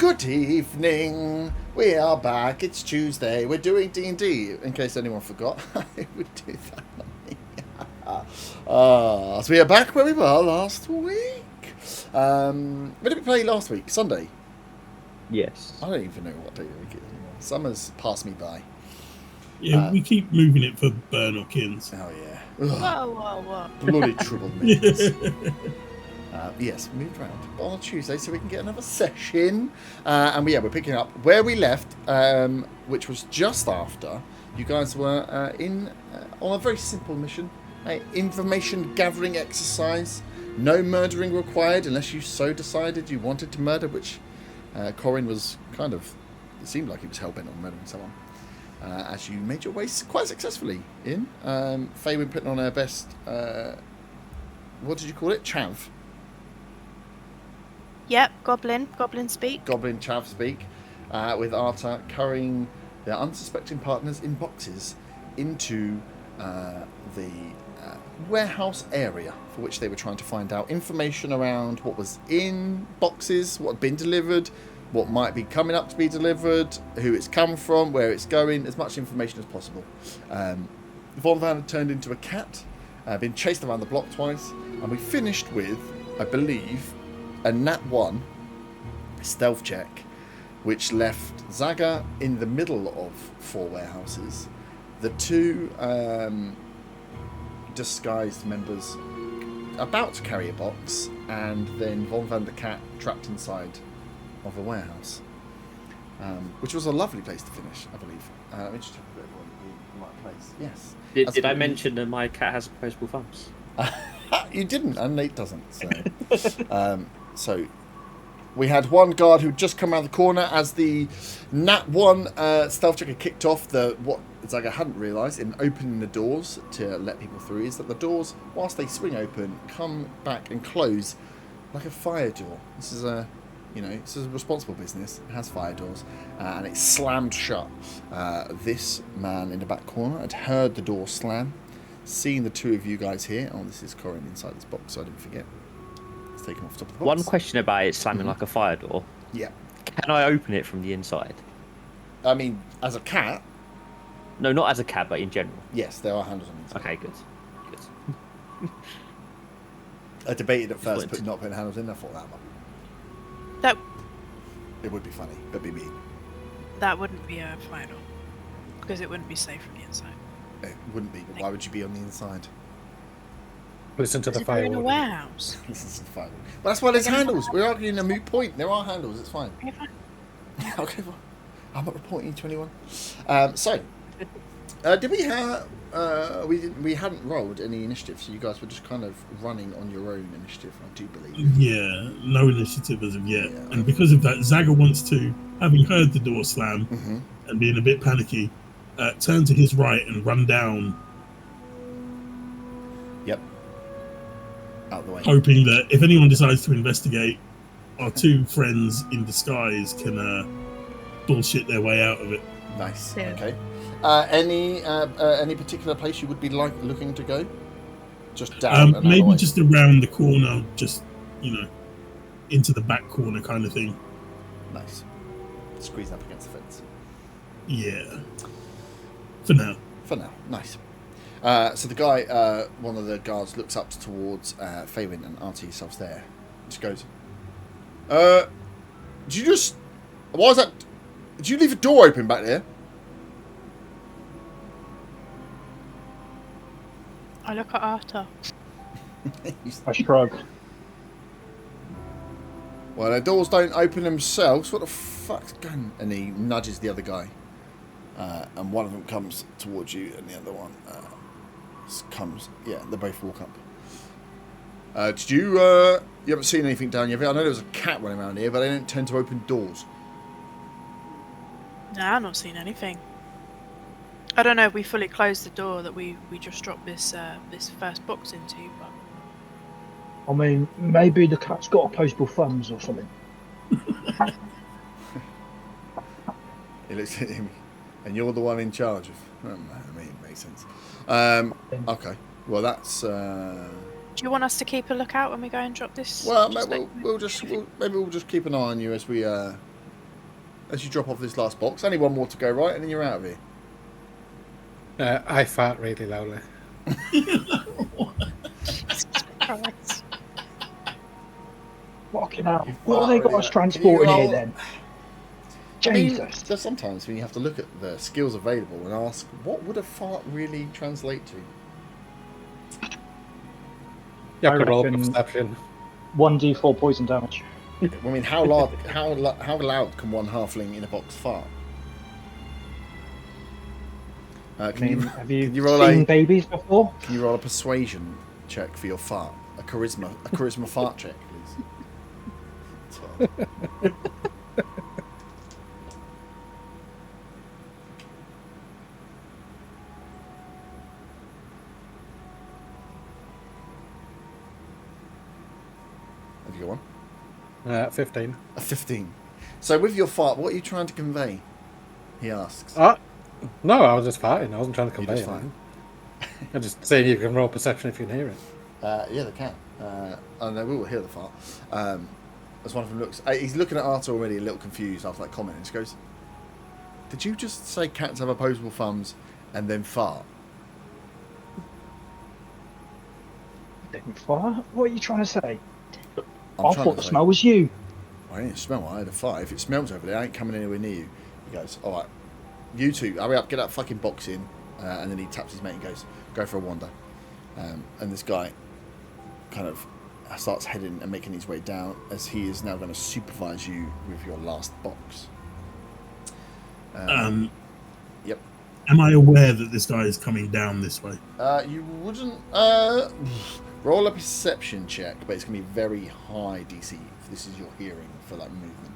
Good evening. We are back. It's Tuesday. We're doing D&D. In case anyone forgot, I would do that. So we are back where we were last week. When did we play last week? Sunday? Yes. I don't even know what day of the week it is anymore. Summer's passed me by. Yeah, we keep moving it for Burnockins. Oh, yeah. Whoa. Bloody troublemakers. Yes, moved around on a Tuesday so we can get another session. And we're picking up where we left, which was just after you guys were on a very simple mission. Information gathering exercise. No murdering required unless you so decided you wanted to murder, which Corin was kind of, it seemed like he was hell-bent on murdering someone. As you made your way quite successfully in. Faywin putting on her best, what did you call it? Chav. Yep, goblin speak. Goblin chav speak, with Arta carrying their unsuspecting partners in boxes into the warehouse area for which they were trying to find out information around what was in boxes, what had been delivered, what might be coming up to be delivered, who it's come from, where it's going, as much information as possible. Von Van had turned into a cat, been chased around the block twice, and we finished with, I believe, a Nat 1 stealth check, which left Zaga in the middle of 4 warehouses. The 2 disguised members about to carry a box, and then Von Van the cat trapped inside of a warehouse, which was a lovely place to finish, I believe. Let me just check if everyone in the right place. Yes. Did I mention that my cat has opposable thumbs? You didn't, and Nate doesn't. So, so we had one guard who'd just come around the corner as the Nat 1 stealth checker kicked off. What Zaga hadn't realised in opening the doors to let people through is that the doors, whilst they swing open, come back and close like a fire door. This is a responsible business. It has fire doors, and it's slammed shut. This man in the back corner had heard the door slam, seen the 2 of you guys here. Oh, this is Corin inside this box, so I didn't forget. Let's take him off the top of the box. One question about it slamming like a fire door. Yeah. Can I open it from the inside? I mean, as a cat. No, not as a cat, but in general. Yes, there are handles on the inside. Okay, good. I debated at first, but not putting handles in. I thought That it would be funny, but be mean. That wouldn't be a fire door, because it wouldn't be safe from the inside. It wouldn't be, but why would you be on the inside? Listen to the You're fire. in a warehouse. This is fine. Well, that's why there's handles. We're arguing a moot point. There are handles. It's fine. Okay, fine. Okay, fine. I'm not reporting to anyone. Did we have? We hadn't rolled any initiative, so you guys were just kind of running on your own initiative. I do believe. Yeah, no initiative as of yet. Yeah. And because of that, Zaga wants to, having heard the door slam Mm-hmm. and being a bit panicky, turn to his right and run down. Yep. Out of the way. Hoping that if anyone decides to investigate, our 2 friends in disguise can bullshit their way out of it. Nice. Yeah. Okay. Any particular place you would be looking to go? Just down. And Maybe away? just around the corner, just into the back corner kind of thing. Nice. Squeezing up against the fence. Yeah. For now. For now. Nice. So the guy, one of the guards, looks up towards Faywin and Artie yourselves there. Just goes, did you just... Why was that... Did you leave a door open back there? I look at Arta. I shrug. Well, the doors don't open themselves. What the fuck's going? And he nudges the other guy. And one of them comes towards you, and the other one comes. Yeah, they both walk up. Did you? You haven't seen anything down here? I know there was a cat running around here, but they don't tend to open doors. Nah, I've not seen anything. I don't know if we fully closed the door that we just dropped this first box into, but I mean, maybe the cat's got opposable thumbs or something. He looks at him, and you're the one in charge of. I mean, it makes sense. Okay. Well, that's. do you want us to keep a lookout when we go and drop this? Well, maybe we'll just keep an eye on you as we as you drop off this last box. Only one more to go, right? And then you're out of here. I fart really loudly. Christ. Fucking hell. You What have they got really us are. transporting Can you here roll- then? I mean, Jesus. there's sometimes when you have to look at the skills available and ask, what would a fart really translate to? You I have to roll for reckon- perception. 1d4 poison damage. I mean, how loud? How loud can one halfling in a box fart? I Can mean, you have you can you roll seen a babies before? can you roll a persuasion check for your fart? A charisma fart check, please. 12. Have you got one? 15. A 15. So with your fart, what are you trying to convey? He asks. No, I was just farting. I wasn't trying to You convey just anything. I'm just saying you can roll perception if you can hear it. Yeah, they can. And they will hear the fart. As one of them looks... he's looking at Arthur already a little confused after that comment. And he goes, did you just say cats have opposable thumbs and then fart? Didn't fart? What are you trying to say? I'm I trying thought to the say, smell was you. I didn't smell. I had a fart. If it smells over there, I ain't coming anywhere near you. He goes, all right, you two, hurry up, get that fucking box in. And then he taps his mate and goes, go for a wander. And this guy kind of starts heading and making his way down as he is now going to supervise you with your last box. Yep. Am I aware that this guy is coming down this way? You wouldn't... roll a perception check, but it's going to be very high DC if this is your hearing for like movement.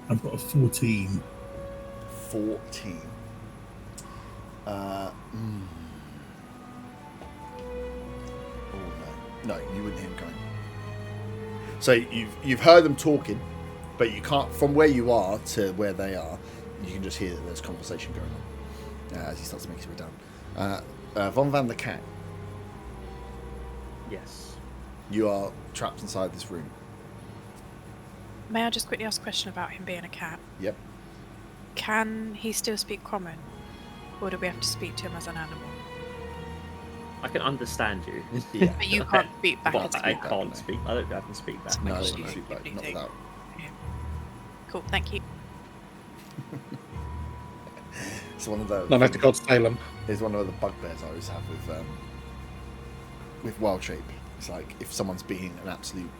I've got a 14. 14. Oh no, you wouldn't hear him coming. So you've heard them talking, but you can't, from where you are to where they are, you can just hear that there's conversation going on as he starts to make his way down. Von Van the Cat, Yes. you are trapped inside this room. May I just quickly ask a question about him being a cat? Yep. Can he still speak common? Or do we have to speak to him as an animal? I can understand you. Yeah. But you can't speak back But at I him. can't speak. I don't. I can speak back. No, Because they you- don't speak back, you not do. without. Cool, thank you. It's one of the... Not meant to go to Salem. Is one of the bugbears I always have with Wild Shape. It's like if someone's being an absolute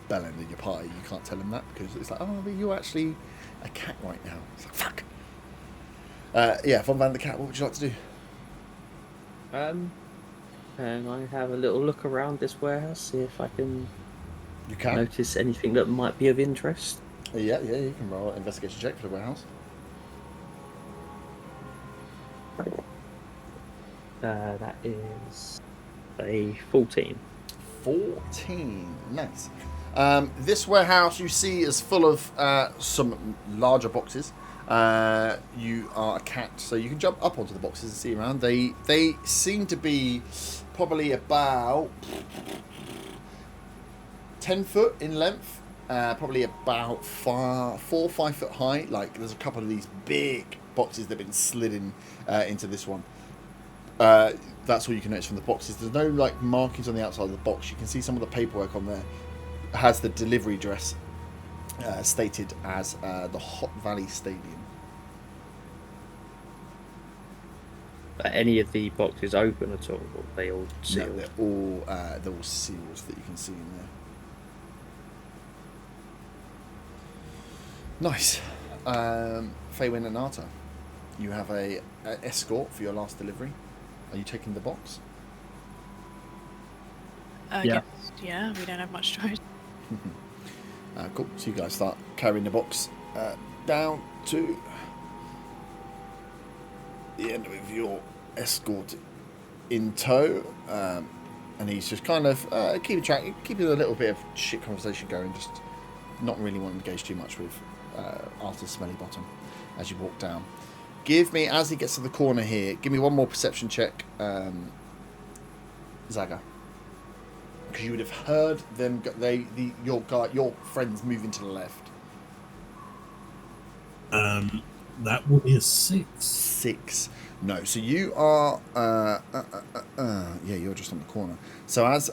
bellend in your party, you can't tell them that because it's like, oh, but you're actually a cat right now. It's like, fuck. Yeah, Von Van the Cat, what would you like to do? And I have a little look around this warehouse, see if I can You can. notice anything that might be of interest. Yeah, you can roll an investigation check for the warehouse. That is a 14. 14. Nice. This warehouse you see is full of some larger boxes. You are a cat, so you can jump up onto the boxes and see around. They seem to be probably about 10 foot in length, probably about 4 or 5 foot high. Like there's a couple of these big boxes that have been slid in into this one. That's all you can notice from the boxes. There's no like markings on the outside of the box. You can see some of the paperwork on there has the delivery address stated as the Hot Valley Stadium. Are any of the boxes open at all? Or are they all No, sealed? they're all seals that you can see in there. Nice. Faywin and Arta, you have a escort for your last delivery. Are you taking the box? Yeah. Yes. Yeah, we don't have much choice. Cool. So you guys start carrying the box down to the end with your escort in tow, and he's just kind of keeping a little bit of shit conversation going, just not really wanting to engage too much with Arthur's smelly bottom as you walk down. Give me, as he gets to the corner here, give me one more perception check, Zaga. Because you would have heard them, your friends moving to the left That will be a 6. 6. No, so you are yeah, you're just on the corner. So as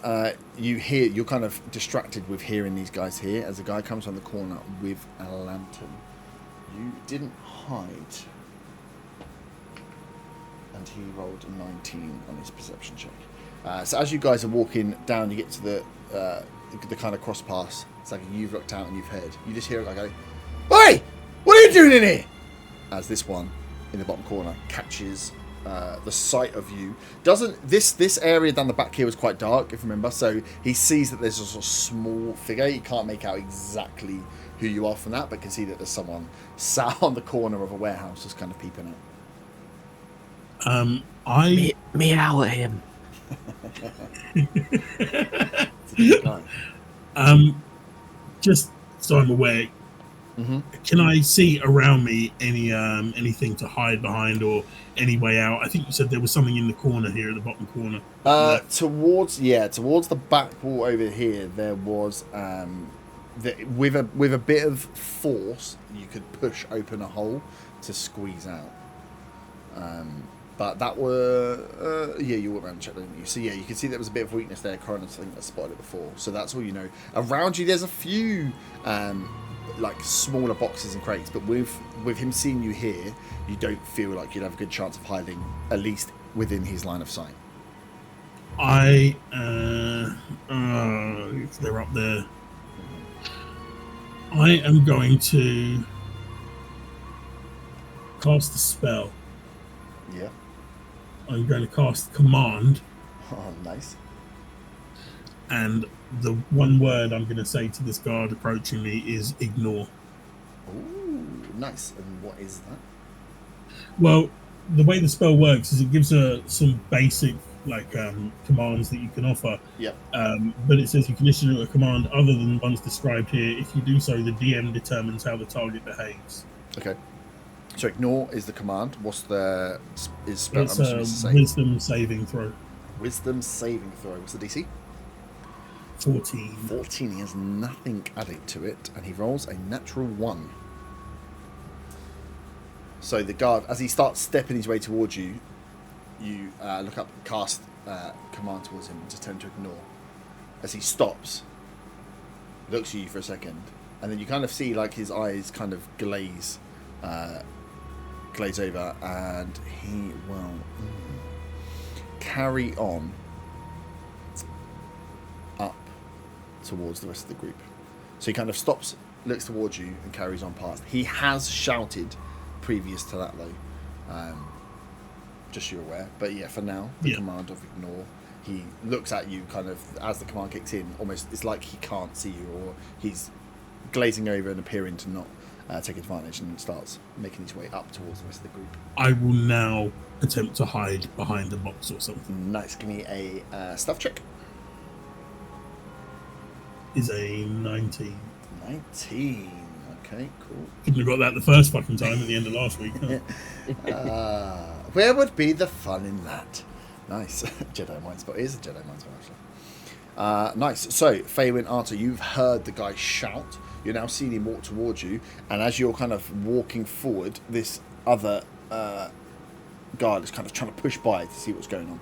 you hear, you're kind of distracted with hearing these guys here as a guy comes on the corner with a lantern. You didn't hide, and he rolled a 19 on his perception check. So as you guys are walking down, you get to the kind of cross pass. It's like you've looked out and you've heard. You just hear a guy go, "Oi! What are you doing in here?" As this one in the bottom corner catches the sight of you. This area down the back here was quite dark, if you remember, so he sees that there's a sort of small figure. He can't make out exactly who you are from that, but can see that there's someone sat on the corner of a warehouse just kind of peeping out. Meow at him. It's a good guy. Just so I'm aware, can I see around me anything to hide behind or any way out? I think you said there was something in the corner here at the bottom corner. Towards the back wall over here, there was with a bit of force, you could push open a hole to squeeze out. But that were you went around and checked, didn't you? So yeah, you can see there was a bit of weakness there. Coroner's thing that spotted it before. So that's all you know. Around you, there's a few like smaller boxes and crates, but with him seeing you here, you don't feel like you'd have a good chance of hiding, at least within his line of sight. If they're up there, I am going to cast a spell. Yeah. I'm going to cast Command. Oh, nice. And the one word I'm going to say to this guard approaching me is ignore. Ooh, nice. And what is that? Well, the way the spell works is it gives some basic commands that you can offer. Yep. But it says you can issue a command other than ones described here. If you do so, the DM determines how the target behaves. Okay. So ignore is the command. What's the spell? It's a wisdom saving throw. Wisdom saving throw. What's the DC? 14. 14. He has nothing added to it, and he rolls a natural 1. So the guard, as he starts stepping his way towards you, you look up, cast command towards him, and just tend to ignore. As he stops, looks at you for a second, and then you kind of see like his eyes kind of glaze over, and he will carry on up towards the rest of the group. So he kind of stops, looks towards you, and carries on past. He has shouted previous to that though, just so you're aware. But yeah, for now, the command of ignore. He looks at you kind of as the command kicks in. Almost, it's like he can't see you, or he's glazing over and appearing to not take advantage, and starts making his way up towards the rest of the group. I will now attempt to hide behind a box or something. Nice. Give me a stealth check. Is a 19. 19. Okay, cool. Couldn't have got that the first fucking time at the end of last week. Huh? Where would be the fun in that? Nice. Jedi Mind Spot. It is a Jedi Mind Spot, actually. Nice. So, Faywin Arthur, you've heard the guy shout. You're now seeing him walk towards you. And as you're kind of walking forward, this other guard is kind of trying to push by to see what's going on.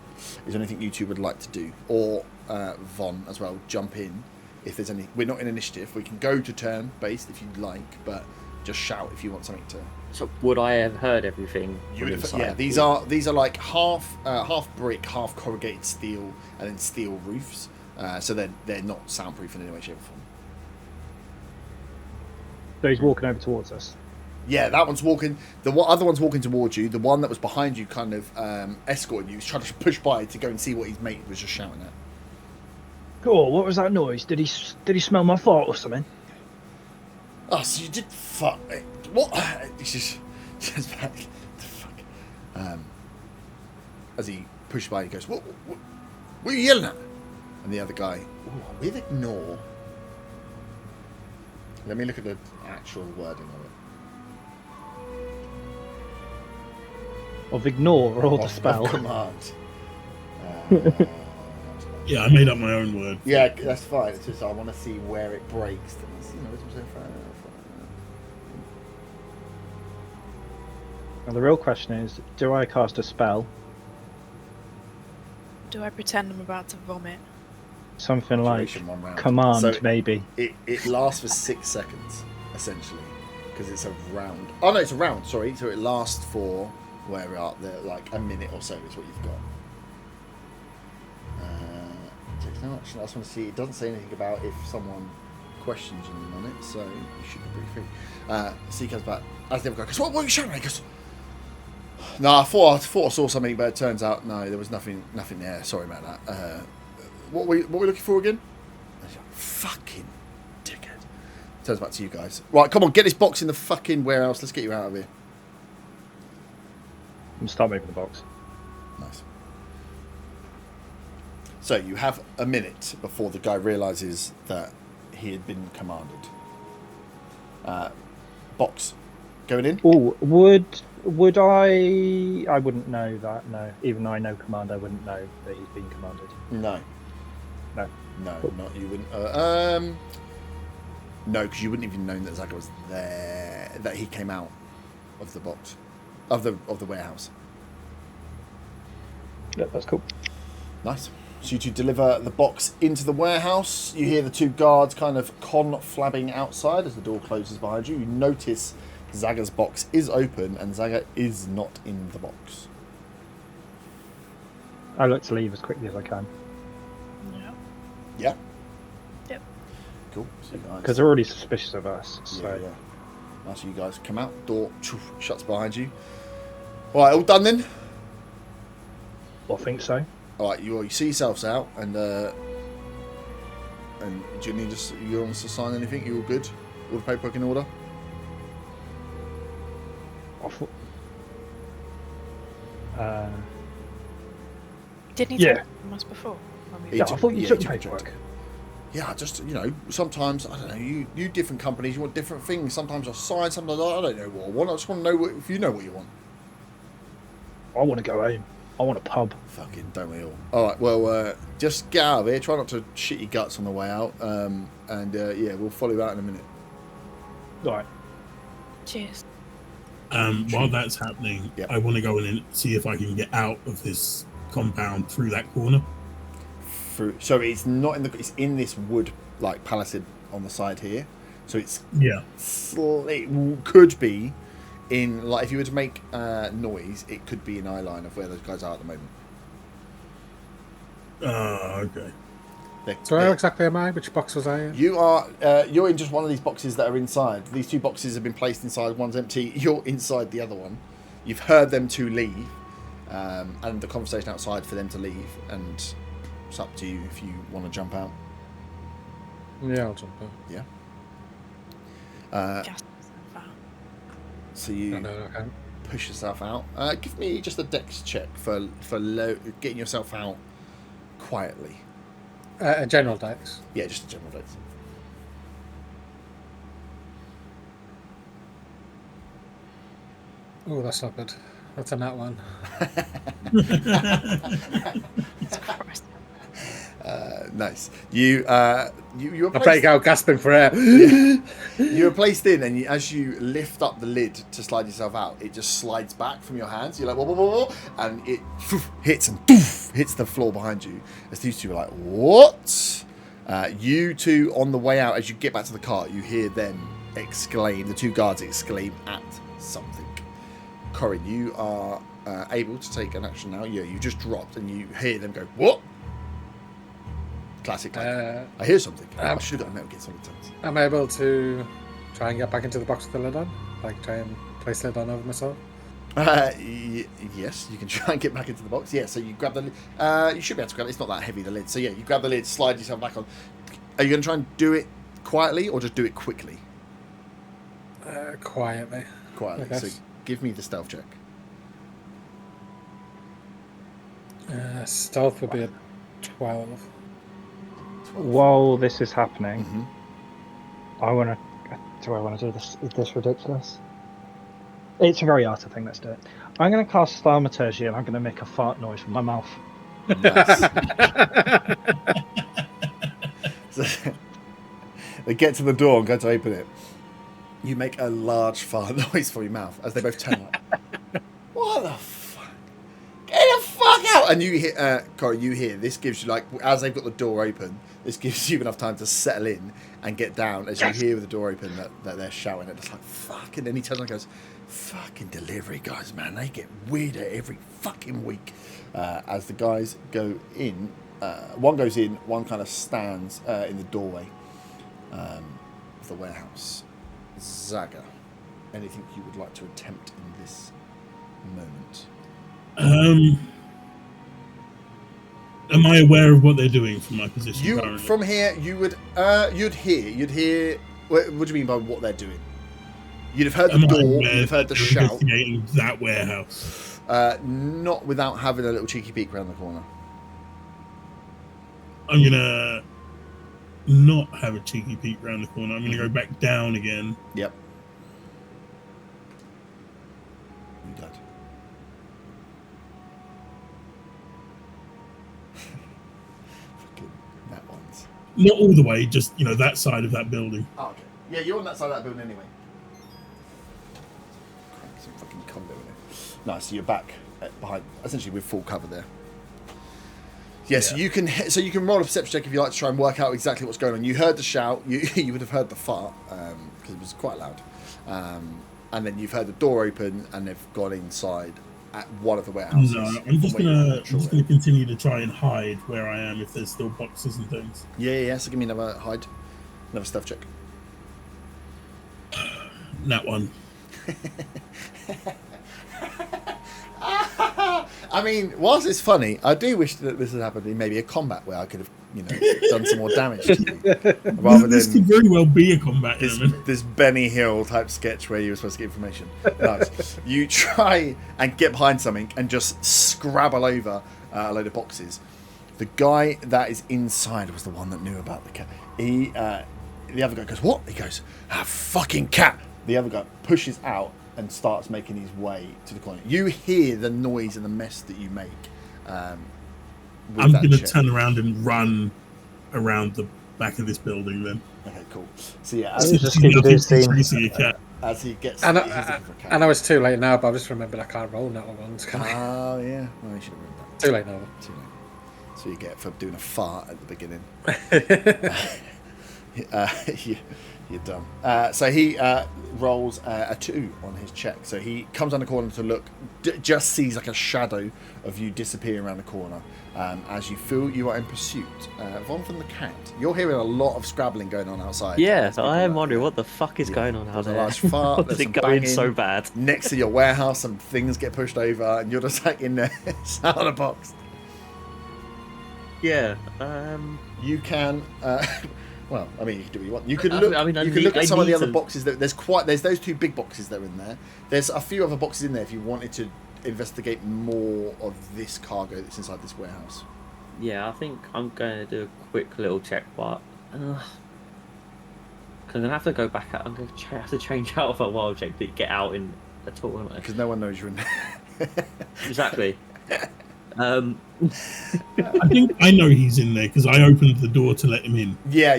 Is there anything you two would like to do? Or Von as well, jump in. If there's any, we're not in initiative. We can go to turn based if you'd like, but just shout if you want something to. So would I have heard everything? You would have, yeah. These are like half brick, half corrugated steel, and then steel roofs. So they're not soundproof in any way, shape, or form. So he's walking over towards us. Yeah, that one's walking. The other one's walking towards you. The one that was behind you, kind of escorting you, was trying to push by to go and see what his mate was just shouting at. Cool. What was that noise? Did he smell my fart or something? Oh, so you did fuck. What? He's just back. The fuck. As he pushed by, he goes, "What are you yelling at?" And the other guy, with ignore. Let me look at the actual wording of it. Of ignore or the spell? Of command. Yeah, I made up my own word. Yeah, that's fine. It's just I want to see where it breaks. Now the real question is, do I cast a spell? Do I pretend I'm about to vomit? Something like Duration 1 round. command, So maybe. It lasts for 6 seconds, essentially, because it's a round. Oh no, it's a round. Sorry, so it lasts for where we are there, like a minute or so is what you've got. Takes no action. I just want to see. It doesn't say anything about if someone questions you on it, so you should be pretty free. So he comes back. As the other guy goes, what are you shouting at? He goes, no, I thought I saw something, but it turns out no, there was nothing there. Sorry about that. What were we looking for again? Fucking dickhead. Turns back to you guys. Right, come on, get this box in the fucking warehouse. Let's get you out of here. And start moving the box. Nice. So you have a minute before the guy realises that he had been commanded. Box going in. Oh, would I? I wouldn't know that. No, even though I know command, I wouldn't know that he's been commanded. No. No. No, not you wouldn't. No, because you wouldn't even known that Zaga was there. That he came out of the box, of the warehouse. Yeah, that's cool. Nice. So you two deliver the box into the warehouse. You hear the two guards kind of conflabbing outside as the door closes behind you. You notice Zaga's box is open and Zaga is not in the box. I look to leave as quickly as I can Yeah. Yeah. Yep. Cool. So you guys, because they're already suspicious of us. So yeah. Nice. So you guys come out. Door shuts behind you. All right, all done then. I think so. All right, you see yourselves out, and do you need us? You want us to sign anything? You all good? All the paperwork in order? I thought, Didn't he Yeah. take from us before? When we He yeah, took- I thought you yeah, took he the took paperwork. it. Yeah, just sometimes I don't know. You different companies, you want different things. Sometimes I sign, sometimes I don't know what I want. I just want to know if you know what you want. I want to go home. I want a pub. Fucking don't we all? All right, well, just get out of here. Try not to shit your guts on the way out. Yeah, we'll follow you out in a minute. Right. Cheers. While that's happening, Yep. I want to go in and see if I can get out of this compound through that corner. So it's not in the. It's in this wood like palisade on the side here. So it's Yeah. it could be in like if you were to make noise, it could be an eye line of where those guys are at the moment. Okay. So where exactly am I? Which box was I in? You are you're in just one of these boxes that are inside. These two boxes have been placed inside. One's empty. You're inside the other one. You've heard them two leave, and the conversation outside for them to leave. And it's up to you if you want to jump out. Yeah, I'll jump out. Yeah. Gas myself out. So you No, I can't. push yourself out. Give me just a dex check for getting yourself out quietly. A general dex. Yeah, just a general dex. Oh, that's not good. That's a nat one. Christ. Nice. You were I break out gasping for air. You were placed in, and as you lift up the lid to slide yourself out, it just slides back from your hands. You're like, whoa, whoa, whoa, whoa, and it hits and hits the floor behind you. As these two are like, what? You two, on the way out, as you get back to the car, you hear them exclaim, the two guards exclaim at something. Corin, you are able to take an action now. Yeah, you just dropped, and you hear them go, what? Classic. Like, I hear something. I should have got a Metal Gear Solid times. I'm able to try and get back into the box with the lid on? Like, try and place the lid on over myself? Yes, you can try and get back into the box. Yeah, so you grab the lid. You should be able to grab it. It's not that heavy, the lid. So yeah, you grab the lid, slide yourself back on. Are you going to try and do it quietly or just do it quickly? Quietly. Quietly. I guess. So give me the stealth check. Stealth would be a 12. While this is happening, Mm-hmm. I want to. Do I want to do this? Is this ridiculous? It's a very arty thing. Let's do it. I'm going to cast Thaumaturgy and I'm going to make a fart noise from my mouth. Nice. So, they get to the door and go to open it. You make a large fart noise from your mouth as they both turn like. what the fuck? Get the fuck out! And you hear, Corey, you hear, this gives you, like, as they've got the door open, this gives you enough time to settle in and get down as you hear with the door open that they're shouting at us like, fuck. And then he turns around and goes, fucking delivery guys, man, they get weirder every fucking week. As the guys go in, one goes in, one kind of stands in the doorway of the warehouse. Zaga, anything you would like to attempt in this moment? Am I aware of what they're doing from my position? You currently? from here, you would you'd hear. What do you mean by what they're doing? You'd have heard the door. You'd have heard the shout. Investigating that warehouse. Not without having a little cheeky peek around the corner. I'm gonna not have a cheeky peek around the corner. I'm gonna go back down again. Yep. You did. Fucking that one's. Not all the way, just that side of that building. Oh, okay. Yeah, you're on that side of that building anyway. Crank some fucking condo in it. Nice. So you're back behind, essentially with full cover there. Yeah, so you can roll a perception check if you like to try and work out exactly what's going on. You heard the shout, you would have heard the fart because it was quite loud, and then you've heard the door open and they've gone inside at one of the warehouses. No, I'm just gonna continue to try and hide where I am if there's still boxes and things. Yeah. So give me another hide, another stealth check. That one. I mean, whilst it's funny, I do wish that this had happened in maybe a combat where I could have, done some more damage to you, rather This than could very well be a combat element. this Benny Hill type sketch where you were supposed to get information. Nice. You try and get behind something and just scrabble over a load of boxes. The guy that is inside was the one that knew about the cat. The other guy goes, "What?" He goes, "A fucking cat." The other guy pushes out and starts making his way to the corner. You hear the noise and the mess that you make. I'm going to turn around and run around the back of this building then. Okay, cool. So yeah, Just keep the dude's theme. as he gets, I know, he's looking for a cat. I know it's too late now, but I've just remembered I can't roll natural ones. Can I? Oh yeah, well, you should have remembered that. Too late now. Too late. So you get for doing a fart at the beginning. You're dumb. So he rolls a 2 on his check. So he comes down the corner to look, just sees like a shadow of you disappearing around the corner as you feel you are in pursuit. Von from the cat. You're hearing a lot of scrabbling going on outside. Yeah, so I am wondering what the fuck is going on out There's a there. large fart. Why There's is it some going banging. so bad? Next to your warehouse, some things get pushed over, and you're just like in there, sound a box. Yeah. You can. Well, I mean, you can do what you want. You could I look. mean, you could look at some of the need other to- boxes. There's those 2 big boxes that are in there. There's a few other boxes in there if you wanted to investigate more of this cargo that's inside this warehouse. Yeah, I think I'm going to do a quick little check, but because I'm going to have to go back out. I'm going to have to change out of a wild shape to get out in at all, aren't I? Because no one knows you're in there. Exactly. I think I know he's in there because I opened the door to let him in. Yeah,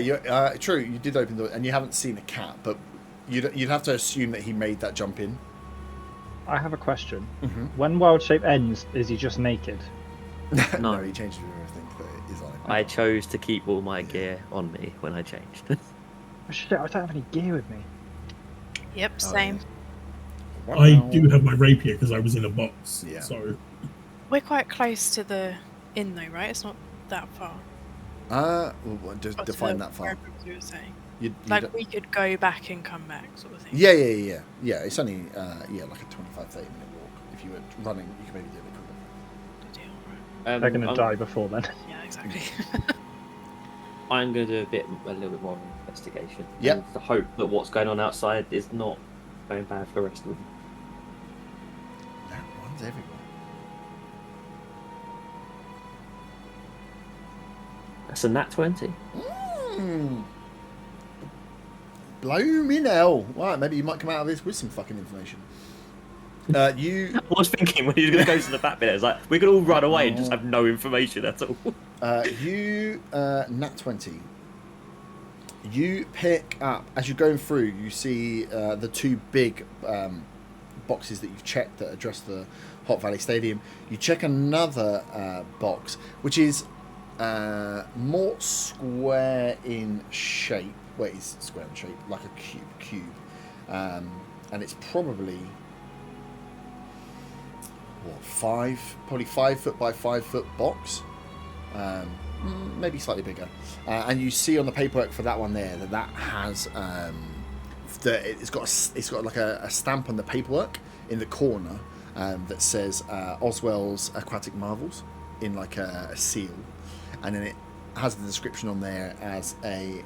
true. You did open the door, and you haven't seen a cat, but you'd have to assume that he made that jump in. I have a question. Mm-hmm. When Wild Shape ends, is he just naked? No, he changed everything that is on him. I chose to keep all my gear on me when I changed. Oh, shit, I don't have any gear with me. Yep, Oh, same. yeah. I do have my rapier because I was in a box. Yeah. So We're quite close to the inn, though, right? It's not that far. Just Or to define that far. wherever you were saying. You Like, don't- we could go back and come back, sort of thing. Yeah. It's only like a 25-30 minute walk. If you were running, you could maybe do it quicker. Good deal, right. They're going to I'm- die before then. Yeah, exactly. I'm going to do a little bit more investigation. Yep. And to hope that what's going on outside is not going bad for the rest of them. That one's everywhere. That's a nat 20. Blooming hell. Right, maybe you might come out of this with some fucking information. You I was thinking when he was going to go to the back bit, it was like, we could all run away and just have no information at all. nat 20. You pick up, as you're going through, you see the 2 big boxes that you've checked that address the Hot Valley Stadium, you check another box, which is more square in shape. Well, it's square in shape, like a cube. And it's probably probably 5 foot by 5 foot box, maybe slightly bigger. And you see on the paperwork for that one there that has it's got like a stamp on the paperwork in the corner that says Oswell's Aquatic Marvels in like a seal, and then it has the description on there as a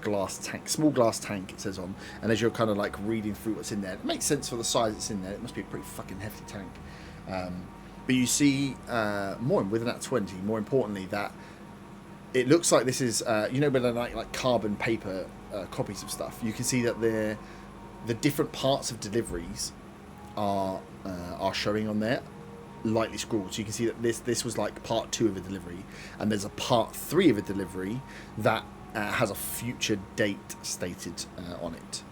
glass tank, small glass tank, it says on. And as you're kind of like reading through what's in there, it makes sense for the size it's in there. It must be a pretty fucking hefty tank. But you see within that 20, more importantly, that it looks like this is when they're like carbon paper copies of stuff. You can see that the different parts of deliveries are showing on there, lightly scrawled. So you can see that this was like part 2 of a delivery, and there's a part 3 of a delivery that has a future date stated on it.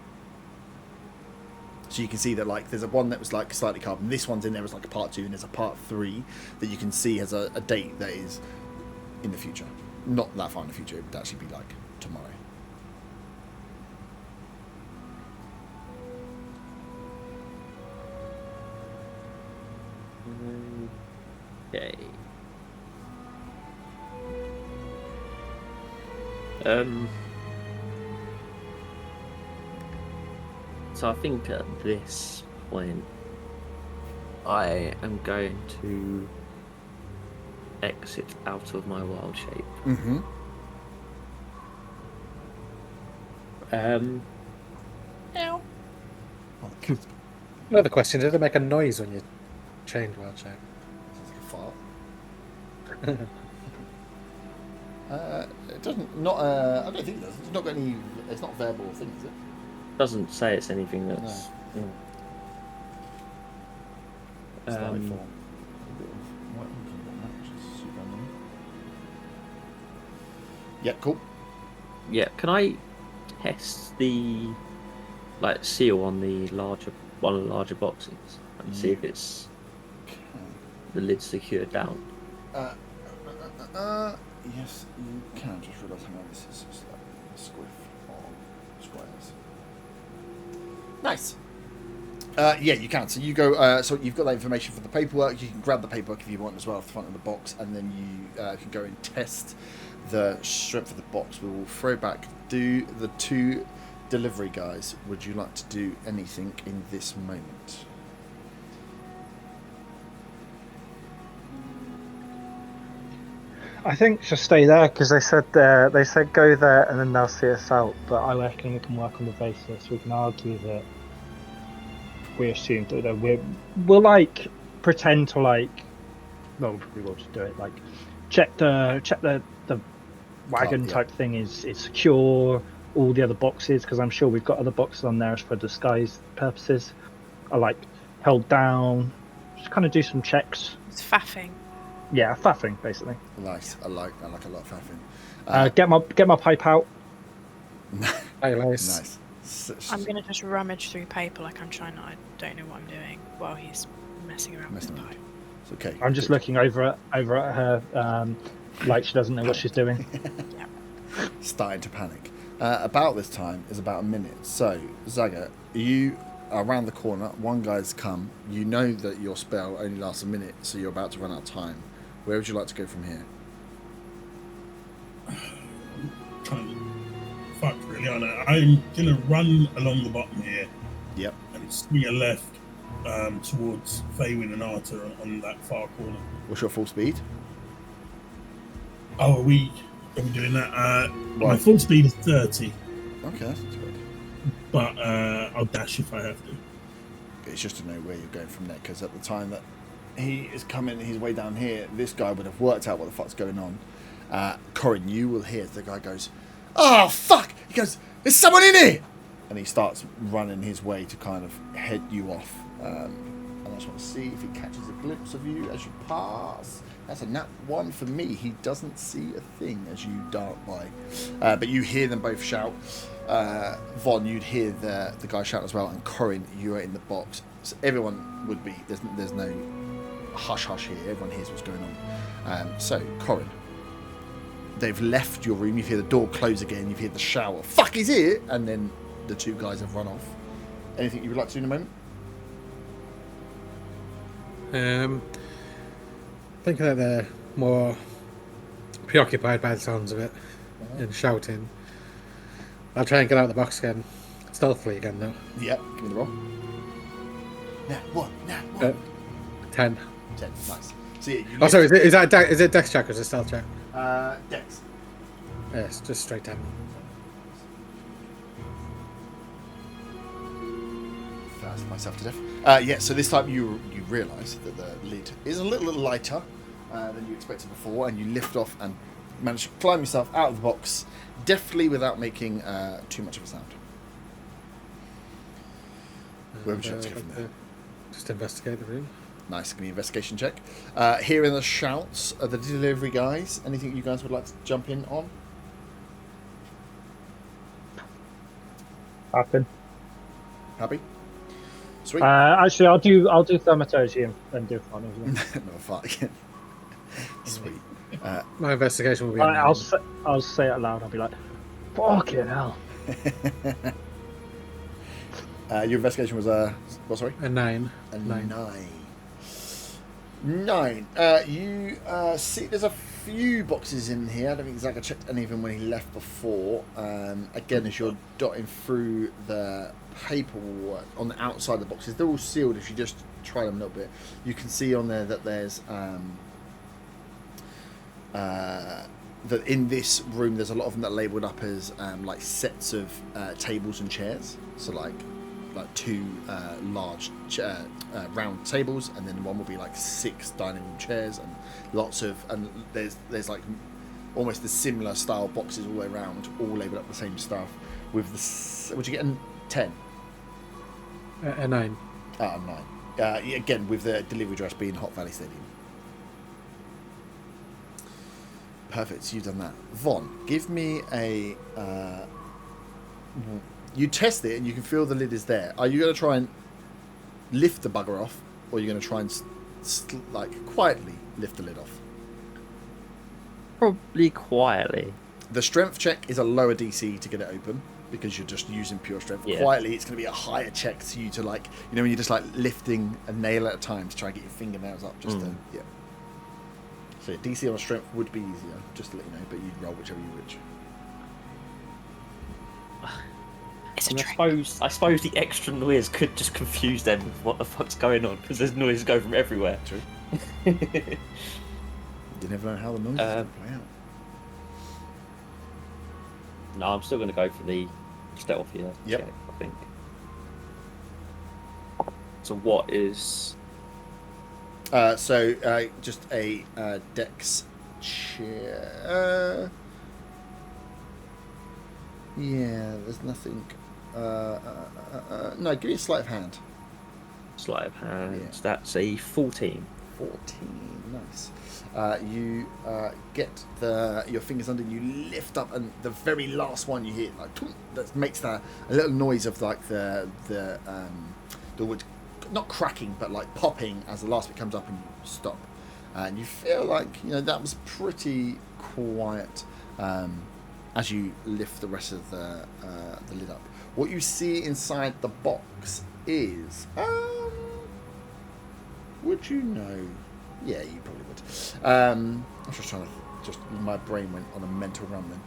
So you can see that like there's a one that was like slightly carbon. This one's in there as like a part 2, and there's a part 3 that you can see has a date that is in the future. Not that far in the future. It would actually be like tomorrow. Okay. So I think at this point I am going to exit out of my wild shape. Mm-hmm. Ow. Another question: did it make a noise when you changed wild shape? Sounds like a fart. It doesn't. Not. I don't think it does. It's not got any. It's not a verbal thing, is it? Doesn't say it's anything that's. No. Slightly form. A bit of white ink on that, which is super annoying. Yeah, cool. Yeah, can I test the seal on one of the larger boxes and see if it's the lid's secured down? Yes, you can. Just realise how this is just like a squiff of squares. Nice. Yeah, you can. So you go. So you've got that information for the paperwork. You can grab the paperwork if you want as well off the front of the box, and then you can go and test the strength of the box. We will throw back. Do the 2 delivery guys? Would you like to do anything in this moment? I think just stay there because they said go there and then they'll see us out. But I reckon we can work on the basis. We can argue that we assumed that we'll like pretend to like. Well, we will just do it. Like check the wagon type thing is secure. All the other boxes, because I'm sure we've got other boxes on there for disguise purposes, are like held down. Just kind of do some checks. It's faffing. Yeah, faffing basically. Nice. I like a lot of faffing. Get my pipe out. Nice. I'm gonna just rummage through paper like I'm trying. I don't know what I'm doing while he's messing around with the pipe. It's okay. I'm just looking over at her, like she doesn't know what she's doing. Yeah. Starting to panic. About this time is about a minute. So, Zaga, you are around the corner. One guy's come. You know that your spell only lasts a minute, so you're about to run out of time. Where would you like to go from here? Kind of fucked, really, aren't I? I'm gonna run along the bottom here. Yep. And swing a left towards Faywin and Arthur on that far corner. What's your full speed? Oh, are we doing that? My full speed is 30. Okay, that's good. But I'll dash if I have to. It's just to know where you're going from there, because at the time that he is coming his way down here, this guy would have worked out what the fuck's going on. Corin, you will hear the guy goes, "Oh, fuck!" He goes, "There's someone in here!" And he starts running his way to kind of head you off. And I just want to see if he catches a glimpse of you as you pass. That's a nat 1 for me. He doesn't see a thing as you dart by. But you hear them both shout, Von, you'd hear the guy shout as well, and Corin, you are in the box. So everyone would be. There's no hush hush here. Everyone hears what's going on. So Corin, they've left your room. You hear the door close again. You hear the shower. Fuck, he's here! And then the two guys have run off. Anything you would like to do in a moment? Thinking that they're more preoccupied by the sounds of it and shouting. I'll try and get out of the box again, stealthily again though. Yeah, give me the roll. Nah, one. 10. 10, nice. So yeah, you Oh, sorry, is it Dex check or is it stealth check? Dex. Yes, just straight 10. Thousand myself to death. Yeah, so this time you realise that the lid is a little lighter than you expected before, and you lift off and manage to climb yourself out of the box, deftly without making too much of a sound. Where would you like to go from there? Just investigate the room. Nice, give me an investigation check. Hearing the shouts of the delivery guys, anything you guys would like to jump in on? Happen. Happy? Sweet. Actually, I'll do thaumaturgy and do fun as well. Another fart again. Sweet. My investigation will be. I'll say it out loud. I'll be like, "Fucking hell!" Your investigation was what? Sorry. A 9. A 9. You see, there's a few boxes in here. I don't think Zach checked any of them when he left before. Again, as you're dotting through the paperwork on the outside of the boxes, they're all sealed. If you just try them a little bit, you can see on there that there's that in this room there's a lot of them that are labelled up as like sets of tables and chairs. So like two large round tables, and then one will be like 6 dining room chairs, and lots of, and there's like almost the similar style boxes all the way around, all labelled up the same stuff. With the, would you get a 10? A 9. A 9. Again, with the delivery address being Hot Valley Stadium. Perfect, so you've done that. Von, give me a... you test it and you can feel the lid is there. Are you going to try and lift the bugger off, or are you going to try and like quietly lift the lid off? Probably quietly. The strength check is a lower DC to get it open, because you're just using pure strength. Yeah. Quietly, it's going to be a higher check to you to, like, you know, when you're just like lifting a nail at a time to try and get your fingernails up. Just to, yeah. So yeah, DC on strength would be easier, just to let you know, but you'd roll whichever you wish. It's a trick. I suppose the extra noise could just confuse them with what the fuck's going on, because there's noise go from everywhere. True. You never know how the noise is going to play out. No, I'm still going to go for the stealth here. Yep. Check, I think. So what is... just a dex chair. Yeah, there's nothing. No, give me a sleight of hand. Sleight of hand. Yeah. That's a 14. 14, nice. You get your fingers under, you lift up, and the very last one you hear, like, that makes a little noise of like the wood, not cracking, but like popping as the last bit comes up, and you stop. And you feel like, you know, that was pretty quiet as you lift the rest of the lid up. What you see inside the box is, would you know? Yeah, you probably would. I was just trying to, my brain went on a mental run then.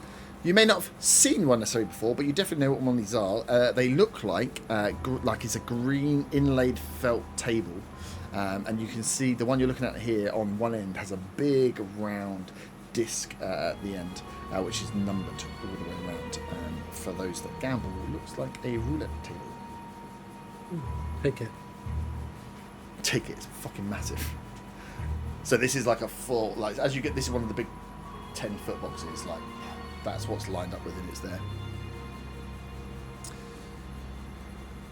You may not have seen one necessarily before, but you definitely know what one of these are. They look like it's a green inlaid felt table. And you can see the one you're looking at here on one end has a big round disc at the end, which is numbered all the way around. For those that gamble, it looks like a roulette table. Take it. Take it, it's fucking massive. So this is like a full, like, as you get, this is one of the big 10-foot boxes, like, that's what's lined up with him, it's there.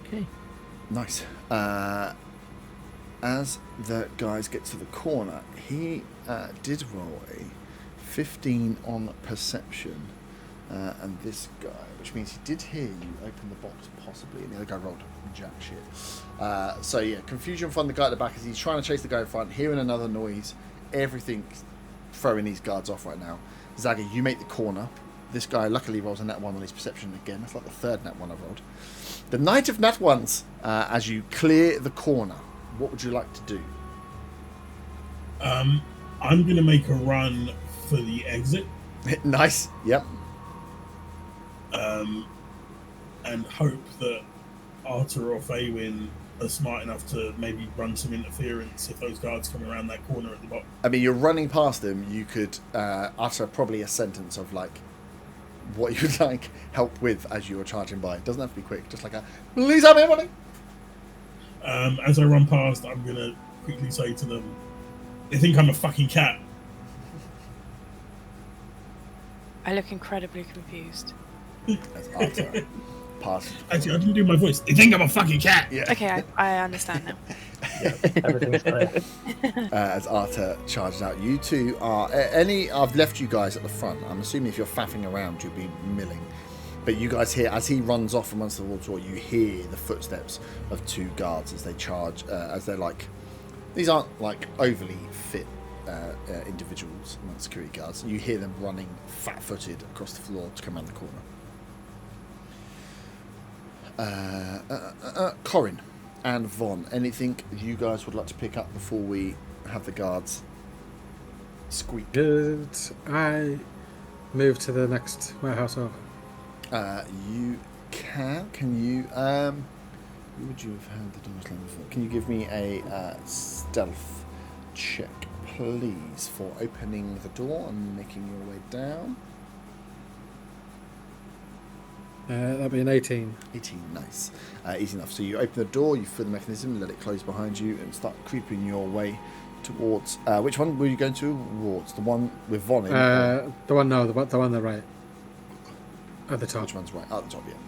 Okay. Nice. As the guys get to the corner, he did roll a 15 on perception. and this guy, which means he did hear you open the box, possibly, and the other guy rolled jack shit. So yeah, confusion from the guy at the back as he's trying to chase the guy in front, hearing another noise, everything throwing these guards off right now. Zaga, you make the corner. This guy luckily rolls a nat 1 on his perception again. That's like the third nat 1 I've rolled. The Knight of Nat 1s, as you clear the corner, what would you like to do? I'm going to make a run for the exit. Nice, yep. And hope that Arthur or Faywin are smart enough to maybe run some interference if those guards come around that corner at the bottom. I mean, you're running past them, you could utter probably a sentence of like what you'd like help with as you are charging by. It doesn't have to be quick, just like a please help me, everybody. As I run past, I'm going to quickly say to them, they think I'm a fucking cat. I look incredibly confused. That's Arthur. Pass. Actually, I didn't do my voice. They think I'm a fucking cat. Yeah. Okay, I understand now. Everything's clear. As Arthur charges out, you two are I've left you guys at the front. I'm assuming if you're faffing around, you'll be milling. But you guys hear, as he runs off amongst the walls, you hear the footsteps of two guards as they charge. As they're like, these aren't like overly fit individuals among security guards. You hear them running fat-footed across the floor to come around the corner. Corin and Von, anything you guys would like to pick up before we have the guards squeak? Good. I move to the next warehouse over. You can. Can you? Who would you have had the door slammed before? Can you give me a stealth check, please, for opening the door and making your way down? That'd be an 18. 18, nice. Easy enough. So you open the door, you feel the mechanism, let it close behind you, and start creeping your way towards. Which one were you going towards? The one with Von in? The one on the right. At the top. Which one's right? At the top, yeah.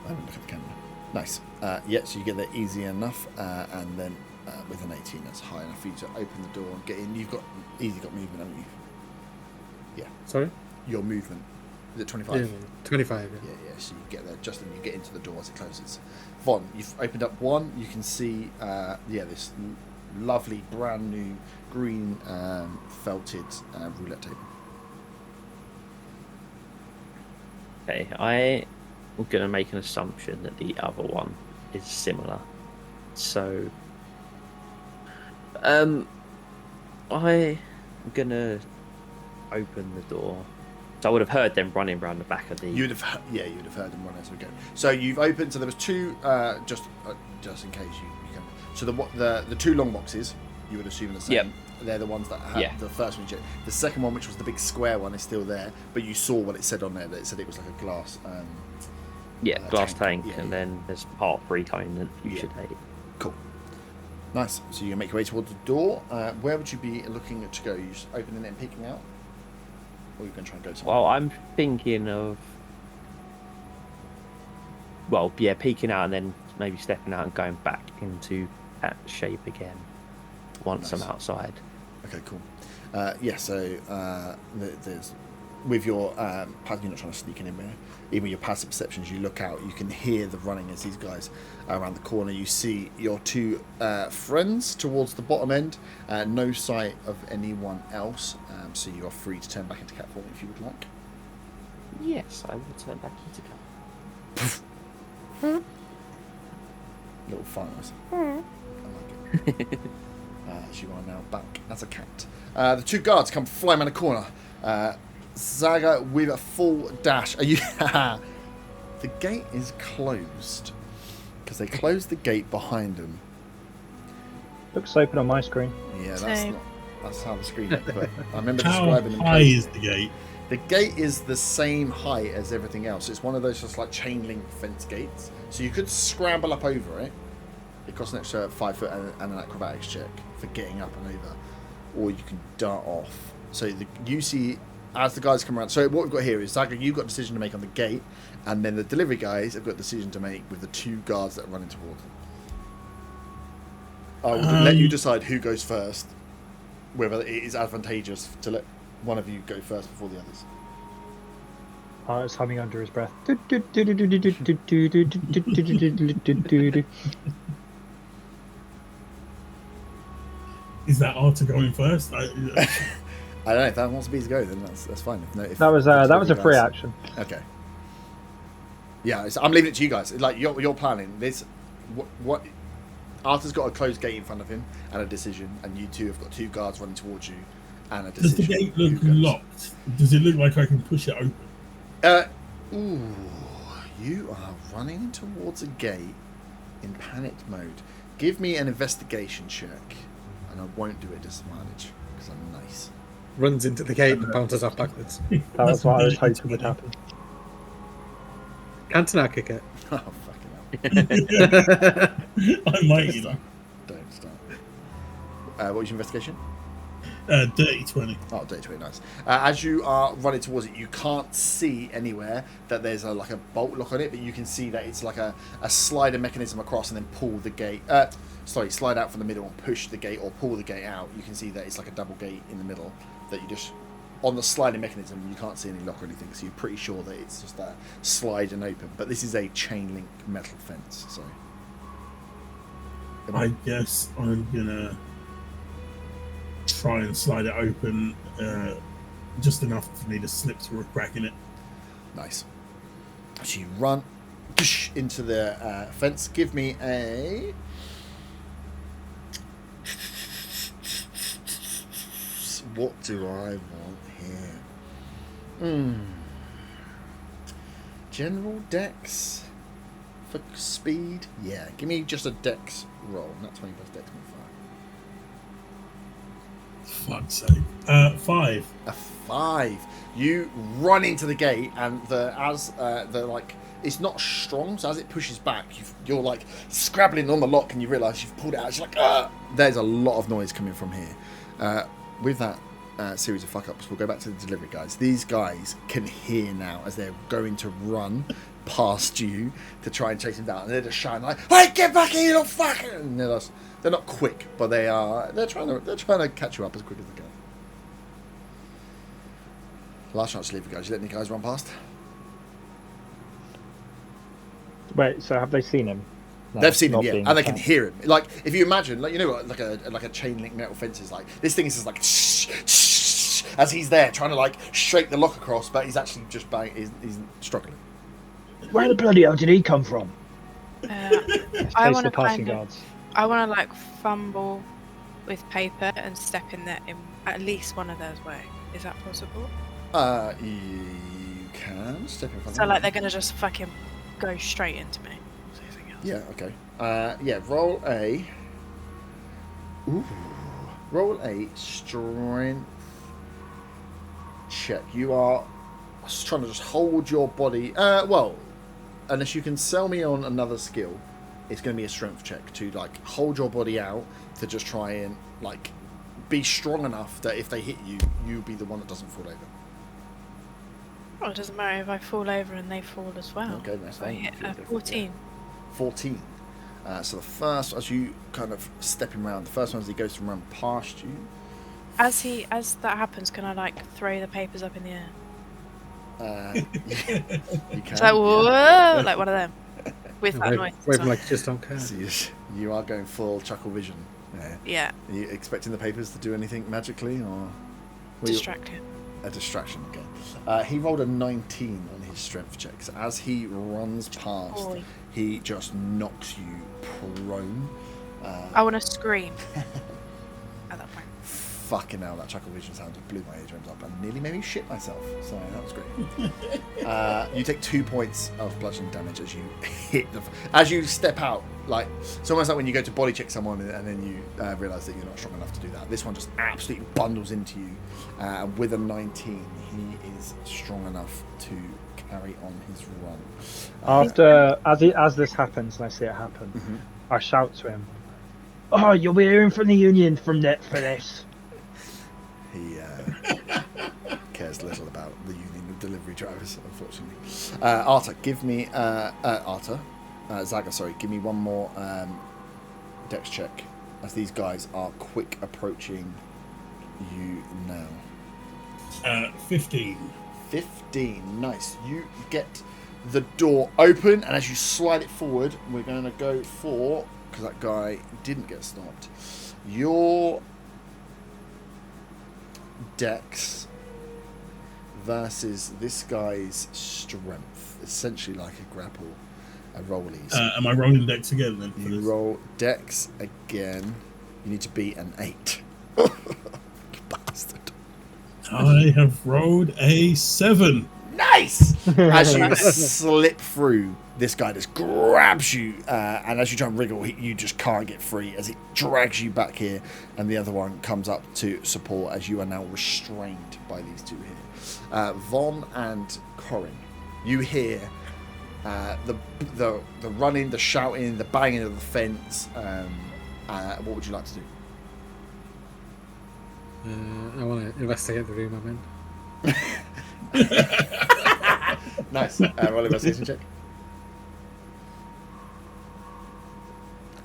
I haven't looked at the camera. Nice. Yeah, so you get there easy enough, and then with an 18, that's high enough for you to open the door and get in. You've got movement, haven't you? Yeah. Sorry? Your movement. Is it 25? Yeah, 25, yeah. Yeah, so you get there just then you get into the door as it closes. Von, you've opened up one, you can see this lovely brand new green felted roulette table. Okay, I am going to make an assumption that the other one is similar. So, I'm going to open the door. So I would have heard them running around the back of the... You'd have heard them run as we go. So you've opened, so there was two, just in case you can... So the two long boxes, you would assume the same. Yep. They're the ones that had the first one you checked. The second one, which was the big square one, is still there, but you saw what it said on there, that it said it was like a glass... glass tank, Yeah, and yeah. then there's part 3 coming that you should take. Cool. Nice. So you make your way towards the door. Where would you be looking to go? You just opening it and peeking out? Or are you going to try and go somewhere? Well, I'm thinking of... peeking out and then maybe stepping out and going back into that shape again once Nice. I'm outside. Okay, cool. So there's with your you're not trying to sneak anywhere. Even with your passive perceptions, you look out, you can hear the running as these guys are around the corner. You see your two friends towards the bottom end. No sight of anyone else, so you are free to turn back into cat form if you would like. Yes, I will turn back into cat. Little fire noise. I like it. As you are now back as a cat. The two guards come flying around the corner. Zaga with a full dash. Are you? The gate is closed because they closed the gate behind them. Looks open on my screen. Yeah, Same. that's how the screen looked. But I remember How describing them. high is the gate? The gate is the same height as everything else. It's one of those just like chain link fence gates. So you could scramble up over it. It costs an extra 5 foot and an acrobatics check for getting up and over, or you can dart off. So you see as the guys come around. So what we've got here is Zaga, you've got a decision to make on the gate, and then the delivery guys have got a decision to make with the two guards that are running towards them. I will let you decide who goes first, whether it is advantageous to let one of you go first before the others. Arthur's humming under his breath. Is that Arthur going first? I don't know if that wants to be his go. Then that's fine. If That was a free action. Okay. Yeah, I'm leaving it to you guys. Like you're planning this. What Arthur's got a closed gate in front of him and a decision, and you two have got 2 guards running towards you and a decision. Does the gate look locked? Does it look like I can push it open? You are running towards a gate in panicked mode. Give me an investigation check, and I won't do a disadvantage because I'm nice. Runs into the gate and bounces off backwards. That was what I was hoping would happen. Can't I kick it? Oh, fucking hell. I might, you know. Don't start. What was your investigation? Dirty 20. Oh, dirty 20, nice. As you are running towards it, you can't see anywhere that there's like a bolt lock on it, but you can see that it's like a slider mechanism across and then pull the gate. Slide out from the middle and push the gate or pull the gate out. You can see that it's like a double gate in the middle that you just... On the sliding mechanism, you can't see any lock or anything, so you're pretty sure that it's just a slide and open. But this is a chain link metal fence, so... I guess I'm gonna try and slide it open just enough for me to slip through a crack in it. Nice. So you run into the fence. Give me a... What do I want here? General dex for speed? Yeah, give me just a dex roll. Not 20 plus dex modifier. Fuck's sake. 5. A 5. You run into the gate, and it's not strong, so as it pushes back, you're like scrabbling on the lock, and you realise you've pulled it out. You're like, ah! There's a lot of noise coming from here. With that series of fuck ups, we'll go back to the delivery guys. These guys can hear now as they're going to run past you to try and chase him down, and they're just shouting like, "Hey, get back here, you little fucker!" And they're not quick, but they're trying to catch you up as quick as they can. Last chance to leave you guys. You let any guys run past? Wait, so have they seen him? No, they've seen him, not yeah, being and they can attacked. hear him. Like if you imagine, like like a chain link metal fence is like this thing is just like shh, shh, as he's there trying to like shake the lock across, but he's actually just he's struggling. Where the bloody hell did he come from? I Face want the to passing kind of, guards. I want to like fumble with paper and step in there in at least one of theirs way. Is that possible? You can step in front So of like them. they're gonna just fucking go straight into me. Yeah, okay. Yeah, roll a strength check. You are trying to just hold your body. Well, unless you can sell me on another skill, it's going to be a strength check to like hold your body out to just try and like be strong enough that if they hit you, you'll be the one that doesn't fall over. Well, it doesn't matter if I fall over and they fall as well. Okay, that's So I fine. hit If you're a different, 14. 14. So the first, as you kind of step him around, the first one as he goes to run past you. As that happens, can I like throw the papers up in the air? You can. It's like whoa, like one of them with that noise. Wave like you just don't care. So you are going full chuckle vision. Yeah. Yeah, Are you expecting the papers to do anything magically, or were you- distract him. a distraction? Okay. He rolled a 19 on his strength checks. As he runs past, Boy. he just knocks you prone. I want to scream at that point. Fucking hell, that chuckle vision sound just blew my eardrums up and nearly made me shit myself. So that was great. You take 2 points of bludgeoning damage as you hit as you step out. Like it's almost like when you go to body check someone and then you realise that you're not strong enough to do that. This one just absolutely bundles into you. With a 19, he is strong enough to carry on his run. After as this happens, and I see it happen, I shout to him, "Oh, you'll be hearing from the Union for this." He cares little about the union of delivery drivers, unfortunately. Arta, give me Zaga, sorry, give me one more dex check as these guys are quick approaching you now. 15. 15. Nice. You get the door open, and as you slide it forward, we're going to go for, because that guy didn't get stopped, your dex versus this guy's strength. Essentially like a grapple. A rollies. Am I rolling dex again then? You roll dex again. You need to beat an 8. You bastard. I have rolled a 7. Nice! As you slip through, this guy just grabs you, and as you try and wriggle, you just can't get free as it drags you back here, and the other one comes up to support as you are now restrained by these two here. Von and Corin, you hear the running, the shouting, the banging of the fence. What would you like to do? I want to investigate the room I'm in. Nice. Roll investigation check.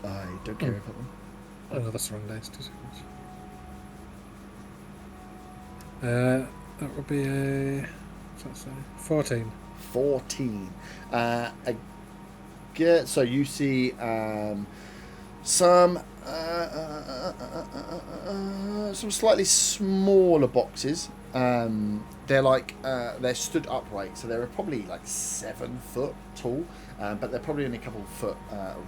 I don't care about them. Oh, no, that's the wrong dice. 2 seconds. That would be a... What's that say? 14. 14. So you see some slightly smaller boxes. They're like they're stood upright, so they're probably like 7 foot tall, but they're probably only a couple of foot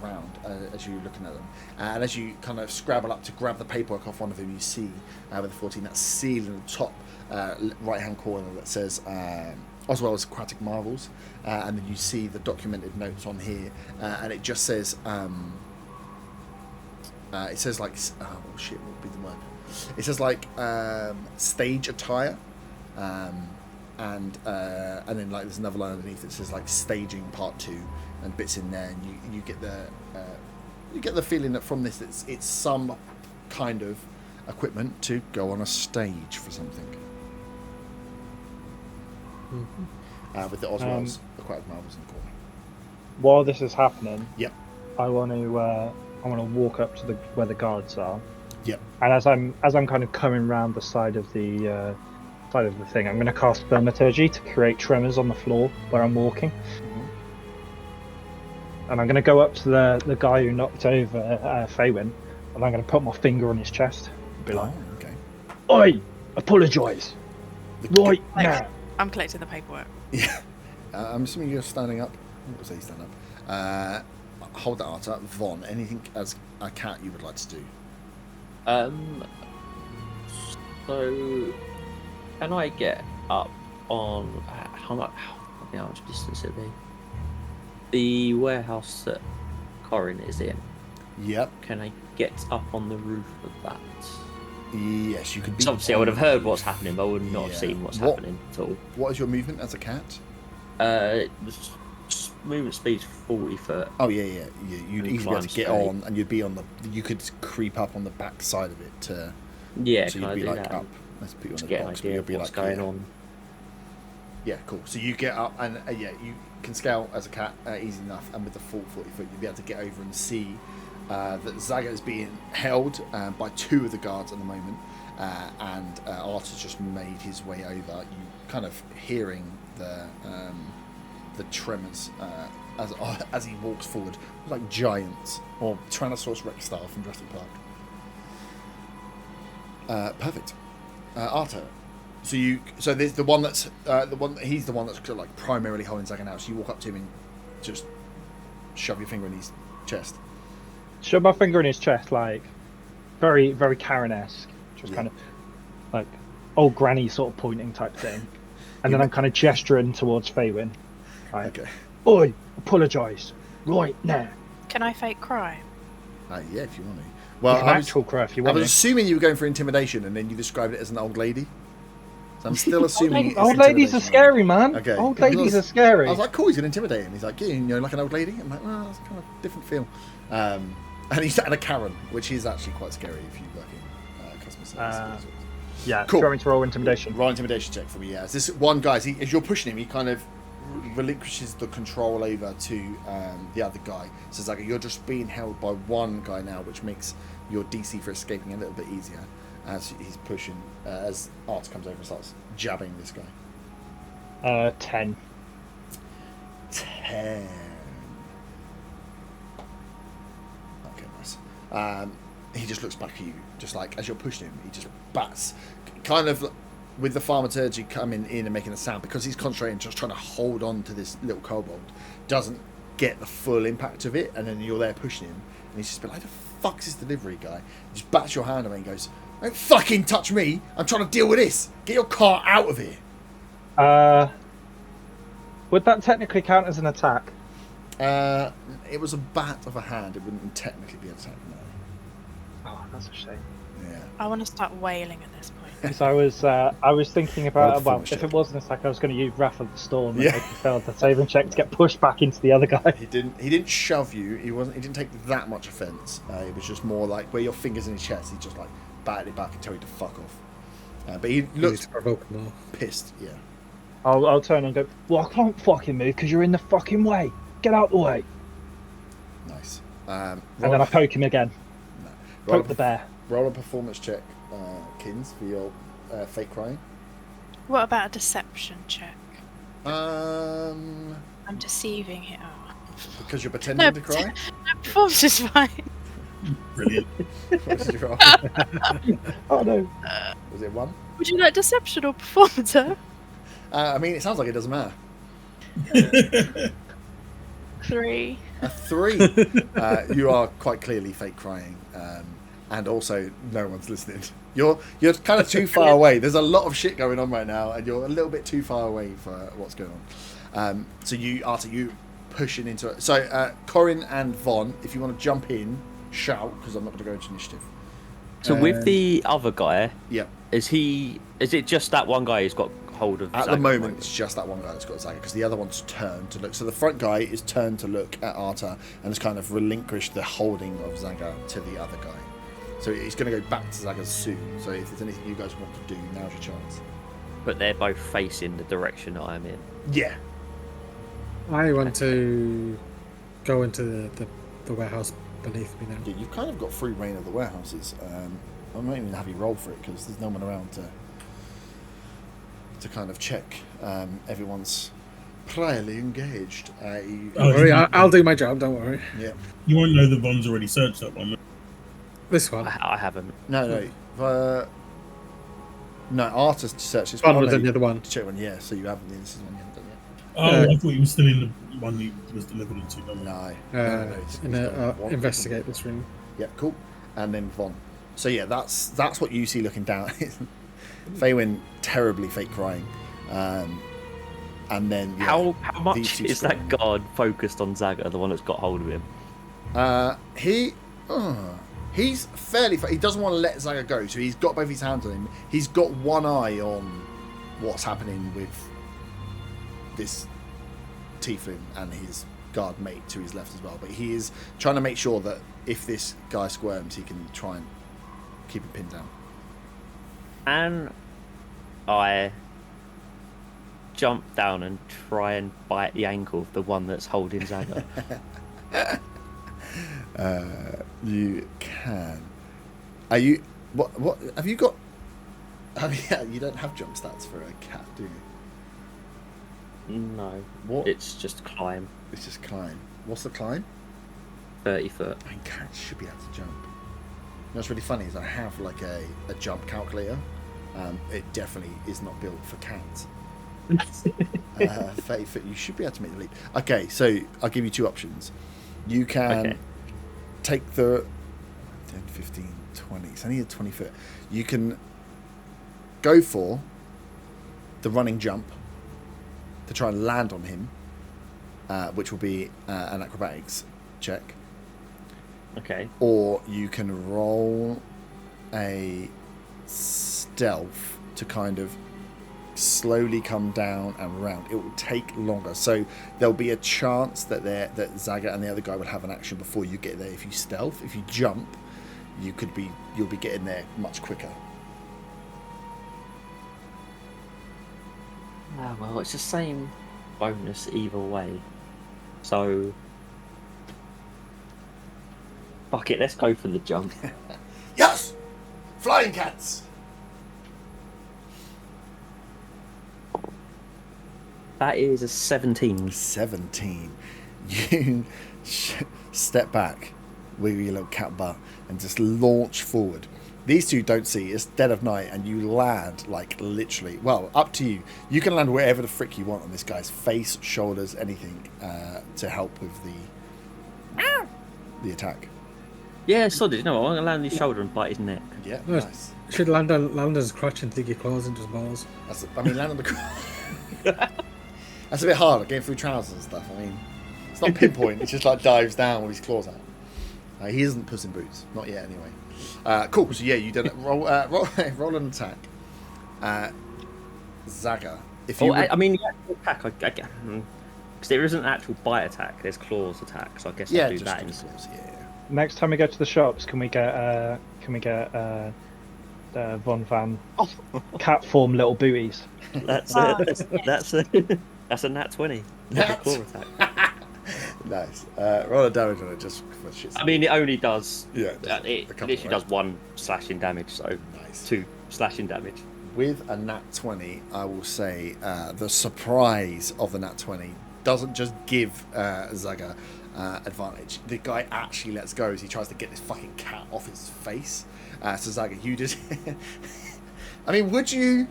around as you're looking at them. And as you kind of scrabble up to grab the paperwork off one of them, you see with the 14 that seal in the top right hand corner that says as well as Aquatic Marvels, and then you see the documented notes on here, and it just says it says like oh shit, what would be the word? It says like stage attire, and then like there's another line underneath that says like staging part 2 and bits in there, and you get the feeling that from this it's some kind of equipment to go on a stage for something. Mm-hmm. With the Oswald's Aquatic Marvels in the corner. While this is happening, Yep. I want to walk up to where the guards are. Yep. And as I'm kind of coming round the side of the thing, I'm going to cast Thaumaturgy to create tremors on the floor where I'm walking. Mm-hmm. And I'm going to go up to the guy who knocked over Faywin, and I'm going to put my finger on his chest and be like, okay. "Oi, apologise right now." I'm collecting the paperwork. Yeah. I'm assuming you're standing up. What was he stand up? Hold that art up. Von, anything as a cat you would like to do? So can I get up on how much distance it be? The warehouse that Corin is in. Yep. Can I get up on the roof of that? Yes, you could be. Because obviously I would have heard what's happening, but I would not have seen what's happening at all. What is your movement as a cat? Movement speed's 40 foot. Oh yeah. You'd easily be able to get straight on, and you'd be on the. You could creep up on the back side of it to. Yeah, So can I you'd be do like that? up. Let's put you on To the get an box, but idea you'll of be what's like going on. Yeah, cool. So you get up, and you can scale as a cat easy enough, and with the full 40 foot, you'll be able to get over and see that Zaga is being held by 2 of the guards at the moment, and Art has just made his way over. You kind of hearing the tremors as he walks forward, like giants or Tyrannosaurus Rex style from Jurassic Park. Perfect. Arthur. So there's the one that's he's the one that's like primarily holding Zaga now. So you walk up to him and just shove your finger in his chest. Shove my finger in his chest, like very, very Karen-esque, just kind of like old granny sort of pointing type thing. And then I'm kind of gesturing towards Faywin. Like, Okay. "Oi, apologise right now." Can I fake cry? Yeah, if you want to. You Well, can I was, actual cry if you I want. was assuming you were going for intimidation, and then you described it as an old lady. So I'm still assuming it's Old ladies are intimidation. scary, man. Okay. Old ladies are scary. I was like, cool, he's going to intimidate him. He's like, yeah, like an old lady? I'm like, well, that's kind of a different feel. And he's at a Karen, which is actually quite scary if you work in customer service. Yeah, Cool. do you want me to roll intimidation? Roll intimidation check for me, yeah. This one guy, as you're pushing him, he kind of relinquishes the control over to the other guy. So it's like, you're just being held by one guy now, which makes your DC for escaping a little bit easier as he's pushing, as Art comes over and starts jabbing this guy. 10. 10. Okay, nice. He just looks back at you, just like as you're pushing him. He just bats, kind of with the thaumaturgy coming in and making a sound because he's concentrating, just trying to hold on to this little kobold. Doesn't get the full impact of it, and then you're there pushing him, and he's just been like, "The fuck's this delivery guy?" He just bats your hand away and goes, "Don't fucking touch me! I'm trying to deal with this. Get your car out of here." Would that technically count as an attack? It was a bat of a hand. It wouldn't technically be an attack. No. Oh, that's a shame. Yeah. I want to start wailing at this point. Because I was thinking Roll a about, well, performance if check. it was an attack, I was going to use Wrath of the Storm and Yeah. make you fail the saving check to get pushed back into the other guy. He didn't shove you. He didn't take that much offence. It was just more like where your fingers in his chest. He just like batted it back and told you to fuck off. But he You need looked to provoke more. pissed. Yeah. I'll turn and go, well, I can't fucking move because you're in the fucking way. Get out the way. Nice. And then I poke him again. roll, Poke the bear. roll a performance check, Kins, for your fake crying. What about a deception check? Um, I'm deceiving here. Oh. because you're pretending to cry. No, performance is fine. Brilliant. What did you roll? Oh no. Was it 1? Would you like deception or performance, huh? I mean, it sounds like it doesn't matter. 3. A 3. You are quite clearly fake crying, and also no one's listening. You're kind of too far away. There's a lot of shit going on right now, and you're a little bit too far away for what's going on. So Arthur, you pushing into it. So Corin and Von, if you want to jump in, shout, because I'm not going to go into initiative. So with the other guy, Yep. is it just that one guy who's got hold of At Zaga the moment, it's just that one guy that's got Zaga, because the other one's turned to look. So the front guy is turned to look at Arta and has kind of relinquished the holding of Zaga to the other guy. So he's going to go back to Zaga soon. So if there's anything you guys want to do, now's your chance. But they're both facing the direction that I'm in. Yeah. I want to go into the warehouse beneath me now. Yeah, you've kind of got free reign of the warehouses. I'm not even have you roll for it because there's no one around to kind of check everyone's priorly engaged. Don't worry, I'll do my job. Don't worry. Yeah. You won't know that Von's already searched that one. This one. I haven't. No. No, Arta's search is One was in the other one. check one. Yeah, so you haven't. This is one you haven't done yet. Oh, I thought he was still in the one he was delivered into. No. Investigate this room. Yeah, cool. And then Von. So yeah, that's what you see looking down. Feywin terribly fake crying. And then yeah, How much these two is that guard focused on Zaga, the one that's got hold of him? He's fairly. He doesn't want to let Zaga go, so he's got both his hands on him. He's got one eye on what's happening with this tiefling and his guard mate to his left as well. But he is trying to make sure that if this guy squirms, he can try and keep him pinned down. And I jump down and try and bite the ankle of the one that's holding Zaga. You can. Are you? What have you got? You don't have jump stats for a cat, do you? No. What? It's just climb. It's just climb. What's the climb? 30 foot. I mean, cats should be able to jump. You know what's really funny is I have like a jump calculator. It definitely is not built for cats. 30 foot, you should be able to make the leap. Okay, so I'll give you two options. You can take the 10, 15, 20. It's only a 20 foot. You can go for the running jump to try and land on him, which will be an acrobatics check. Okay. Or you can roll a stealth to kind of slowly come down and round. It will take longer, so there'll be a chance that Zaga and the other guy will have an action before you get there. If you stealth, if you jump, you'll be getting there much quicker. Ah, well, it's the same bonus either way. So, fuck it, let's go for the jump. Yes, flying cats. That is a 17. 17. You step back, wiggle your little cat butt, and just launch forward. These two don't see. It's dead of night, and you land like literally. Well, up to you. You can land wherever the frick you want on this guy's face, shoulders, anything to help with the attack. Yeah, solid. You know what? I'm going to land on his shoulder and bite his neck. Yeah, Nice. nice. Should land on his crotch and dig your claws into his balls. Land on the. That's a bit harder getting through trousers and stuff. I mean, it's not pinpoint. It just like dives down with his claws out. He isn't Puss in Boots, not yet anyway. Cool. So yeah, you did it. Roll an attack. Zaga. If you I mean, the actual attack, because there isn't an actual bite attack. There's claws attack, so I guess I'll do just that do instead. claws, yeah. Next time we go to the shops, can we get Von Van cat form little booties? That's that's a nat 20. That's a claw attack. Nice. Roll a damage on it just for shit. I mean, it only does. Yeah, It a couple, literally right? does 1 slashing damage, so Nice. 2 slashing damage. With a nat 20, I will say the surprise of the nat 20 doesn't just give Zaga advantage. The guy actually lets go as he tries to get this fucking cat off his face. So Zaga, you just... I mean, would you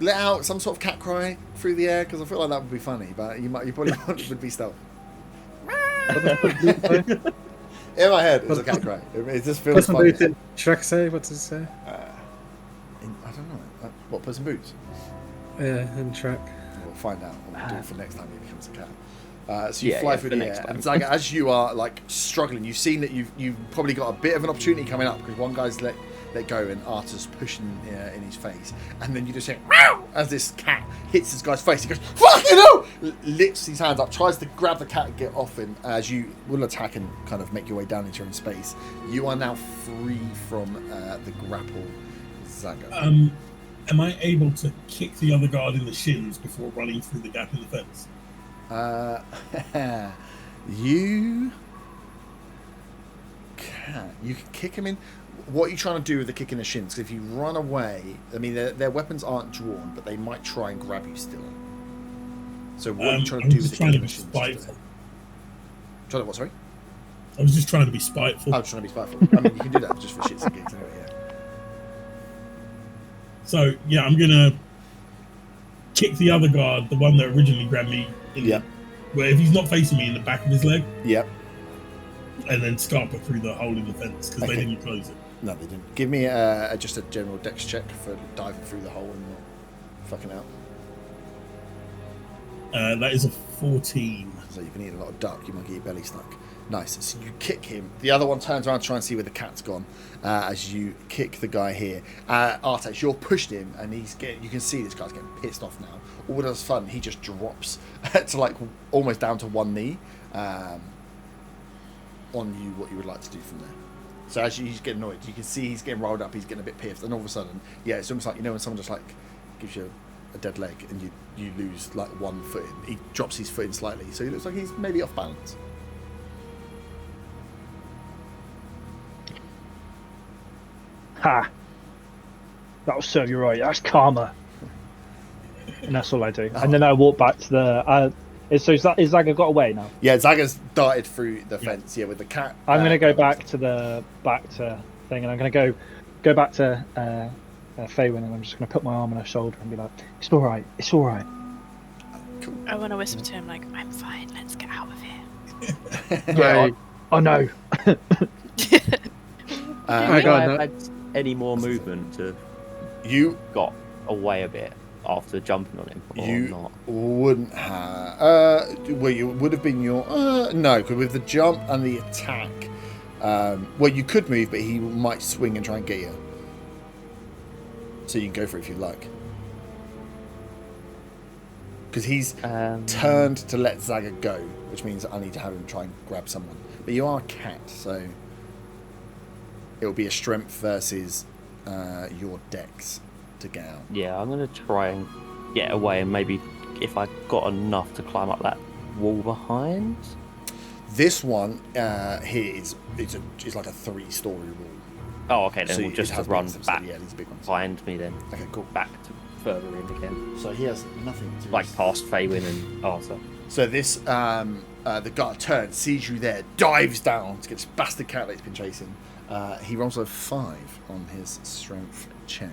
let out some sort of cat cry through the air? Because I feel like that would be funny, but you probably would be stealth. In my head, it's a cat cry. It just feels What's my funny. boots in Shrek say? What does it say? I don't know. What, Puss in Boots? Yeah, in Shrek. We'll find out. We'll do it for next time he becomes a cat. So you Yeah, fly yeah, through for the next air, time. and Zaga, as you are like struggling, you've seen that you've probably got a bit of an opportunity coming up because one guy's let go and Arthur's pushing in his face, and then you just hear "Meow!" as this cat hits this guy's face. He goes, "Fucking hell!" Lifts his hands up, tries to grab the cat and get off him. As you will attack and kind of make your way down into your own space, you are now free from the grapple, Zaga. Am I able to kick the other guard in the shins before running through the gap in the fence? You can kick him in. What are you trying to do with the kick in the shins? 'Cause if you run away, I mean, their weapons aren't drawn, but they might try and grab you still. So what are you trying to I do was with just the trying kick to in be the shins? spiteful. Trying to what? Sorry. I was just trying to be spiteful. I was trying to be spiteful. I mean, you can do that just for shits and gigs anyway. Yeah. So yeah, I'm gonna kick the other guard, the one that originally grabbed me. Yep. Where if he's not facing me, in the back of his leg, Yep. and then scarper through the hole in the fence because Okay. they didn't close it. No, they didn't. Give me just a general dex check for diving through the hole and not fucking out. That is a 14. So you've been eating a lot of duck, you might get your belly stuck. Nice. So you kick him. The other one turns around to try and see where the cat's gone. As you kick the guy here, Artex, you're pushed him, and you can see this guy's getting pissed off now. All of a sudden, he just drops to like almost down to one knee on you. What you would like to do from there? So as he's getting annoyed, you can see he's getting rolled up. He's getting a bit pissed, and all of a sudden, yeah, it's almost like when someone just like gives you a dead leg and you lose like 1 foot in. He drops his foot in slightly, so he looks like he's maybe off balance. Ha! That'll serve you right. That's karma. And that's all I do. And then I walk back to the. Is Zaga got away now? Yeah, Zaga's darted through the fence. Yeah, with the cat. I'm gonna go back to thing, and I'm gonna go back to Faywin, and I'm just gonna put my arm on her shoulder and be like, "It's all right. It's all right." Cool. I want to whisper to him like, "I'm fine. Let's get out of here." Yeah, I know. I Do got I no- have had any more movement to You got away a bit after jumping on him or you not? wouldn't have. Well, you would have been your. No, because with the jump and the attack, well, you could move, but he might swing and try and get you. So you can go for it if you like. Because he's turned to let Zaga go, which means I need to have him try and grab someone. But you are a cat, so it'll be a strength versus your dex to get out. Yeah, I'm gonna try and get away, and maybe if I got enough to climb up that wall behind. This one here is like a 3-story wall. Oh, okay, then So we'll it just has run big ones, back yeah, these big ones. behind me then. Okay, cool. Back to further in again. So he has nothing to Like past Faywin and Arthur. So this, the guy turns, sees you there, dives down to get this bastard cat that he's been chasing. He rolls a 5 on his strength check.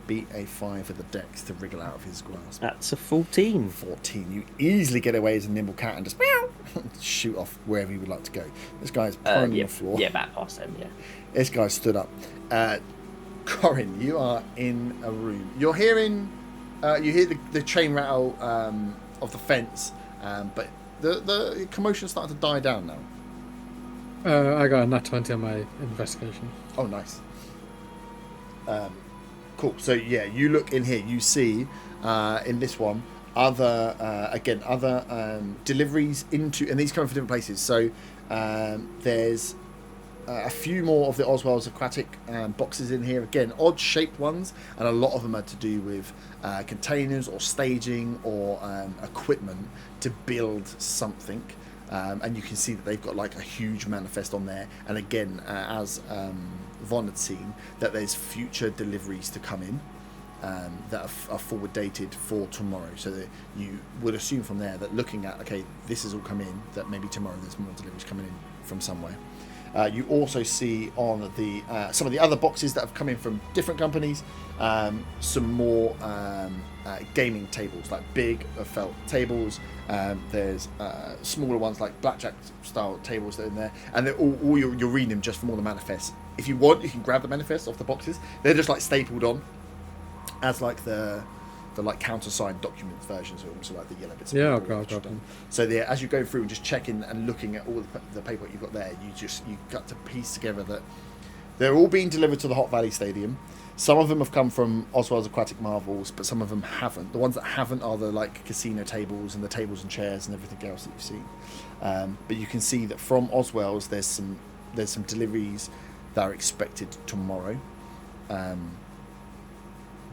Beat a 5 with the dex to wriggle out of his grasp. That's a 14. 14. You easily get away as a nimble cat and just meow, shoot off wherever you would like to go. This guy's prone on the floor. Yeah, back past him, yeah. This guy stood up. Corin, you are in a room. You're hearing, you hear the chain rattle of the fence, but the commotion's starting to die down now. I got a nat 20 on my investigation. Oh, nice. Cool. So yeah, you look in here. You see in this one other deliveries into, and these come from different places. So there's a few more of the Oswald's aquatic boxes in here. Again, odd shaped ones, and a lot of them are to do with containers or staging or equipment to build something. And you can see that they've got like a huge manifest on there. And again, as Von had seen, that there's future deliveries to come in that are forward dated for tomorrow. So that you would assume from there that looking at, okay, this has all come in, that maybe tomorrow there's more deliveries coming in from somewhere. You also see on the some of the other boxes that have come in from different companies, some more gaming tables, like big felt tables. There's smaller ones like blackjack style tables that are in there, and they're all you're reading them just from all the manifests. If you want, you can grab the manifests off the boxes. They're just like stapled on as like the like countersigned documents versions of them, so like the yellow bits. Yeah, I'll grab them. So there, as you go through and just checking and looking at all the paperwork you've got there, you got to piece together that they're all being delivered to the Hot Valley Stadium. Some of them have come from Oswald's Aquatic Marvels, but some of them haven't. The ones that haven't are the like casino tables and the tables and chairs and everything else that you've seen. But you can see that from Oswald's, there's some deliveries that are expected tomorrow.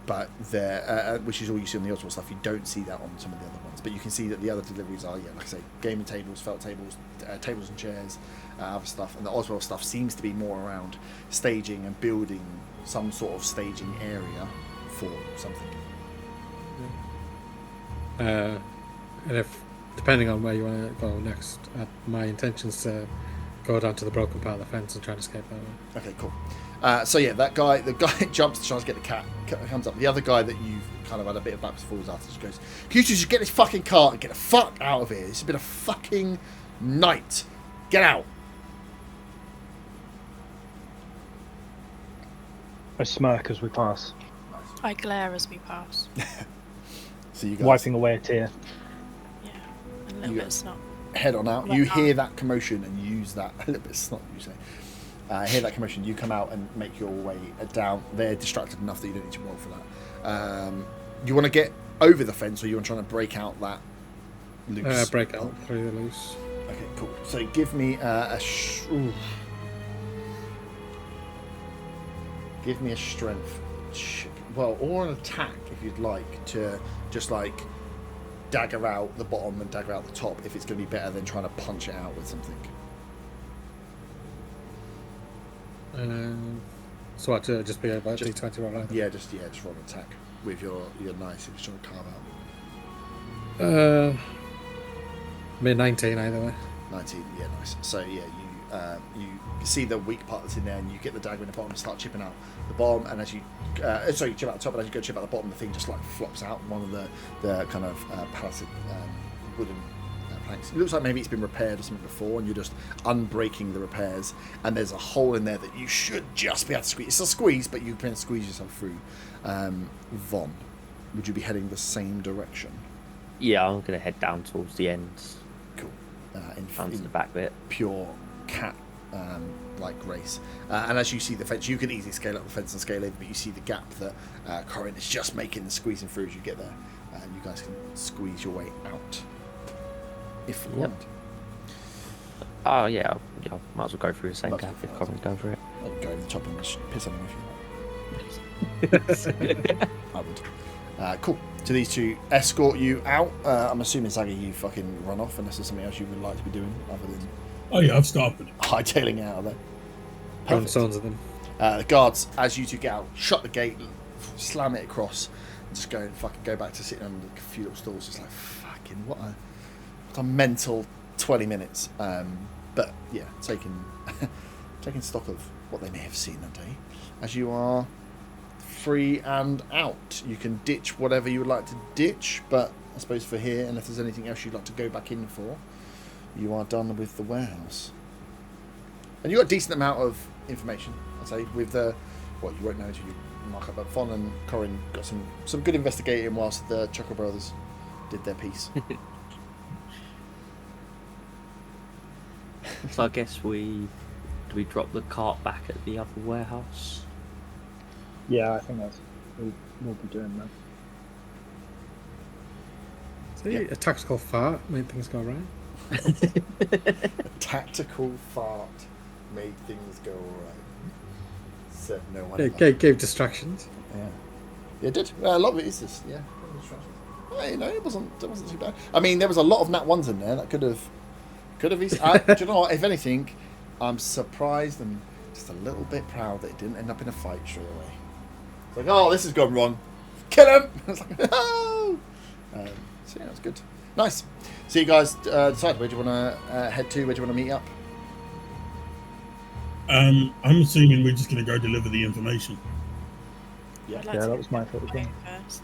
But there, which is all you see on the Oswald stuff. You don't see that on some of the other ones, but you can see that the other deliveries are, yeah, like I say, gaming tables, felt tables, tables and chairs, other stuff. And the Oswald stuff seems to be more around staging and building some sort of staging area for something. And if, depending on where you want to go next, my intention's to go down to the broken part of the fence and try to escape that way. Okay, cool. So yeah, the guy jumps to try to get the cat, comes up. The other guy that you've kind of had a bit of backwards and forwards after just goes, "Can you just get this fucking cart and get the fuck out of here? It's been a fucking night. Get out." I smirk as we pass, I glare as we pass. So you guys wiping away a tear. Yeah, and a little You- bit of snot. head on out. Like You that. hear that commotion and use that a little bit of snot. You say, hear that commotion. You come out and make your way down. They're distracted enough that you don't need to roll for that. You want to get over the fence, or you want to try to break out that loose? Break out through the loose. Okay, cool. So give me give me a strength, well, or an attack if you'd like, to just like dagger out the bottom and dagger out the top, if it's going to be better than trying to punch it out with something. So what, to just be about D20 roll either? Yeah, just roll an attack with your knife if you're trying to carve out. Mid 19 either way. 19, yeah, nice. So yeah, you see the weak part that's in there, and you get the dagger in the bottom and start chipping out the bottom. And as you you chip out the top, and as you go chip out the bottom, the thing just like flops out one of the kind of palleted wooden planks. It looks like maybe it's been repaired or something before, and you're just unbreaking the repairs. And there's a hole in there that you should just be able to squeeze. It's a squeeze, but you can squeeze yourself through. Von, would you be heading the same direction? Yeah, I'm going to head down towards the end, Cool. down to the back bit. Pure cat like race, and as you see the fence, you can easily scale up the fence and scale over, but you see the gap that Corin is just making the squeezing through as you get there, and you guys can squeeze your way out if you Yep. want. Oh yeah, I might as well go through the same Might as gap well, if Corin's going for it. You can go over the top and just piss on them if you like. I would. Cool. So these two escort you out. I'm assuming, Saga, you fucking run off unless there's something else you would like to be doing other than Oh yeah, I've started. hightailing it out of there. Gun sons of them. The guards, as you two get out, shut the gate, slam it across. just go back to sitting on a few little stools. Just like fucking what a mental 20 minutes. But yeah, taking stock of what they may have seen that day. As you are free and out, you can ditch whatever you would like to ditch. But I suppose for here, unless there's anything else you'd like to go back in for, you are done with the warehouse. And you got a decent amount of information, I'd say, with the you won't know until you mark up. But Fon and Corin got some good investigating whilst the Chuckle Brothers did their piece. So I guess we drop the cart back at the other warehouse. Yeah, I think we'll be doing that. See, a tactical fart made things go right. A tactical fart made things go alright. Said no one. Gave distractions. Yeah, it did. A lot of it is this. Yeah, hey, no, it wasn't too bad. I mean, there was a lot of nat ones in there that could have easily. Do you know what? If anything, I'm surprised and just a little bit proud that it didn't end up in a fight straight away. It's like, oh, this has gone wrong. Kill him! It's like, no! So yeah, it was good. Nice. So you guys decide where do you want to head to? Where do you want to meet up? I'm assuming we're just going to go deliver the information. Yeah. I'd like Yeah, to that go was my thought as well. first.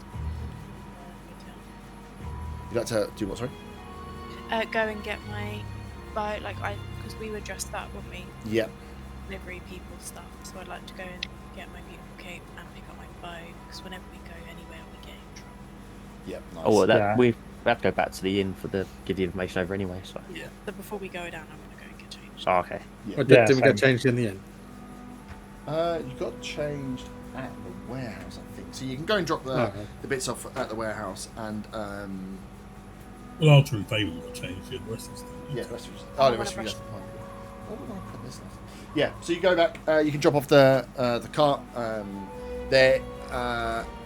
You'd like to do what, sorry? Go and get my bow, because we were dressed up, weren't we? Yeah. Delivery people stuff. So I'd like to go and get my beautiful cape and pick up my bow, because whenever we go anywhere, we get in trouble. Yeah. Nice. Oh, well, Yeah. we have to go back to the inn give the information over anyway. So. Yeah. So before we go down, I'm gonna go and get changed. Oh, okay. Yeah. Or did we same. get changed in the end? You got changed at the warehouse, I think. So you can go and drop the bits off at the warehouse, and Well, Archer and Faven got changed. Yeah, the rest of us didn't. yeah, the rest of you. Oh, the rest of you. Yeah. So you go back. You can drop off the cart. There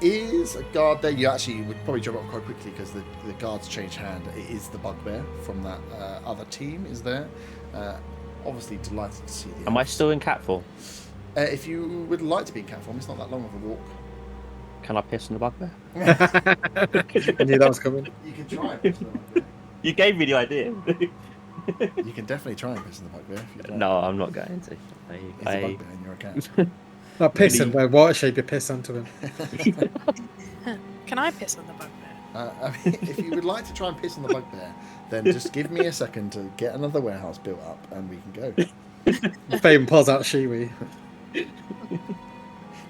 is a guard there. You actually would probably drop off quite quickly because the guard's changed hand. It is the bugbear from that other team is there. Obviously delighted to see the. Am I still in cat form? If you would like to be in cat form, it's not that long of a walk. Can I piss on the bugbear? I knew that was coming. You can try and piss on the bugbear. You gave me the idea. You can definitely try and piss on the bugbear if you'd like. No, I'm not going to. It's a bugbear and you're a cat. Not pissing, but water shape you piss onto him. Can I piss on the bugbear? I mean, if you would like to try and piss on the bugbear, then just give me a second to get another warehouse built up and we can go. Faven pulls out Shiwi.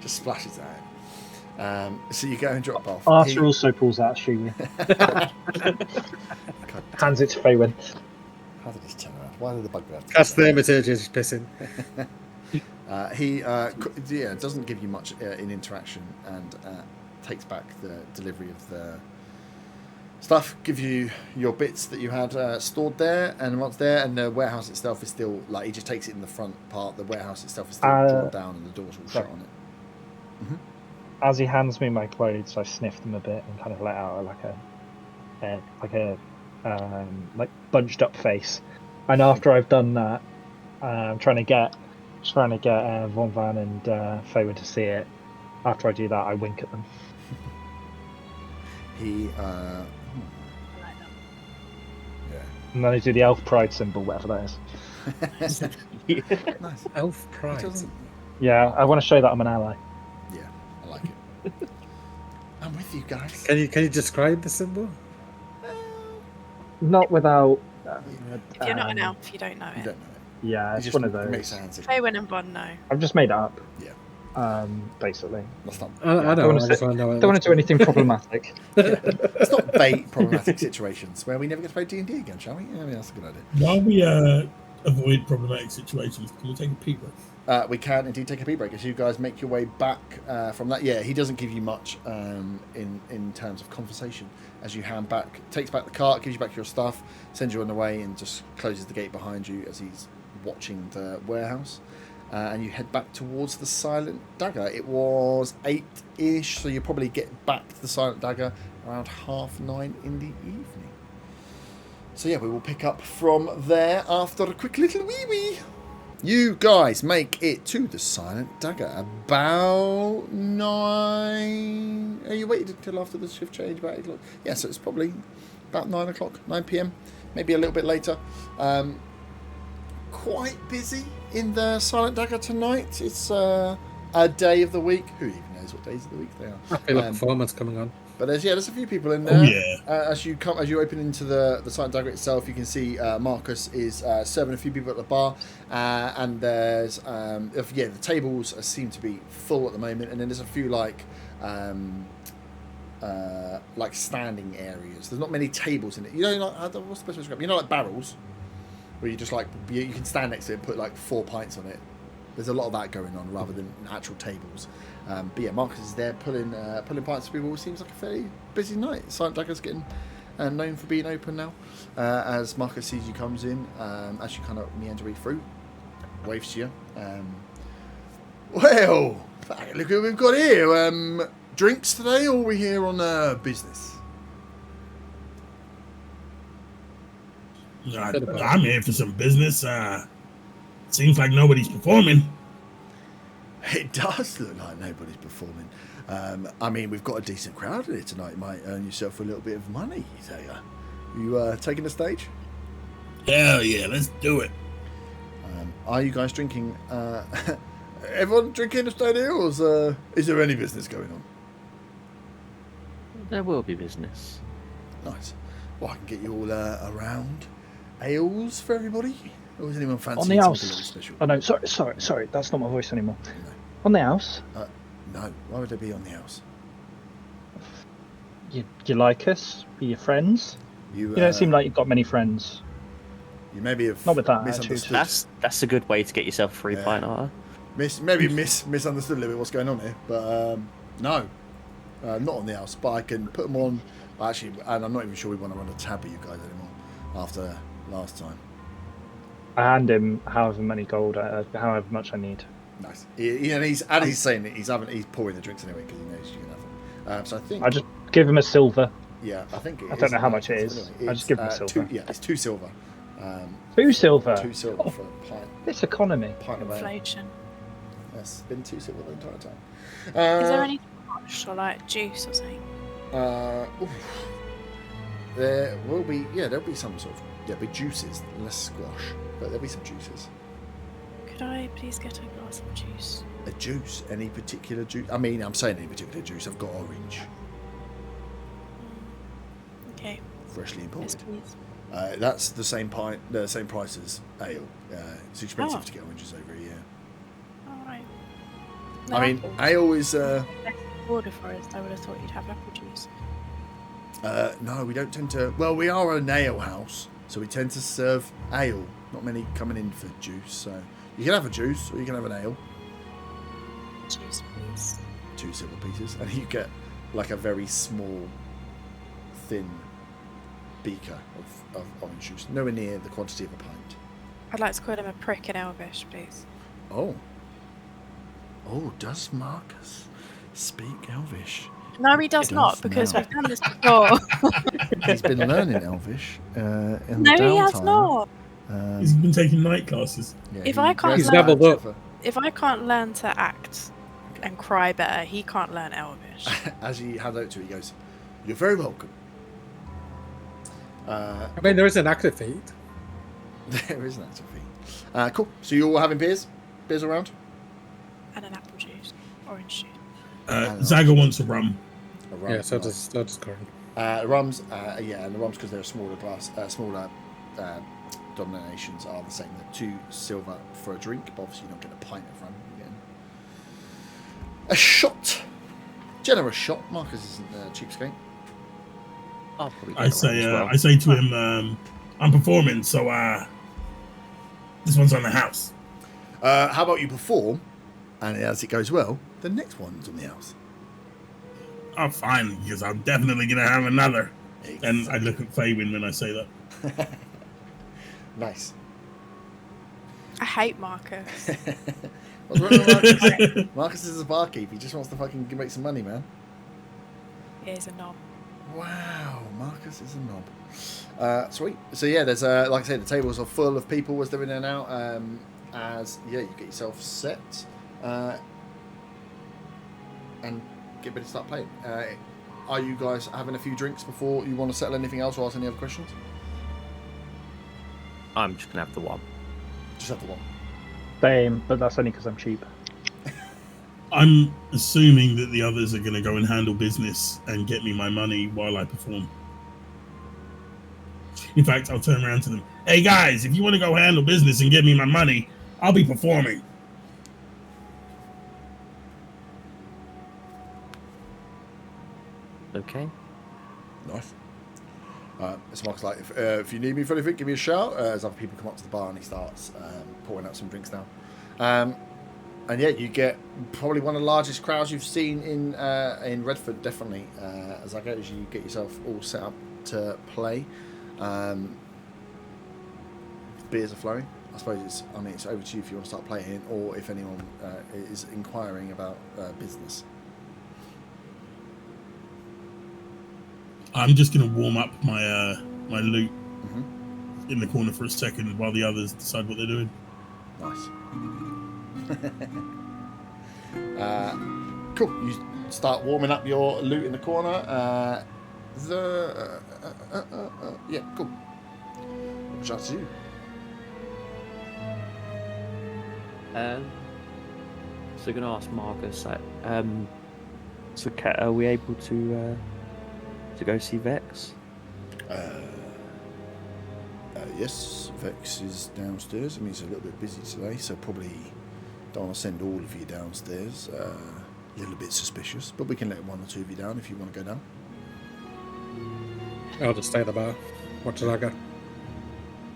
Just splashes out. So you go and drop off. Archer also pulls out Shiwi. God, Hands it to Faywin. how did this turn around? Why did the bugbear have to That's do the that? thaumaturge pissing. He doesn't give you much in interaction and takes back the delivery of the stuff, give you your bits that you had stored there, and once there, and the warehouse itself is still he just takes it in the front part. The warehouse itself is still drawn down and the doors all shut on it. As he hands me my clothes, I sniff them a bit and kind of let out like bunched up face. And after I've done that, I'm trying to get Von Van and Faywin to see it. After I do that, I wink at them. He I like that. yeah. And then I do the elf pride symbol, whatever that is. Nice. Elf He pride. doesn't- Yeah, I want to show that I'm an ally. Yeah, I like it. I'm with you guys. Can you describe the symbol? Not without. If you're not an elf, you don't know You it. don't know it. Yeah, He it's just one of makes those. a hand signal. Faywin and Bon know. I've just made it up. Yeah. Basically. That's not. I don't don't wanna know. I just want to know. Don't want to do anything problematic. Let's not bait problematic situations where we never get to play D&D again, shall we? I mean, that's a good idea. While we avoid problematic situations, can we take a pee break? We can indeed take a pee break as you guys make your way back from that. Yeah, he doesn't give you much in terms of conversation as you takes back the cart, gives you back your stuff, sends you on the way, and just closes the gate behind you as he's watching the warehouse. And you head back towards the Silent Dagger. It was 8-ish, so you probably get back to the Silent Dagger around 9:30 in the evening. So yeah, we will pick up from there after a quick little wee-wee. You guys make it to the Silent Dagger about 9. Are you waiting until after the shift change, about 8 o'clock? Yeah, so it's probably about 9 o'clock, 9 p.m, maybe a little bit later. Quite busy in the Silent Dagger tonight. It's a day of the week. Who even knows what days of the week they are? I feel like performance coming on. But there's a few people in there. Oh yeah. As you open into the Silent Dagger itself, you can see Marcus is serving a few people at the bar, and there's the tables seem to be full at the moment, and then there's a few like standing areas. There's not many tables in it. You know, like what's the best way to describe it? You know, like barrels, where you just like you can stand next to it and put like 4 pints on it. There's a lot of that going on rather than actual tables. But yeah, Marcus is there pulling pints for people. It seems like a fairly busy night. Silent Dagger's getting known for being open now. As Marcus sees you comes in, as you kind of meander through, waves to you. Well, look who we've got here. Drinks today, or are we here on business? I'm here for some business. Seems like nobody's performing. It does look like nobody's performing. I mean, we've got a decent crowd here tonight. You might earn yourself a little bit of money. You taking the stage? Hell yeah, let's do it. Are you guys drinking? Everyone drinking the stadium, or is there any business going on? There will be business. Nice. Well, I can get you all around ales for everybody. Or does anyone fancy On the something a house. little special? Oh no, sorry, that's not my voice anymore. No. On the house. No. Why would they be on the house? You like us? Be your friends? You You don't seem like you've got many friends. You maybe have Not with that misunderstood. That's a good way to get yourself a free pint, huh? Misunderstood a little bit what's going on here, but no, not on the house. But I can put them on. Actually, and I'm not even sure we want to run a tab with you guys anymore after last time. I hand him however many gold, however much I need. Nice. He's saying that he's pouring the drinks anyway because he knows you can have them. So I think I just give him a silver. Yeah, I think I don't know how much it is. I just give him a silver. It's 2 silver. 2 silver. 2 silver for a pint. This economy. Pint of ale. Inflation. It's been 2 silver the entire time. Is there any squash or like juice or something? There will be. Yeah, there'll be some sort of. There'll be juices, less squash, but there'll be some juices. Could I please get a glass of juice? A juice? Any particular juice? I mean, I'm saying any particular juice. I've got orange, Okay. freshly Yes, imported. please. That's the same price as ale. It's expensive Oh. to get oranges over here. All right. I mean, apples. ale is. Order for us. I would have thought you'd have apple juice. No, we don't tend to. Well, we are an ale house, so we tend to serve ale. Not many coming in for juice, so you can have a juice or you can have an ale. Juice, please. 2 silver pieces, and you get like a very small, thin beaker of orange juice, nowhere near the quantity of a pint. I'd like to call him a prick in Elvish, please. Oh, does Marcus speak Elvish? No, he does He not, does because now. we've done this before. He's been learning Elvish in the No, he has downtime. not. He's been taking night classes. Yeah, If he I can't He's learn- leveled up. If I can't learn to act and cry better, he can't learn Elvish. As he hands out to it, he goes, "You're very welcome." I mean, there is an active feed. There is an active fee. Cool. So you're all having beers? Beers around? And an apple juice. Orange juice. Zaga wants a rum. A rum, Yeah, so nice. does Corin. The rums, and the rums because they're a smaller denominations are the same. They're 2 silver for a drink, but obviously you don't get a pint of rum. You're getting a shot, generous shot. Marcus isn't a cheapskate. I'll probably I get say, around as well. I say to him, I'm performing, so this one's on the house. How about you perform, and as it goes well, the next one's on the house. Oh, fine, because I'm definitely gonna have another. And I look at Faywin when I say that. Nice. I hate Marcus. What's wrong with Marcus? Marcus is a barkeep. He just wants to fucking make some money, man. He is a knob. Wow, Marcus is a knob. Sweet. So yeah, there's like I said, the tables are full of people as they're in and out. as you get yourself set and get ready to start playing. Are you guys having a few drinks before you want to settle anything else or ask any other questions? I'm just gonna have the one. Just have the one. Same, but that's only because I'm cheap. I'm assuming that the others are going to go and handle business and get me my money while I perform. In fact, I'll turn around to them. Hey guys, if you want to go handle business and get me my money, I'll be performing. Okay. Nice. So Mark's like, if you need me for anything, give me a shout. As other people come up to the bar and he starts pouring out some drinks now. And you get probably one of the largest crowds you've seen in Redvant, definitely. As you get yourself all set up to play. Beers are flowing. I suppose it's over to you if you want to start playing, or if anyone is inquiring about business. I'm just going to warm up my my loot in the corner for a second while the others decide what they're doing. Nice. Cool. You start warming up your loot in the corner. Yeah, cool. Shout to you. So I'm gonna ask Marcus. So Kat, are we able to go see Vex? Yes, Vex is downstairs. I mean, he's a little bit busy today, so probably don't want to send all of you downstairs. A little bit suspicious, but we can let one or two of you down if you want to go down. I'll just stay at the bar. Watch the lager.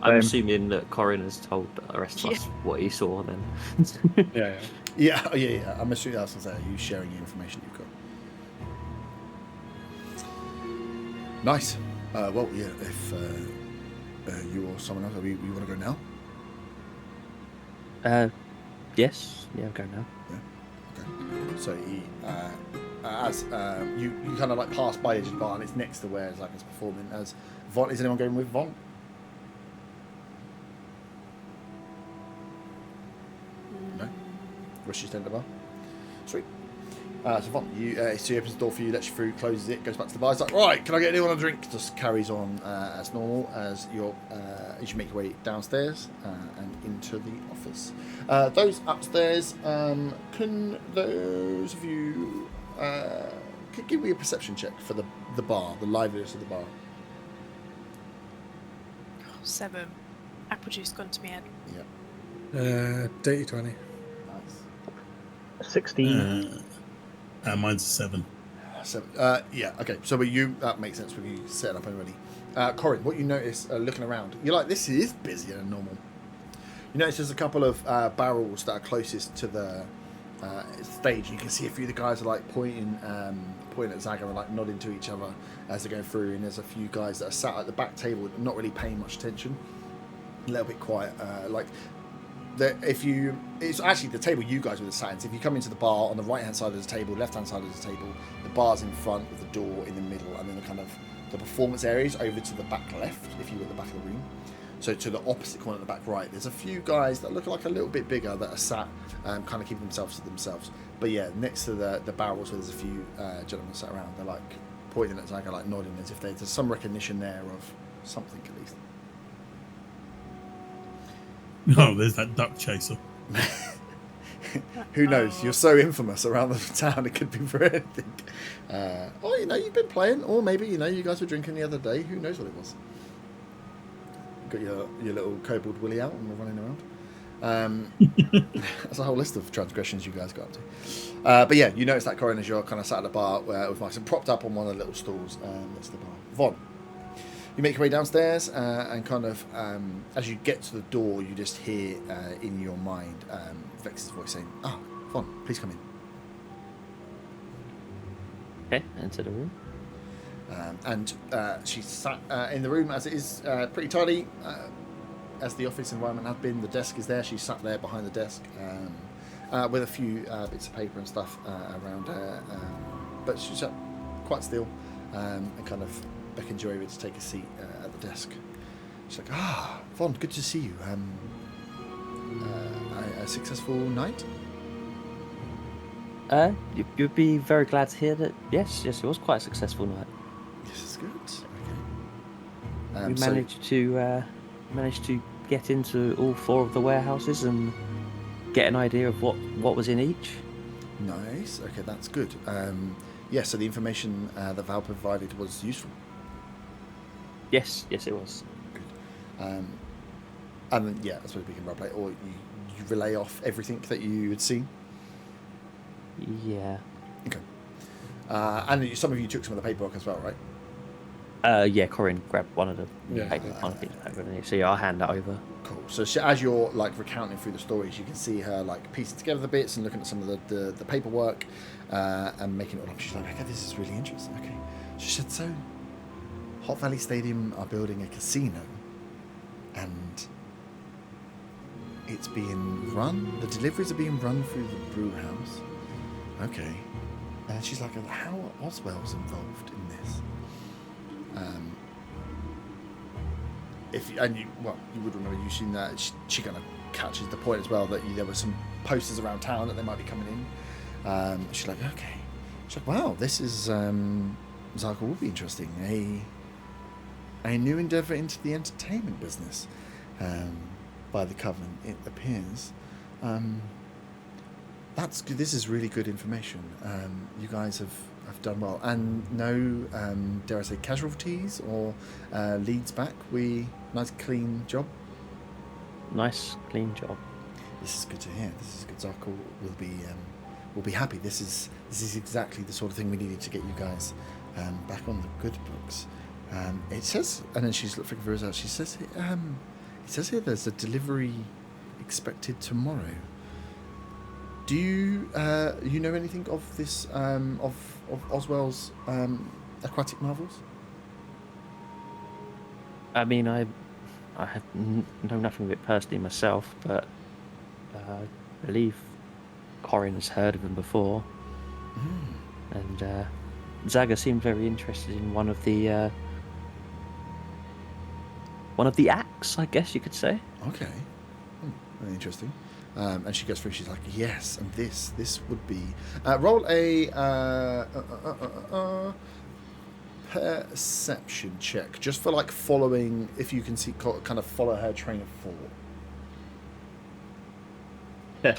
I'm assuming that Corin has told the rest of us what he saw then. Yeah. Yeah. I'm assuming that's what I say. You sharing the information you've got. Nice. Well, yeah. If you or someone else, you want to go now? Yes. Yeah, I'll go now. Yeah. Okay. So he, as you kind of like pass by the edge of the bar, and it's next to where Zaga's performing. As Von, is anyone going with Von? No. Rush you stand at the bar. Sweet. So Von, so he opens the door for you, lets you through, closes it, goes back to the bar. He's like, right, can I get anyone a drink? Just carries on as normal as you make your way downstairs and into the office. Those upstairs, can those of you could give me a perception check for the bar, the liveliness of the bar? 7. Apple juice gone to my head. Yeah. Dirty 20. Nice. 16. Mine's a 7. So, yeah, okay. So that makes sense with you setting up already. Corin, what you notice looking around, you're like, this is busier than normal. You notice there's a couple of barrels that are closest to the stage. You can see a few of the guys are like pointing at Zaga and like nodding to each other as they're going through. And there's a few guys that are sat at the back table, not really paying much attention, a little bit quiet. It's actually the table you guys would have sat in. So if you come into the bar, on the right hand side of the table, left hand side of the table, the bar's in front with the door in the middle, and then the performance areas over to the back left, if you were at the back of the room. So to the opposite corner at the back right, there's a few guys that look like a little bit bigger that are sat, kind of keeping themselves to themselves. But yeah, next to the barrels where there's a few gentlemen sat around, they're like pointing at Zaga, like nodding as if there's some recognition there of something at least. Oh, there's that duck chaser. Who knows? You're so infamous around the town, it could be for anything. Or, you've been playing, or maybe, you guys were drinking the other day. Who knows what it was? Got your little kobold Willy out and we're running around. That's a whole list of transgressions you guys got up to. But yeah, you notice that Corin as you're kind of sat at the bar with Max and propped up on one of the little stools next to the bar. Von, you make your way downstairs and kind of, as you get to the door, you just hear in your mind Vex's voice saying, Von, please come in. Okay, enter the room. And she's sat in the room as it is pretty tidy, as the office environment has been. The desk is there. She's sat there behind the desk with a few bits of paper and stuff around her. But she's sat quite still and kind of beckons you over to take a seat at the desk. She's like, Von, good to see you. a successful night? You'd be very glad to hear that. Yes, it was quite a successful night. This is good. Okay. We managed to get into all 4 of the warehouses and get an idea of what was in each. Nice. Okay, that's good. So the information that Val provided was useful. Yes, it was. And then, I suppose we can roleplay, or you relay off everything that you had seen. Yeah. Okay. And some of you took some of the paperwork as well, right? Corinne grabbed one of the paper, so yeah, I'll hand that over. Cool. So as you're like recounting through the stories, you can see her like piecing together the bits and looking at some of the paperwork and making it all up. She's like, okay, this is really interesting. Okay. She said, so Hot Valley Stadium are building a casino and it's being run, the deliveries are being run through the brew house. Okay. And she's like, how are Oswell's involved in this? You would remember you seen that she kind of catches the point as well that there were some posters around town that they might be coming in. She's like, okay. She's like, wow, this is Zarkul will be interesting. A new endeavour into the entertainment business by the Covenant, it appears. That's good. This is really good information. You guys have done well, and no, dare I say, casualties or leads back. Nice clean job. Nice clean job. This is good to hear. This is good. Zarkul will be happy. This is exactly the sort of thing we needed to get you guys back on the good books. It says, and then she's looking for results. She says, it says here there's a delivery expected tomorrow. Do you know anything of this of Oswell's aquatic marvels? I mean, I have know nothing of it personally myself, but I believe Corin has heard of them before, and Zaga seemed very interested in one of the acts, I guess you could say. Okay, very interesting. And she goes through. She's like, yes, and this would be roll a perception check, just for like following, if you can see, kind of follow her train of thought.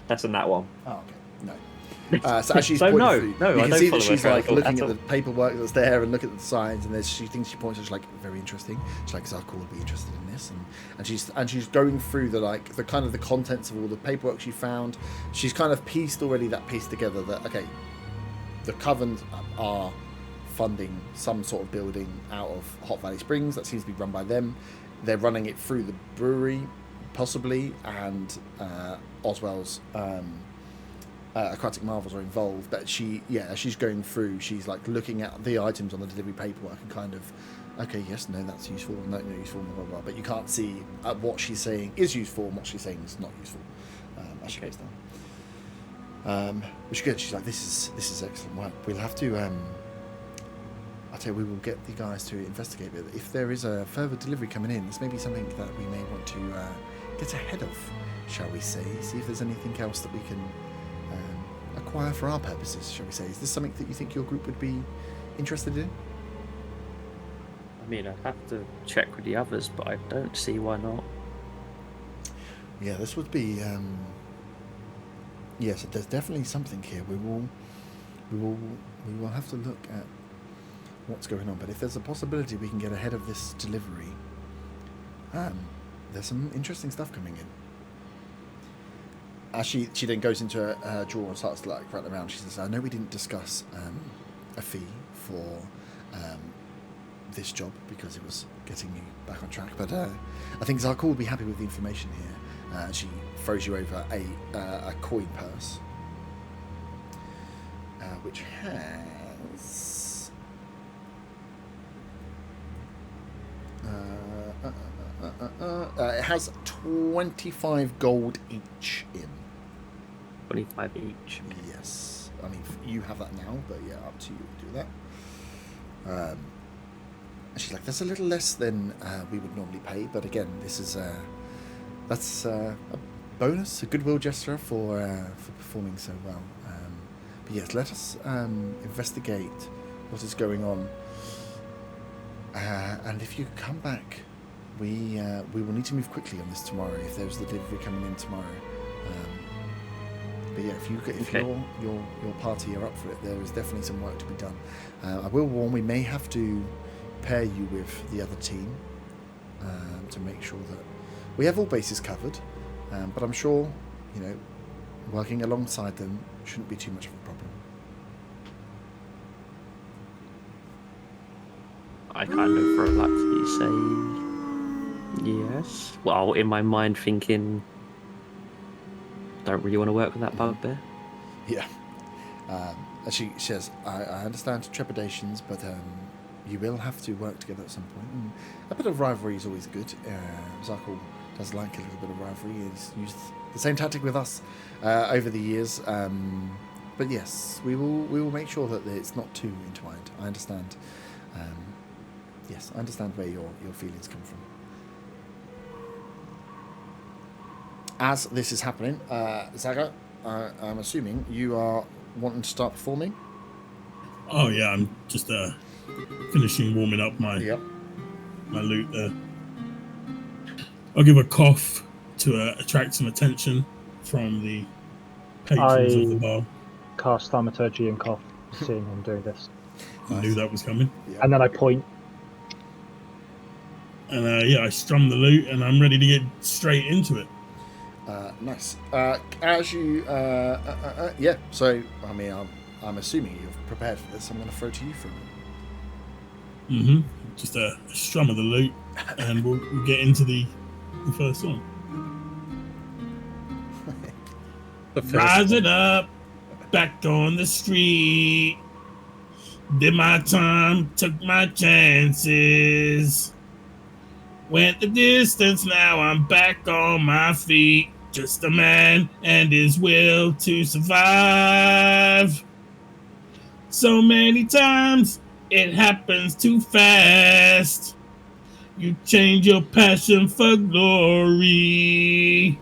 That's in that one. Oh, okay. No. So as she's So pointing no, through, you I can don't see that follow her she's train of like thought looking at at all. the paperwork that's there and looking at the signs, and she thinks she points. She's like, very interesting. She's like, Zarkul would be interested in this, and she's going through the kind of the contents of all the paperwork she found. She's kind of pieced already that piece together that okay, the Covenant are funding some sort of building out of Hot Valley Springs that seems to be run by them. They're running it through the brewery, possibly, and Oswell's aquatic marvels are involved. But she's going through. She's like looking at the items on the delivery paperwork and kind of, okay, yes, no, that's useful, no, not useful, blah blah blah. But you can't see what she's saying is useful and what she's saying is not useful as she goes down. Which is good. She's like, this is excellent work. We'll have to. I tell you, we will get the guys to investigate it. If there is a further delivery coming in, this may be something that we may want to get ahead of, shall we say? See if there's anything else that we can acquire for our purposes, shall we say? Is this something that you think your group would be interested in? I mean, I'd have to check with the others, but I don't see why not. Yeah, this would be. Yes, there's definitely something here. We will have to look at what's going on. But if there's a possibility we can get ahead of this delivery, there's some interesting stuff coming in. As she then goes into her drawer and starts to like rattle around, she says, I know we didn't discuss a fee for this job because it was getting you back on track, but I think Zarkul will be happy with the information here. She throws you over a coin purse, which has it has 25 gold each in. 25 each. Yes. I mean, you have that now, but yeah, up to you to do that. She's like, that's a little less than we would normally pay, but again, this is that's a bonus, a goodwill gesture for performing so well. But yes, let us investigate what is going on. And if you come back, we will need to move quickly on this tomorrow. If there's the delivery coming in tomorrow. But yeah, if your party are up for it, there is definitely some work to be done. I will warn, we may have to pair you with the other team to make sure that we have all bases covered. But I'm sure, working alongside them shouldn't be too much of a problem. I kind of reluctantly say yes. Well, in my mind thinking, don't really want to work with that bugbear. Yeah. And she says, I understand trepidations, but you will have to work together at some point. And a bit of rivalry is always good. Zarkul does like a little bit of rivalry. He's used the same tactic with us over the years. But yes, we will make sure that it's not too entwined. I understand. Yes, I understand where your feelings come from. As this is happening, Zaga, I'm assuming you are wanting to start performing? Oh yeah, I'm just finishing warming up my loot there. I'll give a cough to attract some attention from the patrons of the bar. Cast thaumaturgy and cough, seeing him doing this. I knew that was coming. Yeah. And then I point. And I strum the lute and I'm ready to get straight into it. Nice. As you, so, I mean, I'm assuming you've prepared for this. I'm going to throw to you for a minute. Just a strum of the lute and we'll get into the first song. Rising up, back on the street. Did my time, took my chances. Went the distance, now I'm back on my feet. Just a man and his will to survive. So many times it happens too fast. You change your passion for glory.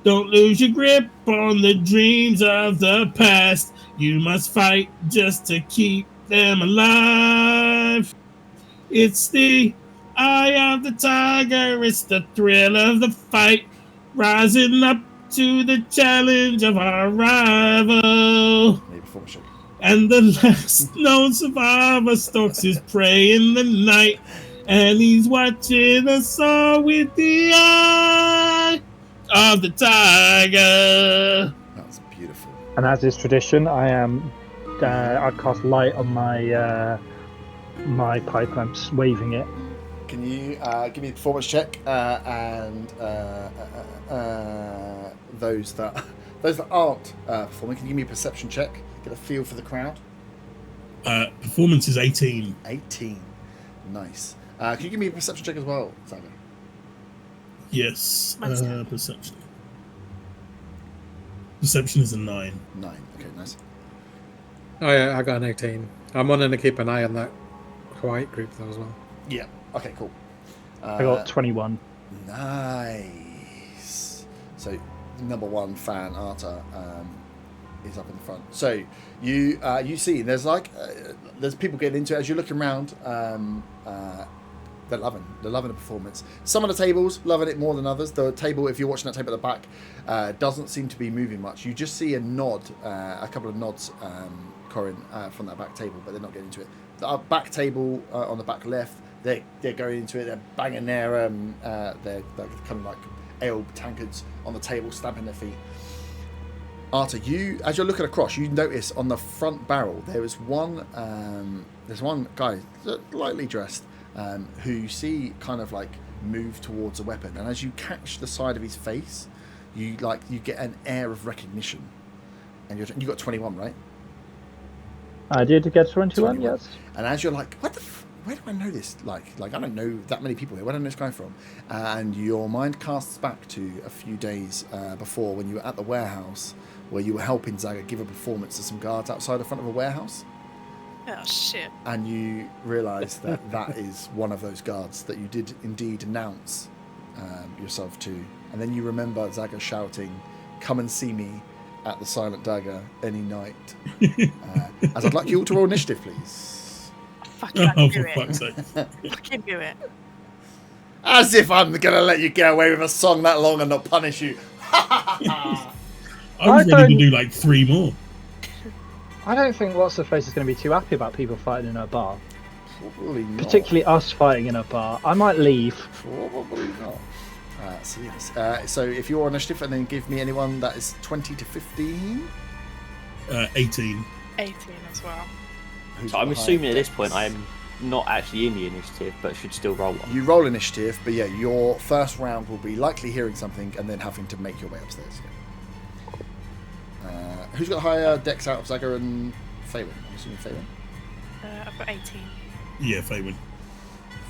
Don't lose your grip on the dreams of the past. You must fight just to keep them alive. It's the eye of the tiger, it's the thrill of the fight, rising up to the challenge of our rival. And the last known survivor stalks his prey in the night, and he's watching us all with the eye of the tiger. That's beautiful. And as is tradition, I cast light on my my pipe and I'm just waving it. Can you give me a performance check and those that aren't performing? Can you give me a perception check? Get a feel for the crowd. Performance is 18. 18. Nice. Can you give me a perception check as well, Saga? Yes. Perception. Perception is a 9. 9. Okay, nice. Oh yeah, I got an 18. I'm wanting to keep an eye on that white group though as well. Yeah. Okay, cool. I got 21. Nice. So, number one fan, Arta, is up in the front. So, you see, there's there's people getting into it. As you're looking around, they're loving the performance. Some of the tables loving it more than others. The table, if you're watching that table at the back, doesn't seem to be moving much. You just see a nod, a couple of nods, Corin, from that back table, but they're not getting into it. The back table on the back left, they're going into it. They're banging their kind of like ale tankards on the table, stamping their feet. Arta, as you're looking across, you notice on the front barrel there's one guy lightly dressed who you see kind of like move towards a weapon, and as you catch the side of his face, you get an air of recognition, and you got 21, right? I did get 21, yes. And as you're like, where do I know this? Like I don't know that many people here. Where do I know this guy from? And your mind casts back to a few days before, when you were at the warehouse, where you were helping Zaga give a performance to some guards outside the front of a warehouse. Oh shit! And you realise that is one of those guards that you did indeed announce yourself to and then you remember Zaga shouting, "Come and see me at the Silent Dagger any night." As I'd like you all to roll initiative, please. Fucking Oh, do for it. fuck's sake. Fucking do it. As if I'm going to let you get away with a song that long and not punish you. I was ready to do like 3 more. I don't think What's the Face is going to be too happy about people fighting in a bar. Probably not. Particularly us fighting in a bar. I might leave. Probably not. So yes. So if you're on initiative, and then give me anyone that is 20 to 15. 18. 18 as well. So I'm assuming at this point I'm not actually in the initiative, but should still roll one. You roll initiative, but yeah, your first round will be likely hearing something and then having to make your way upstairs. Who's got higher dex out of Zaga and Faywin? I'm assuming Faywin. I've got 18. Yeah, Faywin.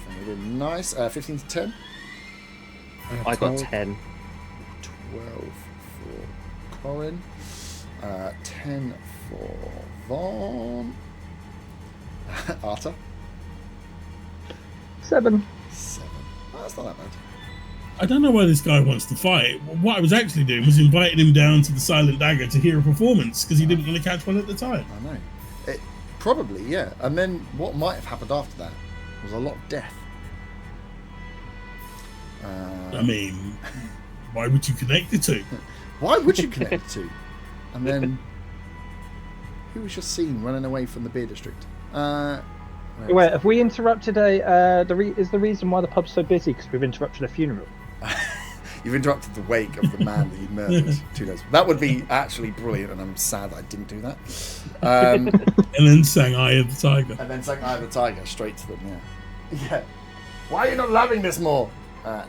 Faywin, nice. 15 to 10. I got 12. 10. 12 for Corin. 10 for Vaughn. Arta. 7. 7. Oh, that's not that bad. I don't know why this guy wants to fight. What I was actually doing was inviting him down to the Silent Dagger to hear a performance because he didn't want to catch one at the time. I know. It probably, yeah. And then what might have happened after that was a lot of death. I mean, why would you connect the two? Why would you connect the two? And then who was just seen running away from the beer district? Wait, have we interrupted is the reason why the pub's so busy because we've interrupted a funeral? You've interrupted the wake of the man that you murdered 2 days. That would be actually brilliant, and I'm sad that I didn't do that. And then sang Eye of the Tiger. And then sang Eye of the Tiger straight to them, yeah. Yeah. Why are you not loving this more?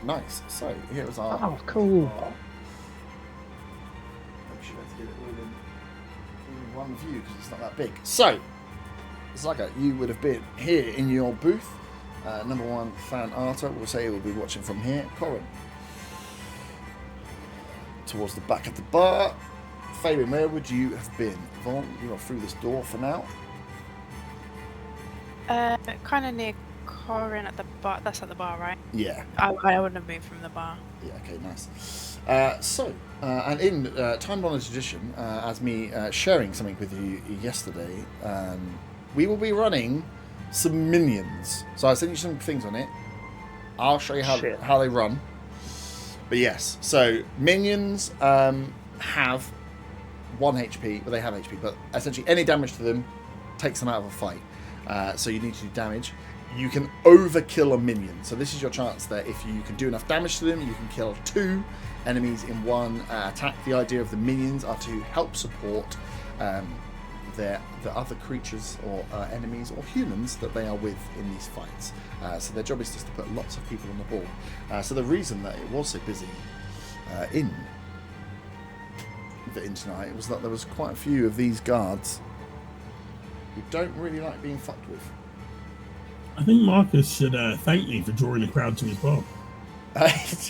Nice. So, here was our... Oh, cool. Make sure to get it all in one view, because it's not that big. So, Zaga, you would have been here in your booth. Number 1 fan Arta will say we'll be watching from here. Corin. Towards the back of the bar. Fabian, where would you have been? Vaughn, you are through this door for now. Kind of near Corin at the bar. That's at the bar, right? Yeah. I wouldn't have moved from the bar. Yeah, okay, nice. And in time-honored tradition, as me sharing something with you yesterday, we will be running some minions. So I sent you some things on it. I'll show you how they run. But yes, so minions have 1 HP, well they have HP, but essentially any damage to them takes them out of a fight. So you need to do damage. You can overkill a minion. So this is your chance that if you can do enough damage to them, you can kill 2 enemies in 1 attack. The idea of the minions are to help support the other creatures or enemies or humans that they are with in these fights. So their job is just to put lots of people on the ball. So the reason that it was so busy in tonight was that there was quite a few of these guards who don't really like being fucked with. I think Marcus should thank me for drawing the crowd to his bar.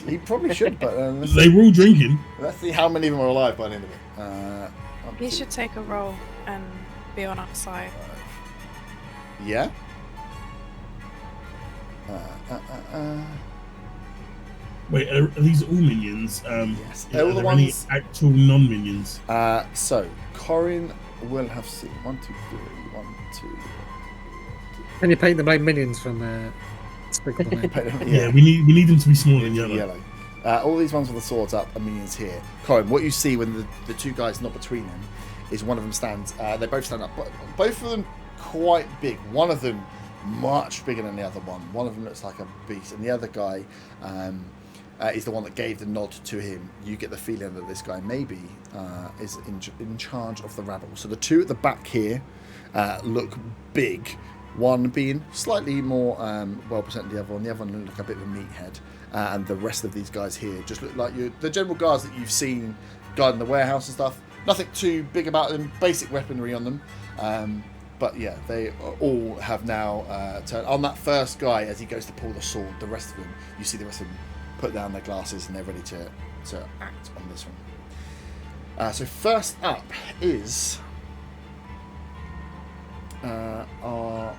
He probably should, but They were all drinking. let's see how many of them are alive by the end of it. He should take a roll and be on our side. Yeah. Wait, are these all minions? Yes. Are All the there any ones- actual non-minions? So Corin will have seen 1, 2, 3, 1, 2. Can you paint the blind minions from Sprinkle Man? Yeah, we need them to be small and yellow. Yellow. All these ones with the swords up are minions here. Corin, what you see when the 2 guys not between them is one of them stands. They both stand up. Both of them quite big. One of them much bigger than the other one. One of them looks like a beast, and the other guy is the one that gave the nod to him. You get the feeling that this guy maybe is in charge of the rabble. So the 2 at the back here look big. One being slightly more well presented than the other one. The other one looked like a bit of a meathead. And the rest of these guys here just look like the general guards that you've seen guarding the warehouse and stuff. Nothing too big about them. Basic weaponry on them. But yeah, they all have now turned. On that first guy, as he goes to pull the sword, the rest of them, you see the rest of them put down their glasses and they're ready to act on this one. So first up is our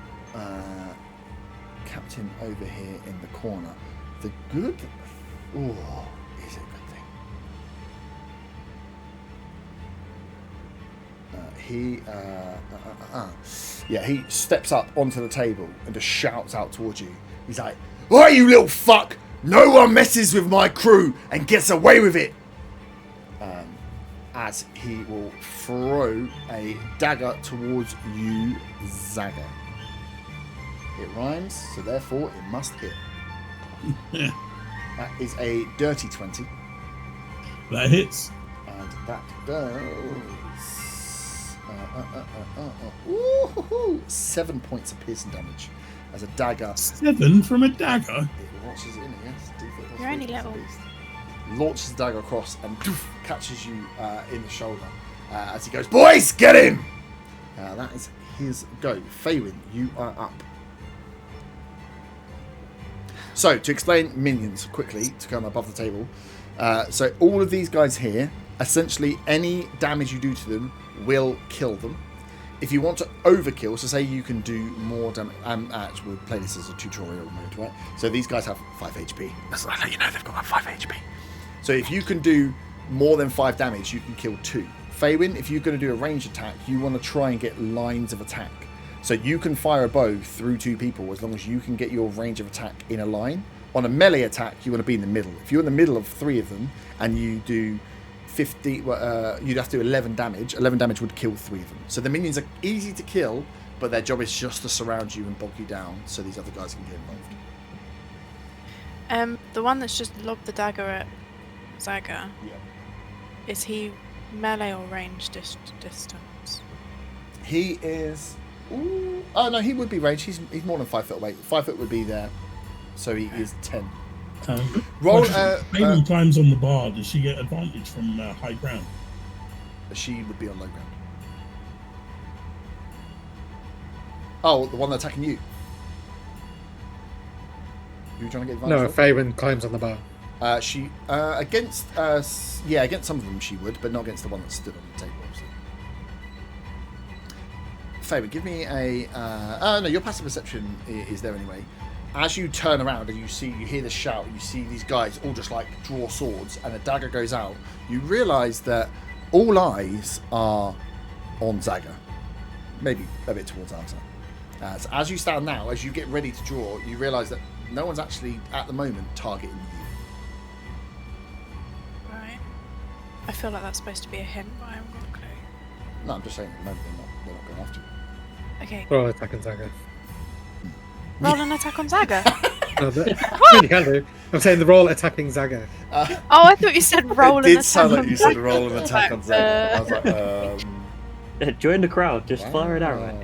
captain over here in the corner. The good... Oh, is it a good thing? he steps up onto the table and just shouts out towards you. He's like, "Oi, you little fuck! No one messes with my crew and gets away with it!" As he will throw a dagger towards you, Zaga. It rhymes, so therefore it must hit. That is a dirty 20. That hits. And that does 7 points of piercing damage as a dagger. 7 from a dagger. It launches in, yes. You're only little. Launches the dagger across and catches you in the shoulder as he goes, "Boys, get him!" That is his go. Faywin, you are up. So, to explain minions quickly, to come above the table. So, all of these guys here, essentially any damage you do to them will kill them. If you want to overkill, so say you can do more damage. Actually, we'll play this as a tutorial mode, right? So, these guys have 5 HP. That's I let you know they've got 5 HP. So, if you can do more than 5 damage, you can kill 2. Faywin, if you're going to do a ranged attack, you want to try and get lines of attack. So you can fire a bow through 2 people as long as you can get your range of attack in a line. On a melee attack, you want to be in the middle. If you're in the middle of 3 of them and you do 50, you'd have to do 11 damage. 11 damage would kill 3 of them. So the minions are easy to kill, but their job is just to surround you and bog you down so these other guys can get involved. The one that's just lobbed the dagger at Zaga, is he melee or range distance? He is... Ooh, oh no, he would be range. He's more than 5 foot away. 5 foot would be there, so he is 10. Roll. Maybe climbs on the bar. Does she get advantage from high ground? She would be on low ground. Oh, the one that's attacking you. You trying to get advantage? No, Faywin climbs on the bar. She against against some of them she would, but not against the one that stood on the table. Obviously. Faywin, give me a. No, your passive perception is there anyway. As you turn around and you hear the shout, you see these guys all just like draw swords, and a dagger goes out. You realise that all eyes are on Zaga, maybe a bit towards Arta. So as you stand now, as you get ready to draw, you realise that no one's actually at the moment targeting you. Right. I feel like that's supposed to be a hint, but I haven't got a clue. No, I'm just saying at the moment they're not going after you. Okay. Roll attack on Zaga. Roll an attack on Zaga. No, you can do. I'm saying the roll attacking Zaga. Oh, I thought you said roll an attack on Zaga. It did sound like you said roll an attack on Zaga. I was like, Join the crowd, just fire an arrow at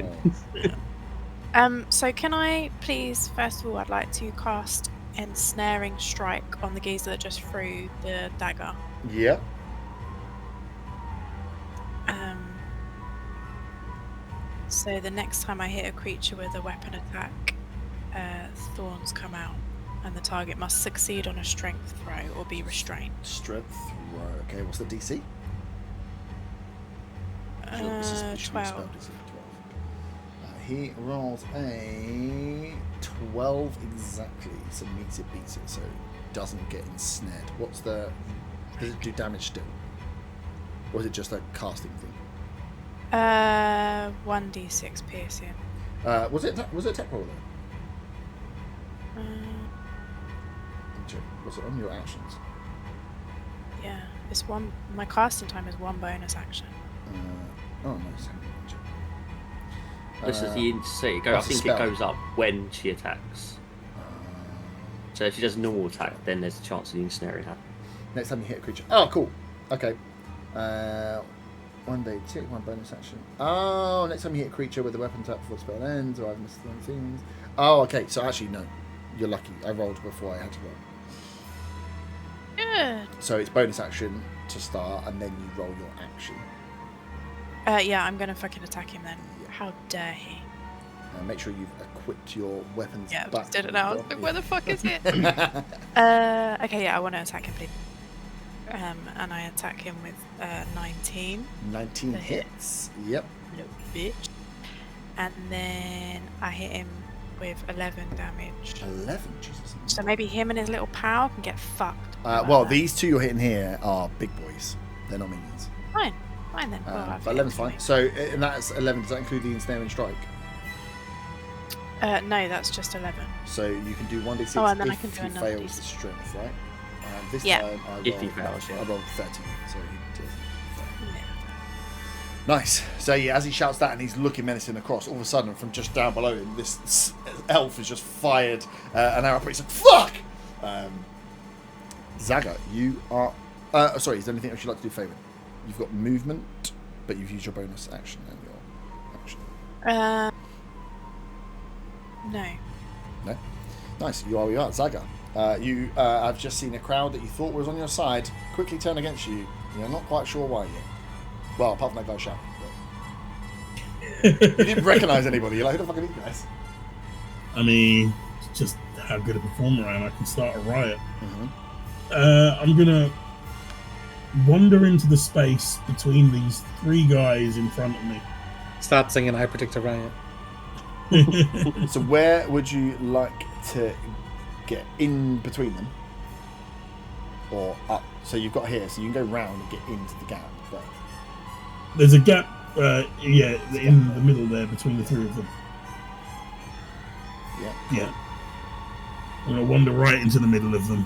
him. So can I please, first of all, I'd like to cast Ensnaring Strike on the geezer that just threw the dagger. Yeah. So the next time I hit a creature with a weapon attack, thorns come out, and the target must succeed on a strength throw or be restrained. Strength throw. Okay, what's the DC? 12. He rolls a 12 exactly, so meets it, beats it, so it doesn't get ensnared. Does it do damage still? Or is it just a casting thing? 1d6 piercing. Was it a tech roll though? Was it on your actions? Yeah, it's one. My casting time is 1 bonus action. Oh no, sorry. This is the I think it goes up when she attacks. So if she does a normal attack, then there's a chance of the ensnaring happening. Next time you hit a creature. Oh, cool. Okay. 1 day tick, 1 bonus action. Oh, next time you hit a creature with a weapon attack before the spell ends, or I've missed some things. Oh, okay. So actually, no. You're lucky. I rolled before I had to roll. Good. So it's bonus action to start, and then you roll your action. Yeah, I'm gonna fucking attack him then. Yeah. How dare he? Make sure you've equipped your weapons Yeah, I back. just did it now. I was like, where the fuck is it? Okay, yeah, I want to attack him, please. And I attack him with 19. 19 The hit. hits. Yep. Little bitch. And then I hit him with 11 damage. 11, Jesus. So maybe him and his little pal can get fucked. Well, these two you're hitting here are big boys. They're not minions. Fine. Fine then. Well, But 11's fine. So, and that's 11. Does that include the ensnaring strike? No, that's just 11. So you can do 1d6 Oh, and then I if can do he another fails the D6. strength, right? This Yeah. time I If he rolled, fails, yeah. I rolled 13, so he does. Yeah. Nice. So yeah, as he shouts that and he's looking menacing across, all of a sudden from just down below him, this elf has just fired an arrow. He's like, "Fuck!" Zaga, you are. Sorry, is there anything else you'd like to do, Fabian? You've got movement, but you've used your bonus action and your action. No. No. Nice. You are where you are, Zaga. You have just seen a crowd that you thought was on your side quickly turn against you. You're not quite sure why yet. Well, apart from that guy shouting. But... you didn't recognise anybody. You're like, who the fuck are these guys? I mean, just how good a performer I am. I can start a riot. Mm-hmm. I'm gonna wander into the space between these three guys in front of me. Start singing I Predict a Riot. So where would you like to get in between them? Or up? So you've got here, so you can go round and get into the gap. But... There's a gap, in the middle there between the three of them. Yeah. Yeah. I'm gonna wander right into the middle of them.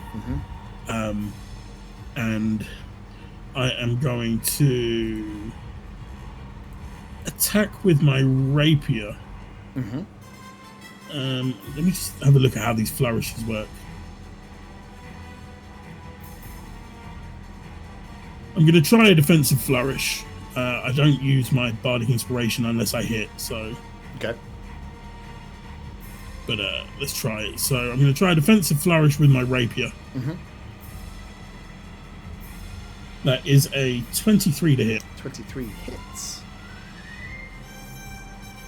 Mm-hmm. And I am going to attack with my rapier. Mm-hmm. Let me just have a look at how these flourishes work. I'm going to try a defensive flourish. I don't use my bardic inspiration unless I hit, so. Okay. But let's try it. So I'm going to try a defensive flourish with my rapier. Mm-hmm. That is a 23 to hit. 23 hits.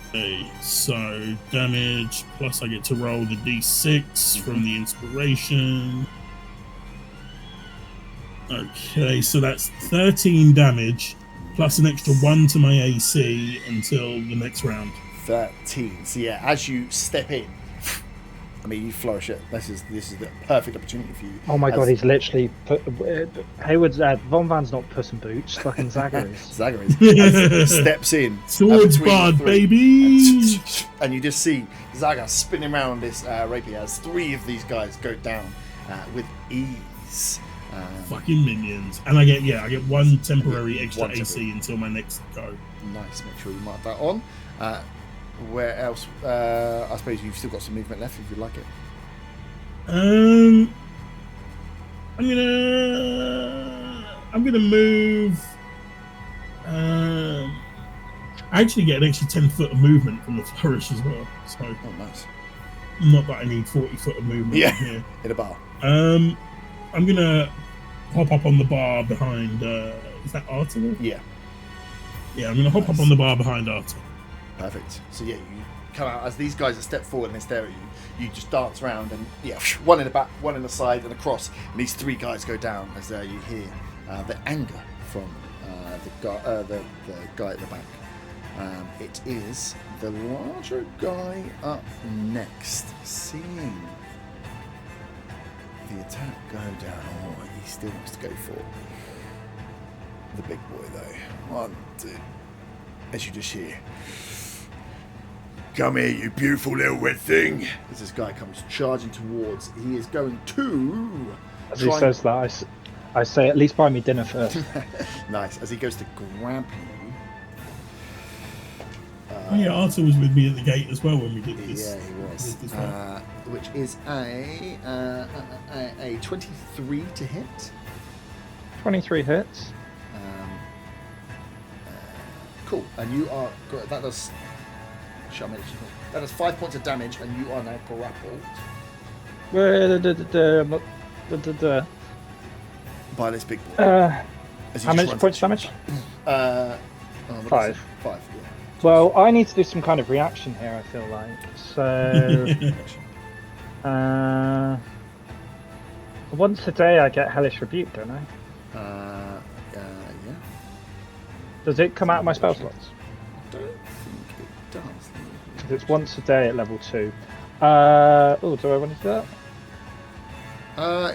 Okay, so damage, plus I get to roll the d6 from the inspiration. Okay, so that's 13 damage, plus an extra 1 to my AC until the next round. 13. So yeah, as you step in, I mean, you flourish it. This is the perfect opportunity for you. Oh my god, he's literally put. Hayward's Von Van's not Puss in Boots. Fucking Zaga is. Zaga is. Steps in. Swords bard, baby! And you just see Zaga spinning around this rapier as three of these guys go down with ease. Fucking minions. And I get one temporary extra One AC temporary. until my next go. Nice. Make sure you mark that on. Where else? I suppose you've still got some movement left if you like it. I'm gonna move. I actually get an extra 10 foot of movement from the flourish as well. So Oh, nice. not that I need 40 foot of movement. Yeah. Here. In a bar. I'm gonna hop up on the bar behind. Is that Arthur? Yeah. Yeah, I'm gonna hop up on the bar behind Arthur. Perfect. So yeah, you come out as these guys are step forward and they stare at you. You just dance around and one in the back, one in the side, and across. And these three guys go down as you hear the anger from the guy at the back. It is the larger guy up next, seeing the attack go down. Oh, he still wants to go for the big boy though. 1, 2. As you just hear. Come here, you beautiful little red thing. As this guy comes charging towards, he is going to. As he says that, I say, at least buy me dinner first. Nice. As he goes to grab you. Arthur was with me at the gate as well when we did this. Yeah, he was. This one. Which is a 23 to hit. 23 hits. Cool. And you are. That does. That does 5 points of damage, and you are now grappled by this big boy. How many points damage? 5. 5. 5. Yeah. Well, I need to do some kind of reaction here, I feel like. So, once a day I get Hellish Rebuke, don't I? Yeah. Does it come out of my spell slots? I don't think it does. Because it's once a day at level 2. Do I want to do that?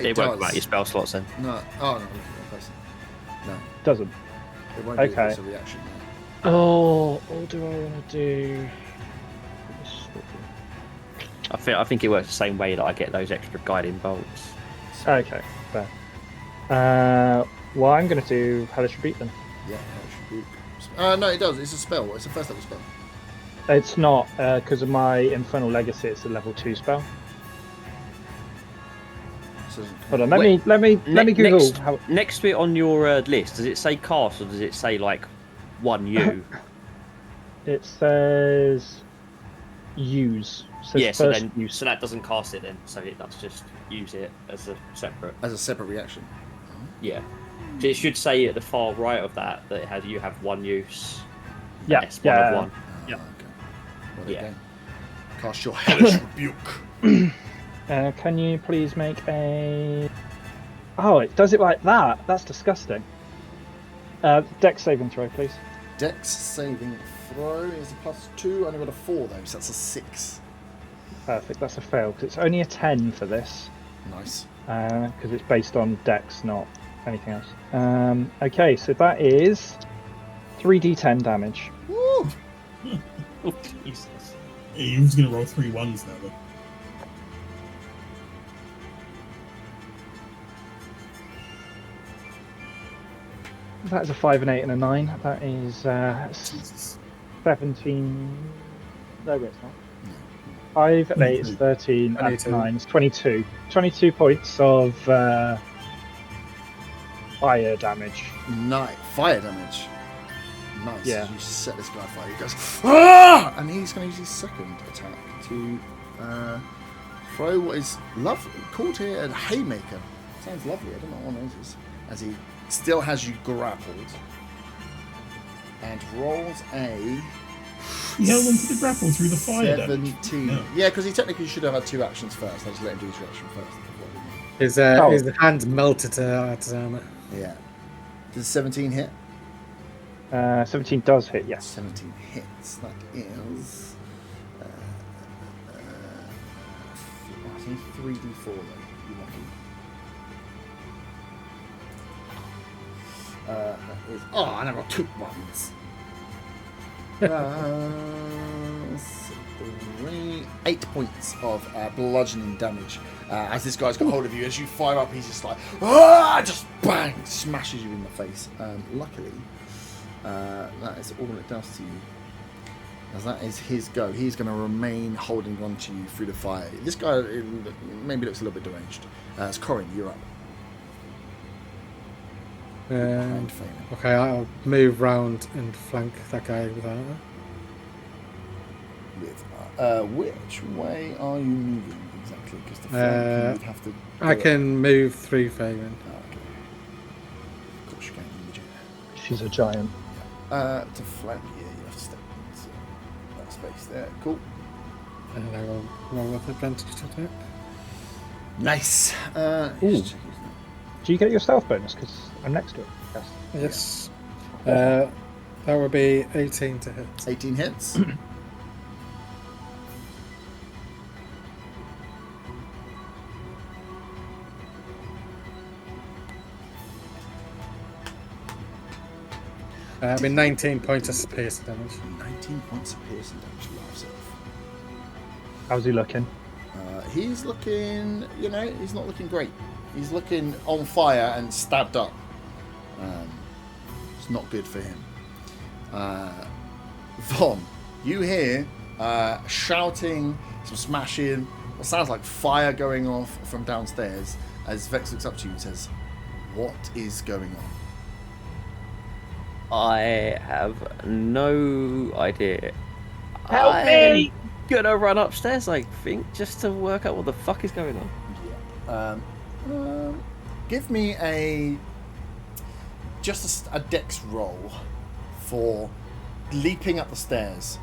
It It won't does. come out your spell slots then. No. Oh, no. Look at that person. No. Doesn't. It won't do Okay. it as a reaction. Oh, what do I want to do? I think it works the same way that I get those extra guiding bolts. Okay, fair. Well, I'm going to do Hellish Rebuke then. Yeah, Hellish Rebuke. No, it does. It's a spell. It's a first level spell. It's not, because of my Infernal Legacy, it's a level 2 spell. So, Hold on, let me Google next, how... Next to it on your list, does it say cast or does it say like 1U? It says use. It says Yeah, so first then use. so that doesn't cast it then. So that's just use it as a separate. reaction. Yeah. So it should say at the far right of that it has you have 1 use. Yeah, S1 yeah. of 1. Yeah. Okay. Well, Yeah. again. Cast your Hellish Rebuke. Can you please make a... Oh, it does it like that? That's disgusting. Dex saving throw, please. Dex saving throw is a +2. I only got a 4 though, so that's a 6. Perfect, that's a fail, because it's only a 10 for this. Nice. Because it's based on Dex, not anything else. Okay, so that is 3d10 damage. Woo! Oh, Jesus. Yeah, you're just gonna roll 3 1s now, though. That is a 5, an 8, and a 9. That is Jesus. 17... No, it's not. 5 and 8 is 13, and 22. 9 is 22. 22 points of fire damage. Nice. Fire damage. Nice. Yeah. You set this guy fire. He goes, ah! And he's going to use his second attack to throw what is called here a haymaker. Sounds lovely. I don't know what one is. As he still has you grappled. And rolls a... He held into the grapple through the fire 17. damage. Yeah, because he technically should have had 2 actions first. I just let him do his reaction first. His hand melted to his armor. Yeah. Does 17 hit? 17 does hit, yes. 17 hits. That is... I think 3d4 though. You're lucky. That is... Oh, I never took ones. 8 points of bludgeoning damage as this guy's got hold of you. As you fire up, he's just like, ah! Just bang! Smashes you in the face. Luckily, that is all it does to you. As that is his go. He's going to remain holding on to you through the fire. This guy maybe looks a little bit deranged. It's Corin, you're up. Okay, I'll move round and flank that guy with armor. Which way are you moving exactly? Because the flank you'd have to... I can move through Fagan. Okay. Of course you can. She's a giant. To flank, yeah, you have to step into that space there. Cool. And I will roll with advantage to attack. Nice. Ooh. Do you get your stealth bonus? Because I'm next to it. Yes. That would be 18 to hit. 18 hits. I mean, 19 points of piercing damage. 19 points of piercing damage. Laughs off. How's he looking? He's looking, he's not looking great. He's looking on fire and stabbed up. It's not good for him. Von, you hear shouting, some smashing, what sounds like fire going off from downstairs as Vex looks up to you and says, "What is going on?" I have no idea. Help me! I'm gonna run upstairs, I think, just to work out what the fuck is going on. Yeah. Give me just a dex roll for leaping up the stairs.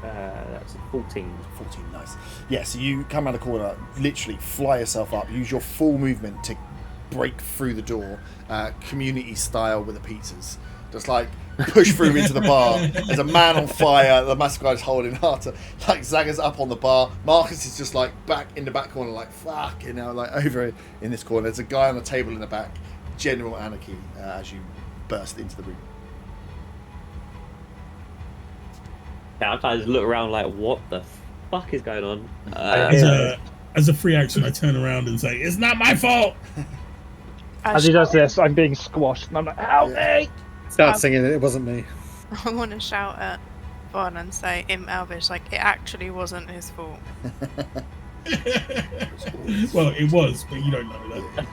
That's a 14. 14, nice. Yeah, so you come out of the corner, literally fly yourself up, use your full movement to break through the door, community style with the pizzas. Just like push through into the bar. There's a man on fire, the massive guy's holding hard to, like, Zaga's up on the bar. Marcus is just like back in the back corner, like, fuck, like over in this corner. There's a guy on the table in the back, general anarchy as you burst into the room. Yeah, I kind of just look around like, what the fuck is going on? As a free action, I turn around and say, "It's not my fault." As he does this, I'm being squashed, and I'm like, "Help me!" Start singing it wasn't me. I want to shout at Von and say in Elvish, like, it actually wasn't his fault. Well, it was, but you don't know that.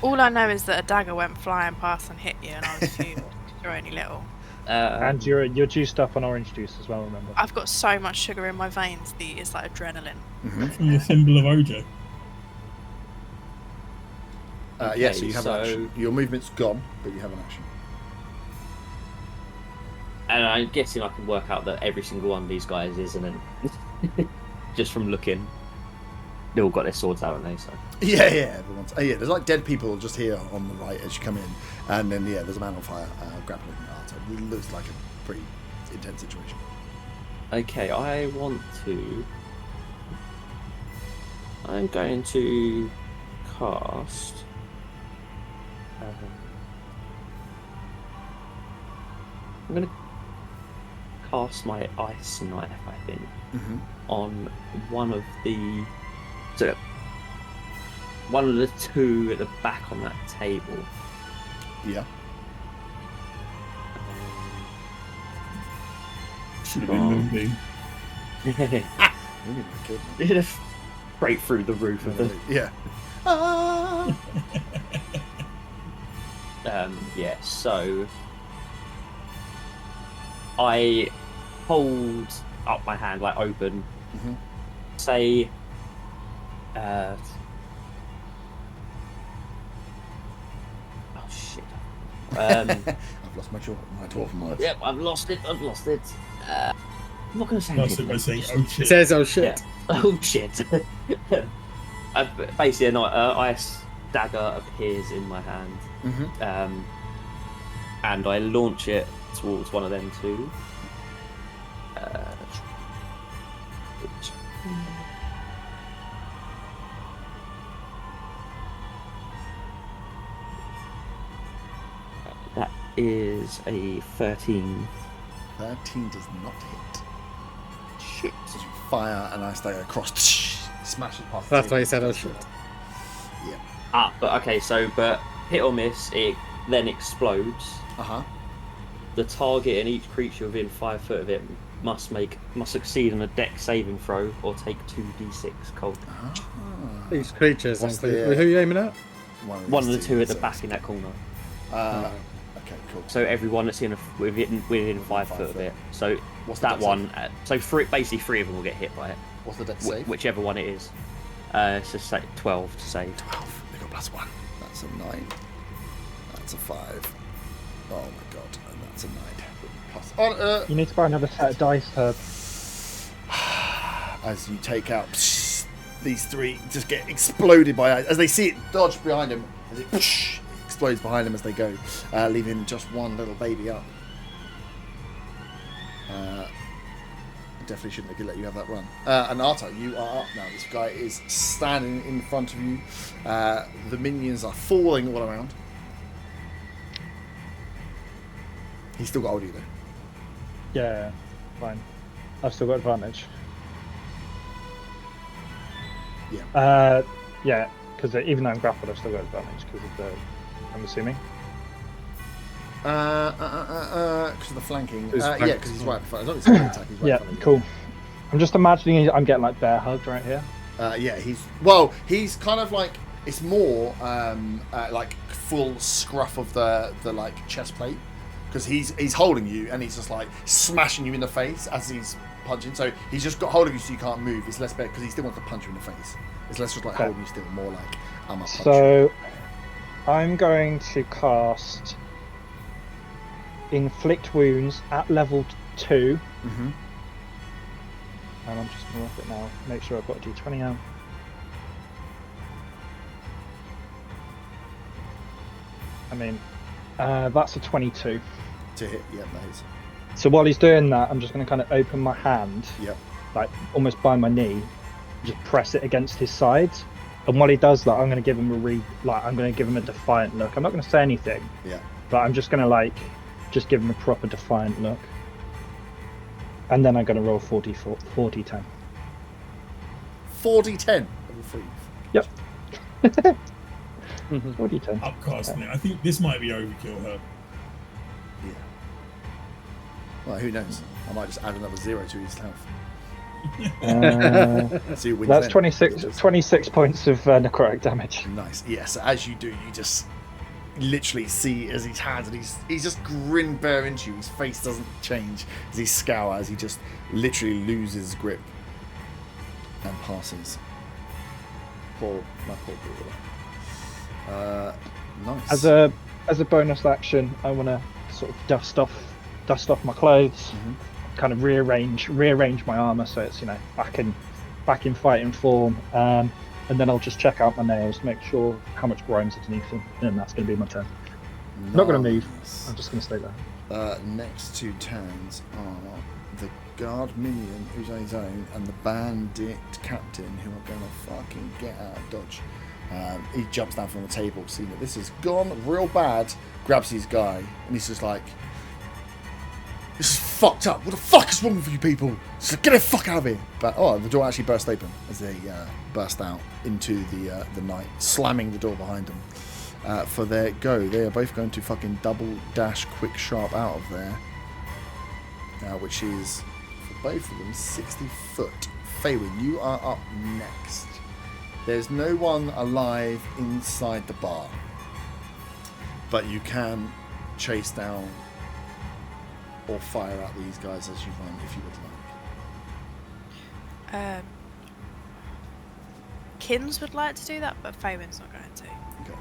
All I know is that a dagger went flying past and hit you, and I was fuming. You're only little. And you're juiced up on orange juice as well, remember? I've got so much sugar in my veins, it's like adrenaline. From the symbol of Ojo. Yeah, so you have an action. Your movement's gone, but you have an action. And I'm guessing I can work out that every single one of these guys isn't it? Just from looking. They all got their swords out, haven't they? So. Yeah, everyone's. There's like dead people just here on the right as you come in, and then there's a man on fire grappling Arta. It looks like a pretty intense situation. Okay, I'm going to cast. I'm going to cast my ice knife, I think, on one of the two at the back on that table. Yeah. Should have been Moonbeam. Straight through the roof of the. Yeah. Yeah. So I hold up my hand like open. Say. Oh shit. I've lost my dwarf words. Yep, I've lost it. I'm not going to say Lost it anything. by saying, "Oh shit." It says, "Oh shit." Yeah. Oh shit. Basically, an ice dagger appears in my hand. And I launch it towards one of them two. That is a 13. 13 does not hit. Shit. So you fire an ice dagger across, smashes past. That's why you said, "Oh shit." Yeah. But hit or miss, it then explodes. The target and each creature within 5 foot of it must succeed on a dex saving throw or take 2d6 cold damage. These creatures, What's who the, are you aiming at? One of the two at the back in that corner. Okay, cool. So everyone that's within 5 foot of it. So What's the that dex one. Basically 3 of them will get hit by it. What's the dex save? Whichever one it is. It's just 12 to save. 12. They got +1. That's a 9. That's a 5. Oh my god, and that's a 9. Plus. You need to buy another set of dice, Herb. As you take out, these 3 just get exploded by ice. As they see it dodge behind him, as it explodes behind them as they go, leaving just one little baby up. Definitely shouldn't have let you have that run. And Arta, you are up now. This guy is standing in front of you. The minions are falling all around. He's still got hold of you though. Yeah, fine. I've still got advantage. Yeah. Yeah, because even though I'm grappled, I've still got advantage because of the. I'm assuming. Because of the flanking. He's Yeah, because he's right in front. As long as he's attack, he's right in front of you. Cool. I'm just imagining I'm getting like bear hugged right here. Yeah, he's kind of like, it's more like full scruff of the like chest plate, because he's holding you and he's just like smashing you in the face as he's punching. So he's just got hold of you so you can't move. It's less better because he still wants to punch you in the face. It's less just like holding you still, more like I'm a punch. So I'm going to cast Inflict Wounds at level 2. And I'm just going to look it now. Make sure I've got a d20 out. I mean, that's a 22. To hit, yeah, that is. So while he's doing that, I'm just going to kind of open my hand, Yep. like almost by my knee, just press it against his sides, And while he does that, I'm going to give him a defiant look. I'm not going to say anything. Yeah. But I'm just going to just give him a proper defiant look. And then I'm going to roll 40, 10. 40, 10. Yep. 40, 10. Upcasting it. I think this might be overkill, Herb. Yeah. Well, who knows? I might just add another 0 to his health. See who wins That's then. 26 points of necrotic damage. Nice. Yes. As you do, you just literally see as his hands, and he's just grin bare into you. His face doesn't change as he scours. He just literally loses grip and passes. Poor brother. Nice. As a bonus action, I want to sort of dust off my clothes, kind of rearrange my armor so it's back in fighting form, and then I'll just check out my nails, make sure how much grime's underneath them, and that's going to be my turn. Nice. Not going to move. I'm just going to stay there. Next two turns are the guard minion, who's on his own, and the bandit captain, who are going to fucking get out of dodge. He jumps down from the table, seeing that this has gone real bad, grabs his guy, and he's just like, "This is fucked up. What the fuck is wrong with you people? So get the fuck out of here!" But the door actually burst open as they burst out into the night, slamming the door behind them. For their go, they are both going to fucking double dash quick sharp out of there, which is for both of them 60 foot. Faywin, you are up next. There's no one alive inside the bar, but you can chase down or fire at these guys as you run if you would like. Kins would like to do that, but Faywin's not going to. Okay.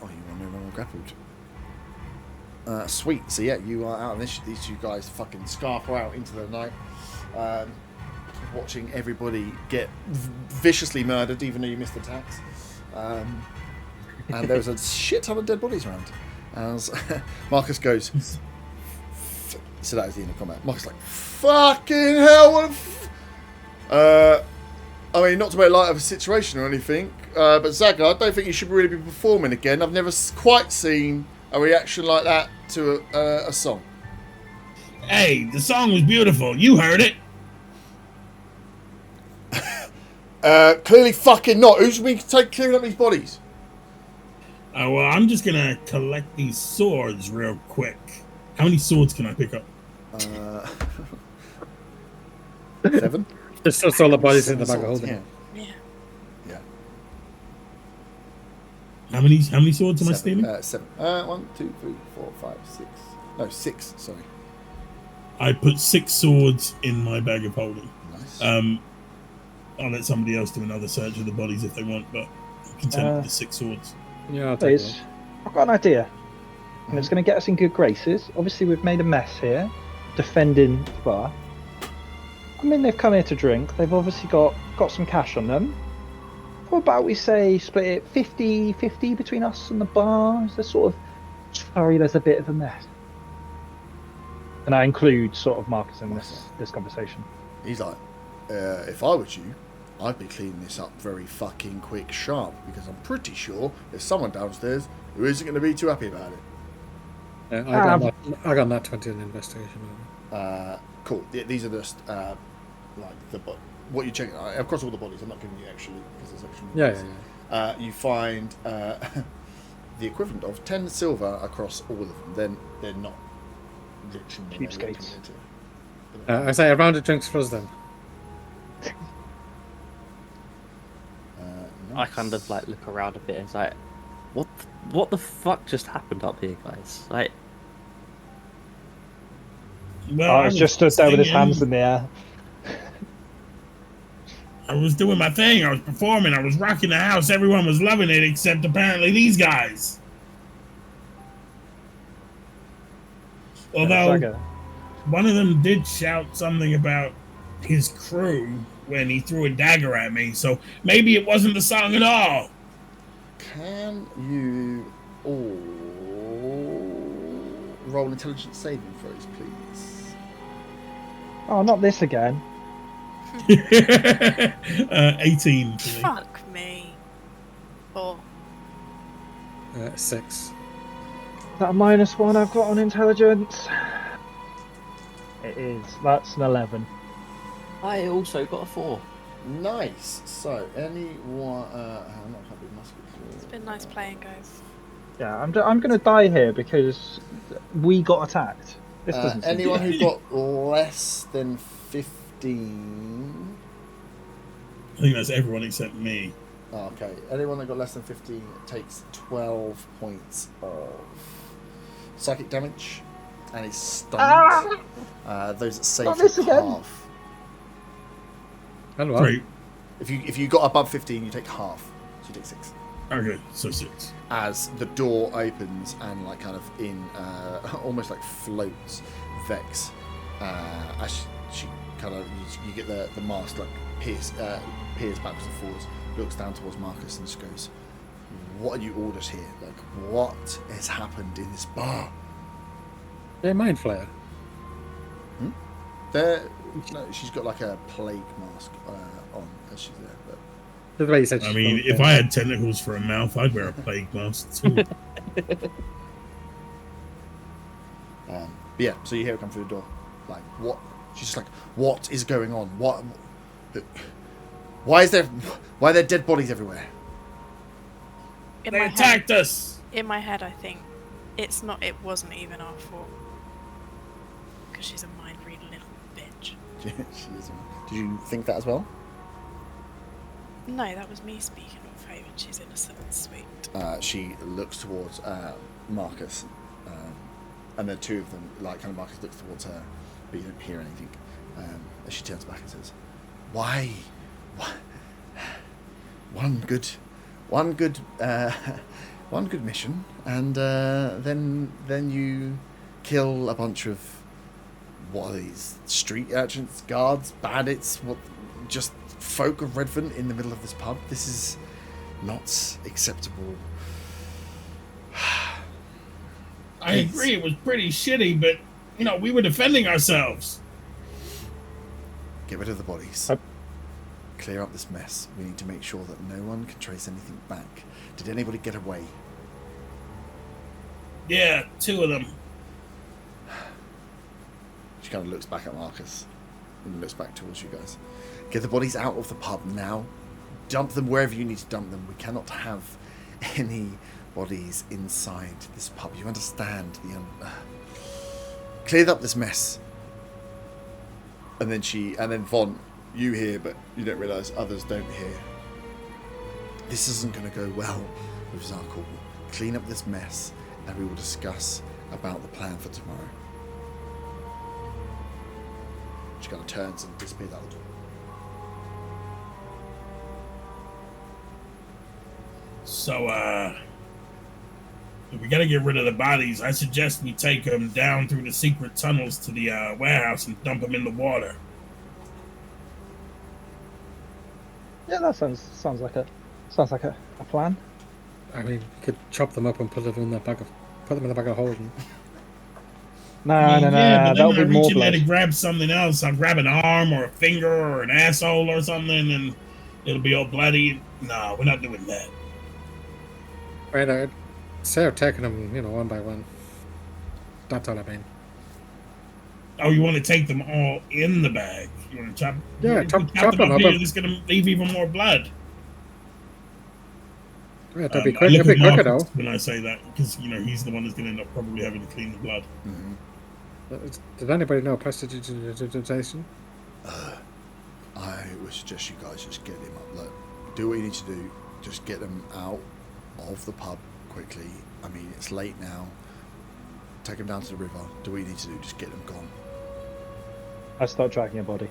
You want to run grappled? Sweet. So yeah, you are out, and these two guys fucking scarper out into the night, watching everybody get viciously murdered, even though you missed attacks. And there was a shit ton of dead bodies around. As Marcus goes, so that is the end of combat. Marcus is like, fucking hell, what I mean, not to make light of a situation or anything, but Zaga, I don't think you should really be performing again. I've never quite seen a reaction like that to a song. Hey, the song was beautiful. You heard it. Clearly fucking not. Who's been clearing up these bodies? Well, I'm just gonna collect these swords real quick. How many swords can I pick up? 7. There's just all the bodies in the bag of holding. Yeah. How many swords am I stealing? 7. 1, 2, 3, 4, 5, 6. No, 6. Sorry. I put 6 swords in my bag of holding. Nice. I'll let somebody else do another search of the bodies if they want, but I'm content with the 6 swords. Yeah, I'll take one. I've got an idea, and it's going to get us in good graces. Obviously, we've made a mess here, defending the bar. I mean, they've come here to drink. They've obviously got some cash on them. What about we say split it 50-50 between us and the bar? Is there sort of, sorry, there's a bit of a mess. And I include sort of Marcus in this conversation. He's like, if I was you, I'd be cleaning this up very fucking quick sharp, because I'm pretty sure there's someone downstairs who isn't going to be too happy about it. Yeah, I got that 20 in investigation. Cool. These are just what you check across all the bodies. I'm not giving you actually because there's actually Yeah. you find the equivalent of 10 silver across all of them. They're not rich and cheapskates. I say a round of drinks for us then. I kind of look around a bit and it's like, what the fuck just happened up here, guys? Like, Well, I was just stood there with his hands in the air. I was doing my thing. I was performing. I was rocking the house. Everyone was loving it, except apparently these guys. Although one of them did shout something about his crew when he threw a dagger at me, so maybe it wasn't the song at all. Can you all roll intelligence saving throws, please? Oh, not this again. 18. For me. Fuck me. 4. 6. Is that a -1 I've got on intelligence? It is. That's an 11. I also got a 4. Nice. So, anyone... I'm not happy. It's been nice playing, guys. Yeah, I'm going to die here because we got attacked. This doesn't seem anyone fair. who got less than 15... I think that's everyone except me. Oh, okay. Anyone that got less than 15 takes 12 points of psychic damage and is stunned. Those that save Not this take again. half. Hello. Great. If you got above 15, you take half. So you take 6. Okay, so 6. As the door opens and like kind of in almost like floats Vex as she kind of you get the mask like peers backwards and forwards, looks down towards Marcus and just goes, "What are you ordered here? Like what has happened in this bar?" Yeah, mind flayer. No, she's got like a plague mask on as she's there. But The way you said I mean, if I had tentacles for a mouth, I'd wear a plague mask too. but yeah, so you hear her come through the door. Like what? She's just like, "What is going on? What? Why are there dead bodies everywhere?" In They my attacked head, us. in my head, I think it wasn't even our fault because she's a mind-reading little bitch. She is. Did you think that as well? No, that was me speaking on favour. She's innocent and sweet. She looks towards Marcus, and the two of them, like, kind of Marcus looks towards her, but you don't hear anything. As she turns back and says, "Why? One good mission, and then you kill a bunch of what are these street urchins, guards, bandits? What? Just folk of Redvant in the middle of this pub? This is not acceptable." I agree, it was pretty shitty, but we were defending ourselves. Get rid of the bodies. Clear up this mess. We need to make sure that no one can trace anything back. Did anybody get away? Yeah, 2 of them. She kind of looks back at Marcus and looks back towards you guys. Get the bodies out of the pub now. Dump them wherever you need to dump them. We cannot have any bodies inside this pub. You understand? Clear up this mess. And then Von, you hear, but you don't realise others don't hear. This isn't going to go well with Zarkul. Clean up this mess, and we will discuss about the plan for tomorrow. She kind of turns and disappears out the door. So, if we gotta get rid of the bodies, I suggest we take them down through the secret tunnels to the warehouse and dump them in the water. Yeah, that sounds like a plan. I mean, you could chop them up and put them in the bag of holding. No, but that'll then be I more reach in there blood. to grab something else. I'll grab an arm or a finger or an asshole or something, and it'll be all bloody. No, we're not doing that. Right, I'd say I've taken them, one by one. That's all I mean. Oh, you want to take them all in the bag? You want to chop? Yeah, if we chop them up. Here, it's gonna leave even more blood. Yeah, that'd be I quick. look It'd be at quicker Marcus though. when I say that because he's the one that's gonna end up probably having to clean the blood. Mm-hmm. Did anybody know prestidigitation? I would suggest you guys just get him up. Look, do what you need to do. Just get them out of the pub quickly. I mean, it's late now. Take them down to the river. Do what you need to do. Just get them gone. I start dragging a body.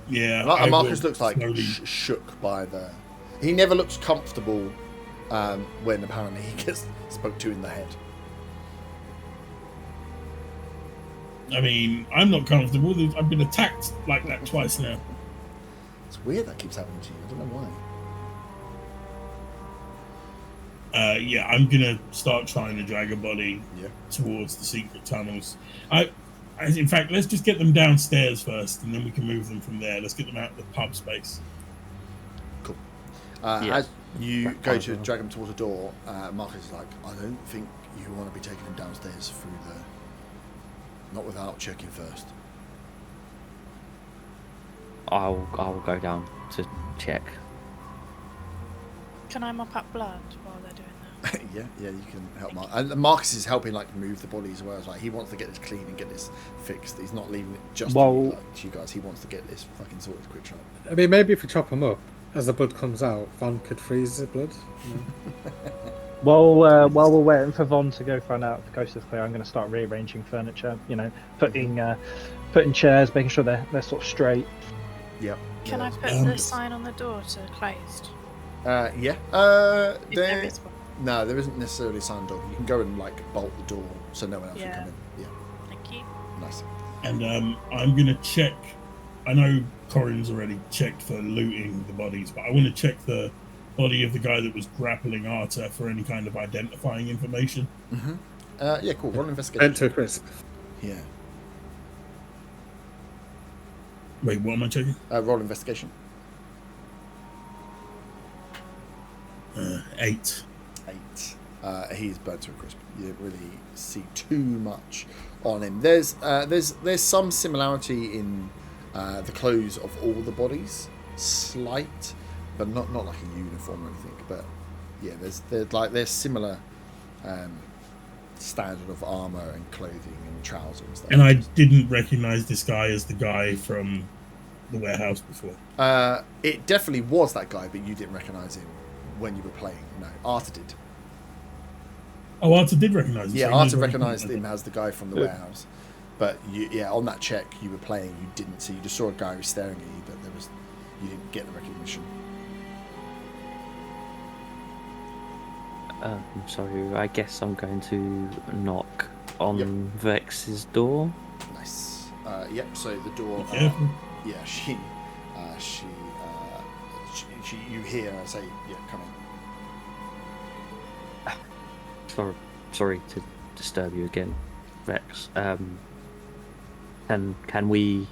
Yeah, And Marcus will looks like slowly- shook by the... He never looks comfortable when apparently he gets spoke to in the head. I mean, I'm not comfortable. I've been attacked like that twice now. It's weird that keeps happening to you. I don't know why. Yeah, I'm gonna start trying to drag a body Yeah. towards the secret tunnels. In fact, let's just get them downstairs first, and then we can move them from there. Let's get them out of the pub space. Cool. Yeah. As you That go kind to of- drag him towards the door, Marcus is like, I don't think you want to be taking him downstairs through the... Not without checking first. I'll go down to check. Can I mop up blood while they're doing that? yeah, you can help Marcus. And Marcus is helping like move the bodies as well. It's like he wants to get this clean and get this fixed. He's not leaving it just Well- to you guys. He wants to get this fucking sorted quick shot. I mean, maybe if we chop them up, as the blood comes out, Von could freeze the blood. You know? While we're waiting for Von to go find out if the coast is clear, I'm going to start rearranging furniture. You know, putting chairs, making sure they're sort of straight. Yep. Can I put Um, the sign on the door to closed? Yeah. If there is one. No, there isn't necessarily a sign door. You can go and like bolt the door so no one else can Yeah. come in. Yeah, Thank you. nice. And I'm gonna check. I know Corin's already checked for looting the bodies, but I want to check the body of the guy that was grappling Arta for any kind of identifying information. Mm-hmm. Yeah, cool. Roll investigation. Bent to a crisp. Yeah. Wait, what am I checking? Roll investigation. 8. 8. He's burnt to a crisp. You don't really see too much on him. There's some similarity in the clothes of all the bodies, slight, but not like a uniform or anything. But yeah, there's similar standard of armor and clothing and trousers and stuff. And I didn't recognize this guy as the guy from the warehouse before. It definitely was that guy, but you didn't recognize him when you were playing. No, Arta did. Oh, Arta did recognize him. Yeah, so he Arta knows recognised what him as the guy from the warehouse. But on that check you were playing, you didn't see. You just saw a guy who was staring at you, but you didn't get the recognition. I'm sorry, I guess I'm going to knock on Yep. Vex's door. Nice. Yep. So the door. Be careful. Yeah, she, you hear her say, "Yeah, come in." Sorry to disturb you again, Vex. Can we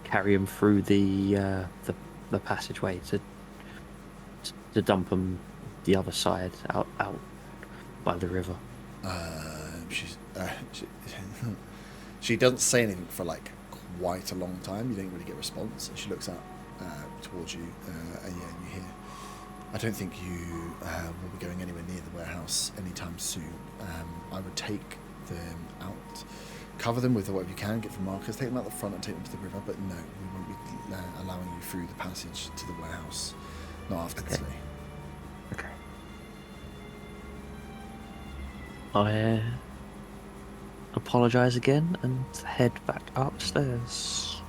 carry him through the passageway to dump him the other side out by the river? She doesn't say anything for like quite a long time. You don't really get a response. And she looks out towards you, and you hear, I don't think you will be going anywhere near the warehouse anytime soon. I would take them out, cover them with whatever you can, get from Marcus, take them out the front and take them to the river, but no, we won't be allowing you through the passage to the warehouse. Not after Okay. today. Okay. I apologise again and head back upstairs.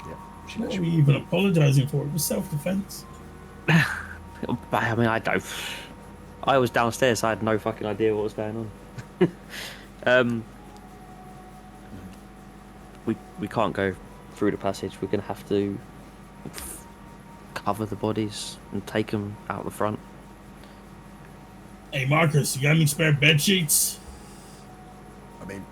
Yep. She What lets are we you. even apologising for? It was self-defence. I mean, I don't. I was downstairs. So I had no fucking idea what was going on. We can't go through the passage. We're gonna have to cover the bodies and take them out the front. Hey, Marcus, you got any spare bed sheets? I mean,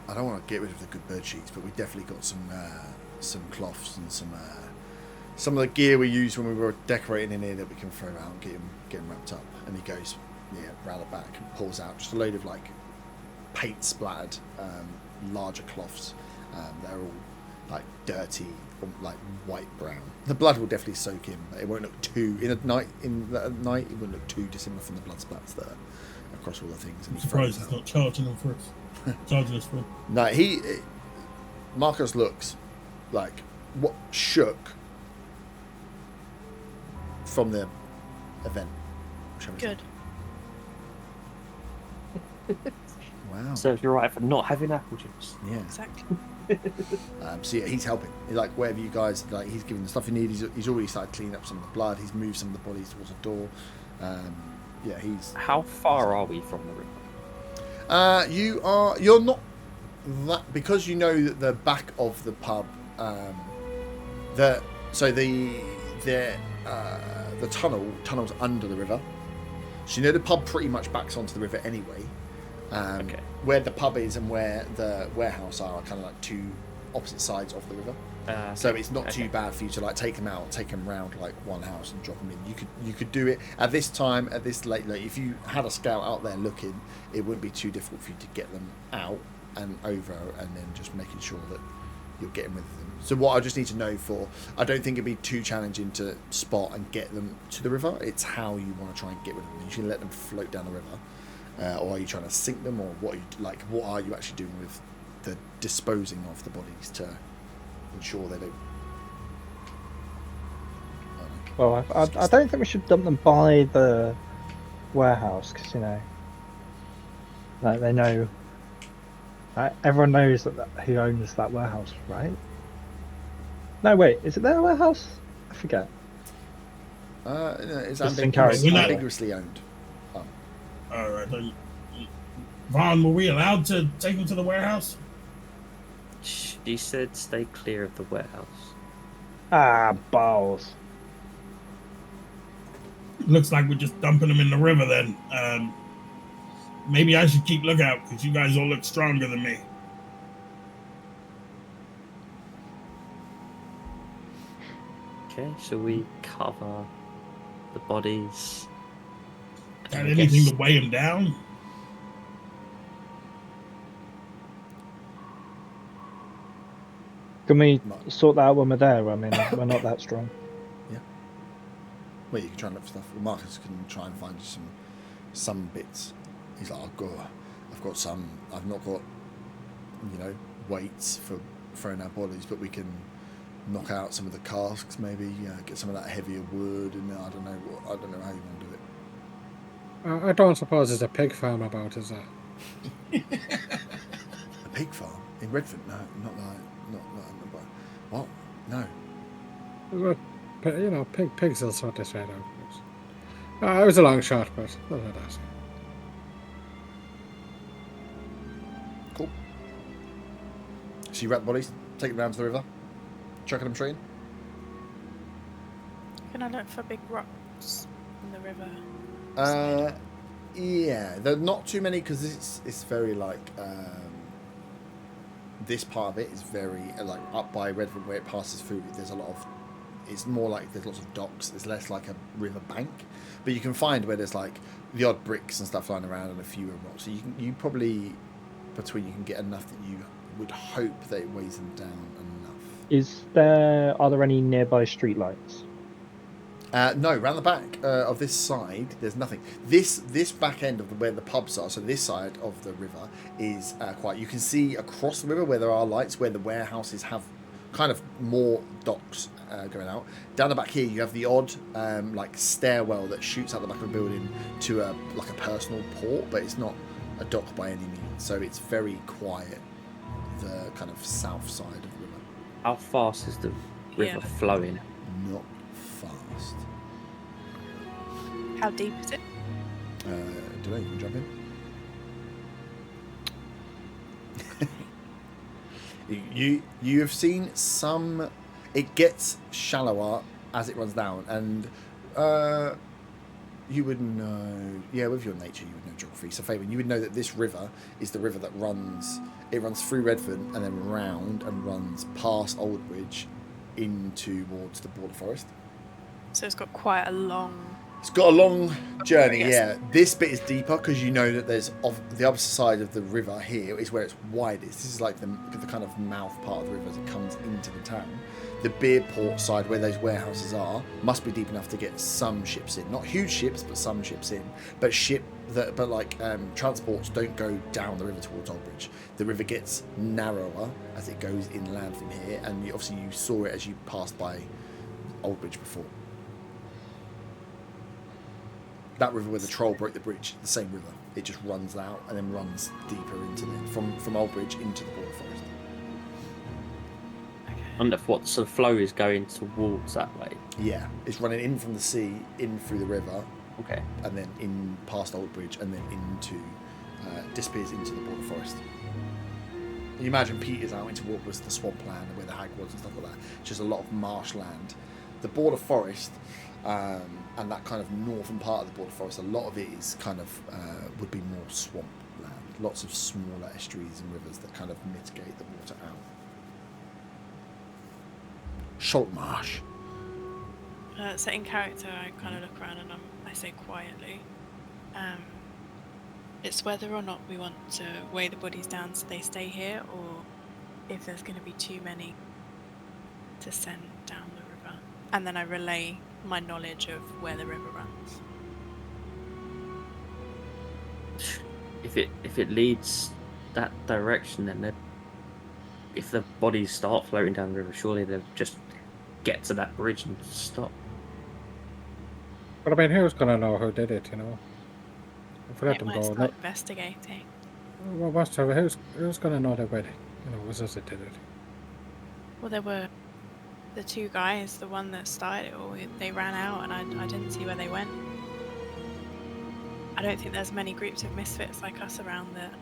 I don't want to get rid of the good bed sheets, but we definitely got some cloths and some of the gear we used when we were decorating in here that we can throw out and get them wrapped up. And he goes, round the back and pulls out just a load of like paint splattered larger cloths. They're all like dirty, like white brown. The blood will definitely soak in. But it won't look too at night. It won't look too dissimilar from the blood splats that are across all the things. And I'm he throws surprised it's out. not charging them for us. Charging us for it. No, Marcus looks like what shook from the event. Shall we say. Good. Wow. Serves you right for not having apple juice. Yeah. Exactly. So yeah, he's helping. He's like wherever you guys like, he's giving the stuff you need. He's already started cleaning up some of the blood. He's moved some of the bodies towards the door. Yeah, he's. How far are we from the river? You're not that, because you know that the back of the pub, the tunnel's under the river, so you know the pub pretty much backs onto the river anyway. Okay. Where the pub is and where the warehouse are kind of like two opposite sides of the river. So it's not too bad for you to like take them out, take them round like one house and drop them in. You could do it at this time, at this late. Like if you had a scout out there looking, it wouldn't be too difficult for you to get them out and over, and then just making sure that you're getting with them. So what I just need to know I don't think it'd be too challenging to spot and get them to the river. It's how you want to try and get rid of them. You should let them float down the river, or are you trying to sink them, or what are you actually doing with the disposing of the bodies to ensure they don't. Well, I don't think we should dump them by the warehouse because like they know. Everyone knows that who owns that warehouse, right? No, wait, is it their warehouse? I forget. No, it's Just encourage- ambiguously owned. Oh. All right. Then, Vaughn, were we allowed to take him to the warehouse? She said stay clear of the warehouse. Ah, balls. Looks like we're just dumping him in the river then. Maybe I should keep lookout because you guys all look stronger than me. Okay, so we cover the bodies. Got I anything guess- to weigh him down? Can we sort that out when we're there? I mean, we're not that strong. Well, you can try and look for stuff. Well, Marcus can try and find you some bits. He's like, I've got some. I've not got, weights for throwing our bodies, but we can knock out some of the casks, maybe. Get some of that heavier wood, and I don't know how you want to do it. I don't suppose there's a pig farm about, is there? A pig farm in Redvant? No, not what? No. Well, but, pigs will sort this right out. It was a long shot, but what did I say? Cool. So you wrap the bodies, take them down to the river, chucking them straight in. Can I look for big rocks in the river? Yeah, there are not too many because it's very like this part of it is very like up by Redvant where it passes through. There's a lot of. It's more like there's lots of docks. There's less like a river bank, but you can find where there's like the odd bricks and stuff lying around and a few rocks. So you probably between you can get enough that you would hope that it weighs them down enough. Are there any nearby streetlights? No, round the back of this side, there's nothing. This back end of where the pubs are, so this side of the river is quiet. You can see across the river where there are lights, where the warehouses have kind of more docks going out. Down the back here, you have the odd like stairwell that shoots out the back of the building to a personal port, but it's not a dock by any means. So it's very quiet. The kind of south side of the river. How fast is the river flowing? Not fast. How deep is it? Do you can jump in? You have seen some. It gets shallower as it runs down, and you would know. Yeah, with your nature, you would know geography. So, Fabian, you would know that this river is the river that runs. It runs through Redvant and then round and runs past Oldbridge in towards the border forest. So it's got quite a long. It's got a long journey, Yes. yeah. This bit is deeper because you know that there's the other side of the river here is where it's widest. This is like the kind of mouth part of the river as it comes into the town. The Beerport side where those warehouses are must be deep enough to get some ships in. Not huge ships, but some ships in. But transports don't go down the river towards Oldbridge. The river gets narrower as it goes inland from here, and obviously you saw it as you passed by Oldbridge before. That river where the troll broke the bridge, the same river. It just runs out and then runs deeper into from Oldbridge into the border forest. And what sort of flow is going towards that way? Yeah, it's running in from the sea, in through the river, Okay. and then in past Oldbridge, and then disappears into the border forest. You imagine Peter's out into what was the swampland and where the hag was and stuff like that. Just a lot of marshland. The border forest, and that kind of northern part of the border forest, a lot of it is kind of would be more swampland, lots of smaller estuaries and rivers that kind of mitigate the water out. Salt marsh. So in character, I kind of look around and I say quietly, it's whether or not we want to weigh the bodies down so they stay here, or if there's going to be too many to send down the river. And then I relay my knowledge of where the river runs. If it leads that direction, then if the bodies start floating down the river, surely they'll just get to that bridge and stop. But I mean, who's gonna know who did it? You know, if we let them Might go, start investigating. well, who's gonna know they were, was us that did it? Well, there were the two guys, the one that started it all. They ran out, and I didn't see where they went. I don't think there's many groups of misfits like us around that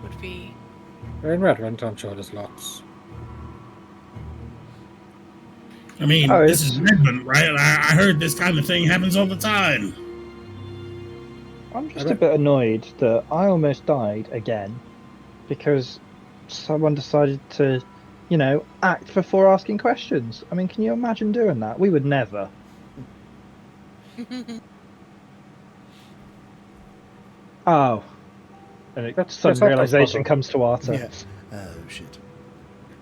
would be. In Redvant, I'm sure there's lots. I mean, this is Redvant, right? I heard this kind of thing happens all the time. I'm just a bit annoyed that I almost died again because someone decided to, act before asking questions. I mean, can you imagine doing that? We would never. Oh. And some realization comes to Arta. Yeah. Oh, shit.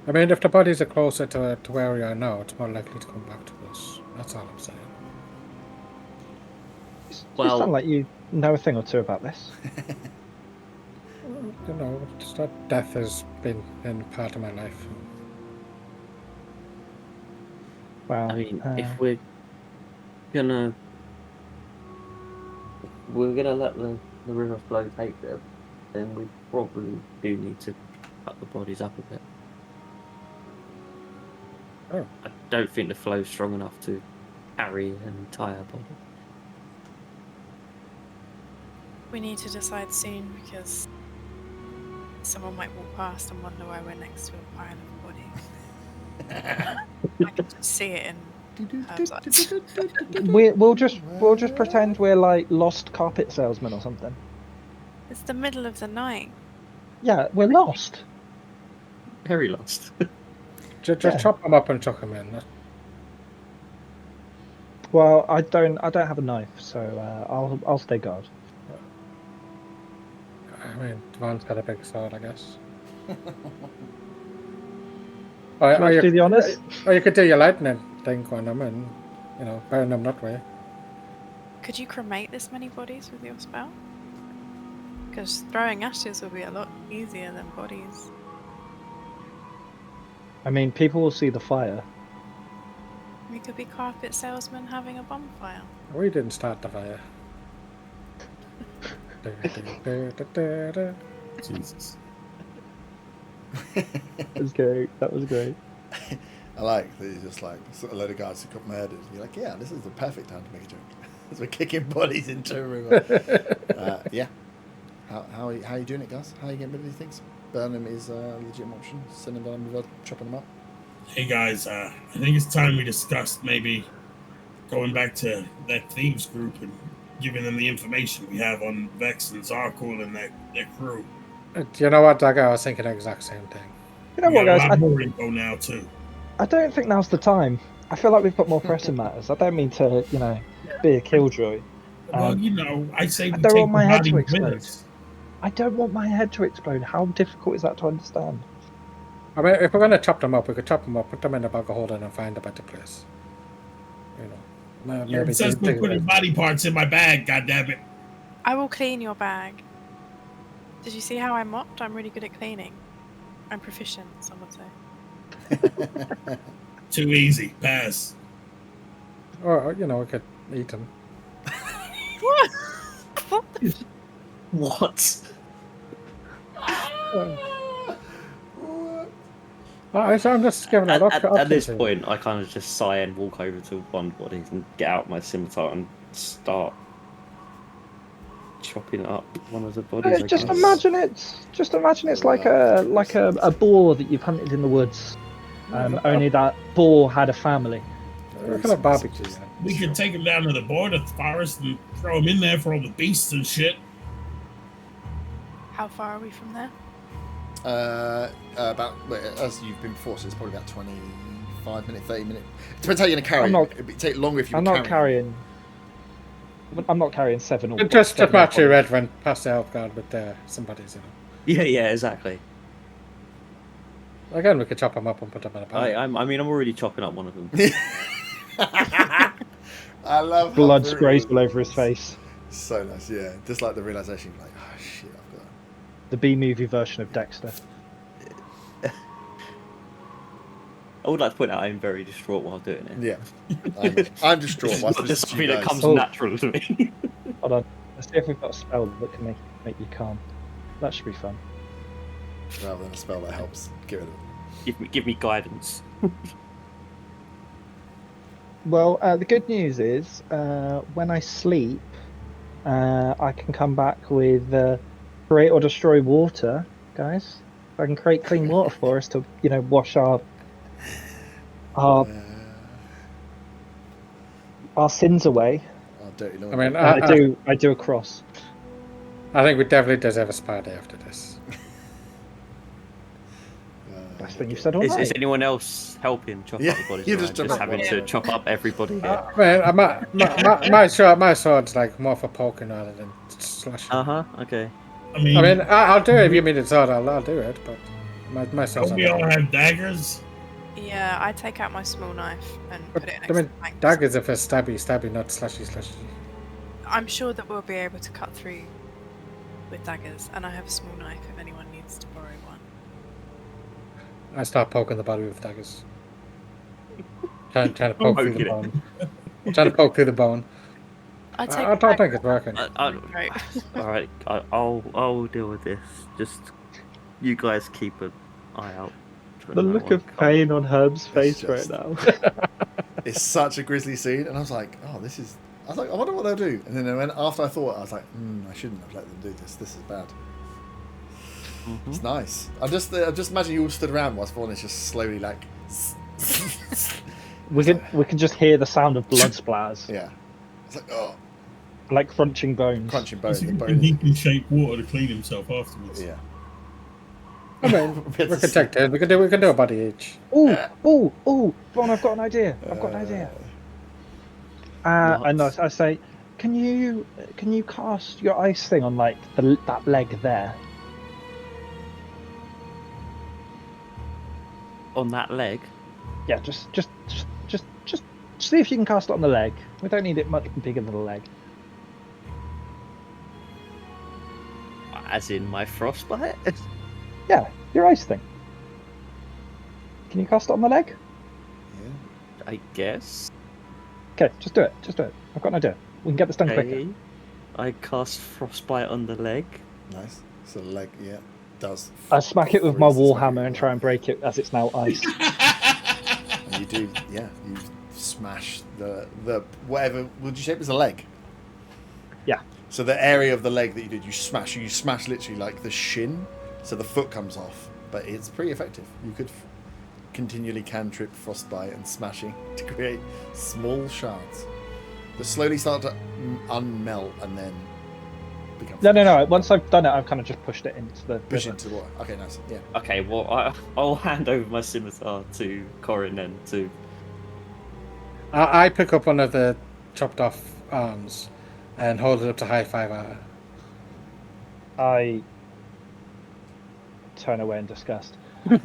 I mean, if the bodies are closer to where we are now, it's more likely to come back to us. That's all I'm saying. You sound like you know a thing or two about this. Just that death has been in part of my life. Well, I mean, if we're gonna let the river flow take them, then we probably do need to cut the bodies up a bit. Oh. I don't think the flow's strong enough to carry an entire body. We need to decide soon because someone might walk past and wonder why we're next to a pile of bodies. I can just see it in Herb's eyes. We'll just pretend we're like lost carpet salesmen or something. It's the middle of the night. Yeah, we're lost. Very lost. Just chop them up and chuck them in. Well, I don't have a knife, so I'll stay guard. I mean, Devon's got a big sword, I guess. Or Do the honours? Or you could do your lightning thing on them and, burn them that way. Could you cremate this many bodies with your spell? Because throwing ashes will be a lot easier than bodies. I mean, people will see the fire. We could be carpet salesmen having a bonfire. We didn't start the fire. Jesus. That was great. I like that you're just like a load of guys who got murdered. And you're like, yeah, this is the perfect time to make a joke. As we're kicking bodies into a river. Yeah. How are you doing it, guys? How are you getting rid of these things? Burn them is a legitimate option. Send them down the river, chopping them up. Hey guys, I think it's time we discussed maybe going back to that thieves group and giving them the information we have on Vex and Zarkul and their crew. Do you know what, Doug? I was thinking the exact same thing. You know what, guys? A lot more info now too. I don't think now's the time. I feel like we've got more pressing matters. I don't mean to, be a killjoy. Well, I say we I don't take want my the head to body with explode. us. I don't want my head to explode. How difficult is that to understand? I mean, if we're going to chop them up, we could chop them up, put them in the bag of holding and find a better place. It says we're putting body parts in my bag, goddammit. I will clean your bag. Did you see how I mopped? I'm really good at cleaning. I'm proficient, some would say. Too easy. Pass. Or, we could eat them. What? What? I'm just giving it up. At this point, I kind of just sigh and walk over to one body and get out my scimitar and start chopping up one of the bodies. Just imagine it's like a boar that you've hunted in the woods. Only that boar had a family. We're gonna barbecue. We could take him down to the border forest and throw him in there for all the beasts and shit. How far are we from there? About as you've been before, so it's probably about 25 minutes, 30 minutes. Depends how you're going to carry I'm it. not- It'd take longer if you I'm were not carrying. I'm not carrying 7 or Just 7 match your bodies. Redvant past the help guard with somebody's, Yeah, exactly. Again, we could chop them up and put them in a pile. I mean, I'm already chopping up one of them. I love Blood how sprays brutal all it over his is. face. So nice, yeah. Just like the realization, like, oh shit, I've got. The B-movie version of Dexter. I would like to point out I'm very distraught while doing it. Yeah, I'm distraught. It's whilst not just listening to something you that guys. comes Oh. natural to me. Hold on. Let's see if we've got a spell that can make you calm. That should be fun. Rather than a spell that helps get rid of it. give me guidance. Well, the good news is, when I sleep, I can come back with create or destroy water, guys. I can create clean water for us to, wash our sins away. Oh, dirty lord. I mean, And I do a cross. I think we definitely deserve a spa day after this. Best thing you've said all Is night. anyone else helping chop Yeah, up the bodies? you or just I'm chop just up having one. to chop up everybody here. My sword's like more for poking rather than slashing. Okay. I mean, I'll do it if you mean it's sword. I'll do it, but my sword's don't not. we all have daggers? Yeah, I take out my small knife and put it next I mean, to the planks. daggers are for stabby, not slashy. I'm sure that we'll be able to cut through with daggers, and I have a small knife if anyone needs to borrow one. I start poking the body with daggers. Trying to poke through the bone. Trying to poke through the bone. I take I don't think it's working. Right. All right, I'll deal with this. Just you guys keep an eye out. for The no look one of pain on Herb's face just- right now. It's such a grisly scene, and I was like, oh, this is. I was like, I wonder what they'll do. And then after I thought, I was like, I shouldn't have let them do this. This is bad. It's nice. I just imagine you all stood around whilst Vaughn is just slowly like. we can just hear the sound of blood splatters, Yeah. It's like, oh, like crunching bones. crunching bone. So The he bone. can shake water to clean himself afterwards. Yeah. I mean, we can take turns. We can do a body each. Ooh, Vaughn, I've got an idea. And I say, can you cast your ice thing on like that leg there? On that leg. Yeah, just see if you can cast it on the leg. We don't need it much bigger than the leg. As in my frostbite? Yeah, your ice thing. Can you cast it on the leg? I guess. Okay, just do it. I've got an idea. We can get this done quicker. Okay. I cast frostbite on the leg. Nice. So the leg, yeah, does. I smack it with my freezes warhammer and try and break it as it's now ice. And you do, yeah. You smash the whatever. Would you say it was a leg? Yeah. So the area of the leg that you did, you smash literally like the shin, so the foot comes off. But it's pretty effective. You could continually cantrip frostbite and smashing to create small shards that slowly start to unmelt and then become. No. Once I've done it, I've kind of just pushed it into the Push river. into the water. Okay, nice. Yeah. Okay, well, I'll hand over my scimitar to Corin then to. I pick up one of the chopped off arms and hold it up to high five at her. I turn away in disgust. Guys,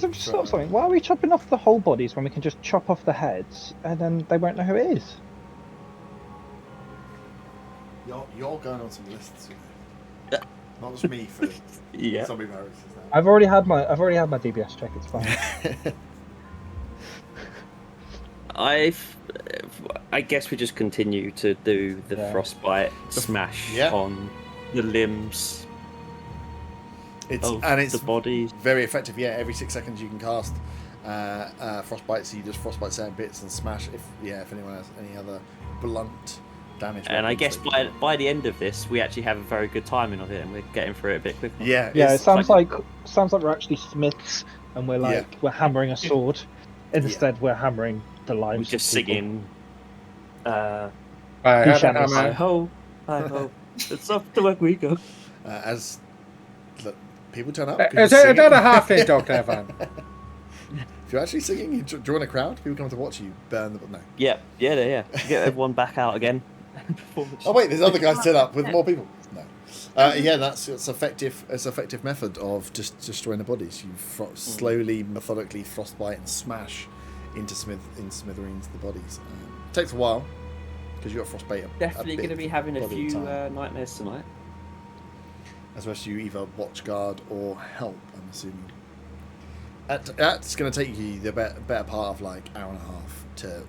I've just thought of something. Why are we chopping off the whole bodies when we can just chop off the heads and then they won't know who it is? You're going on some lists. Not just me for Yeah. zombie marriages now. I've already had my DBS check. It's fine. I guess we just continue to do the frostbite smash on the limbs It's of it's the bodies. very effective. Yeah, every 6 seconds you can cast frostbite, so you just frostbite certain bits and smash. If anyone has any other blunt damage. And I weapons, guess they can- by the end of this, we actually have a very good timing of it, and we're getting through it a bit quicker. Yeah, Yeah, it it's sounds like we're actually smiths and we're like Yeah. we're hammering a sword. Instead, we're hammering the lives. We're just of people. singing. I Who had shall a I Hi hammer. ho, hi ho. It's off to work we go. As look, people turn up. Is people it not a sing. half-day joke there, Van? If you're actually singing, you draw a crowd. People come to watch you burn the. No. Yeah. Get everyone back out again. Oh wait, there's other guys turn up with more people. No. Yeah, it's effective. It's an effective method of just destroying the bodies. You slowly, methodically frostbite and smash into smithereens the bodies. It takes a while because you got frostbite. Definitely going to be having a body few time. nightmares tonight. Especially you either watch guard or help. I'm assuming. That's going to take you the better part of like hour and a half to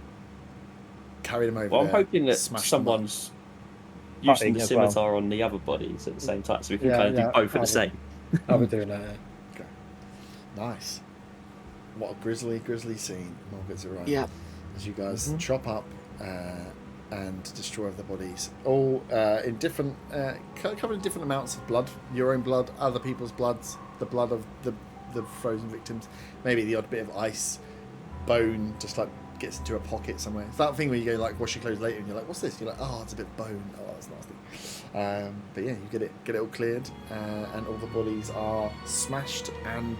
carry them over. Well, I'm there, hoping that smash them someone's using the as well. scimitar on the other bodies at the same time, so we can Yeah, kind of yeah, do both at I'll the same. I'll be doing that. Yeah. Okay. Nice. What a grisly scene. Mark gets it right. Yeah. As you guys chop up and destroy the bodies, all in different, covered in different amounts of blood. Your own blood, other people's bloods, the blood of the frozen victims, maybe the odd bit of ice, bone, just like gets into a pocket somewhere. It's that thing where you go like wash your clothes later and you're like, what's this? You're like, oh, it's a bit of bone. Oh, that's nasty. But yeah, you get it all cleared, and all the bodies are smashed and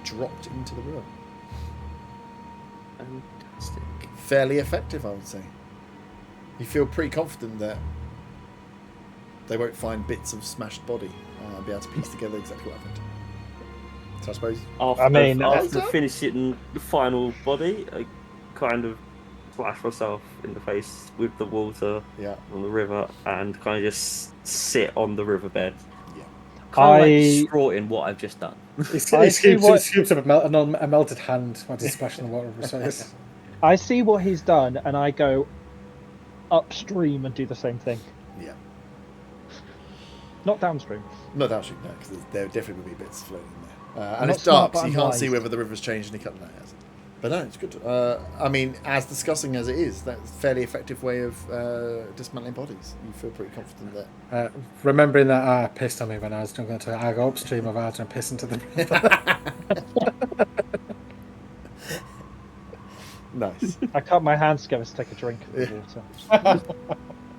dropped into the river. Fantastic. Fairly effective, I would say. You feel pretty confident that they won't find bits of smashed body and be able to piece together exactly what happened. So I suppose. After finishing the final body, I kind of splash myself in the face with the water on the river and kind of just sit on the riverbed. Yeah. Kind of like distraughting what I've just done. He scoops up a melted hand while he's splashing the water over his face. I see what he's done, and I go upstream and do the same thing. Yeah. Not downstream. Not downstream, no, because there definitely will be bits floating there. And Not it's dark, smart, but so you I'm can't wise. see whether the river's changed any colour. But no, it's good. I mean, as disgusting as it is, that's a fairly effective way of dismantling bodies. You feel pretty confident that. Remembering that I pissed on me when I was going to I go upstream of ours and piss into the river. Nice. I cut my hands together to take a drink of the water.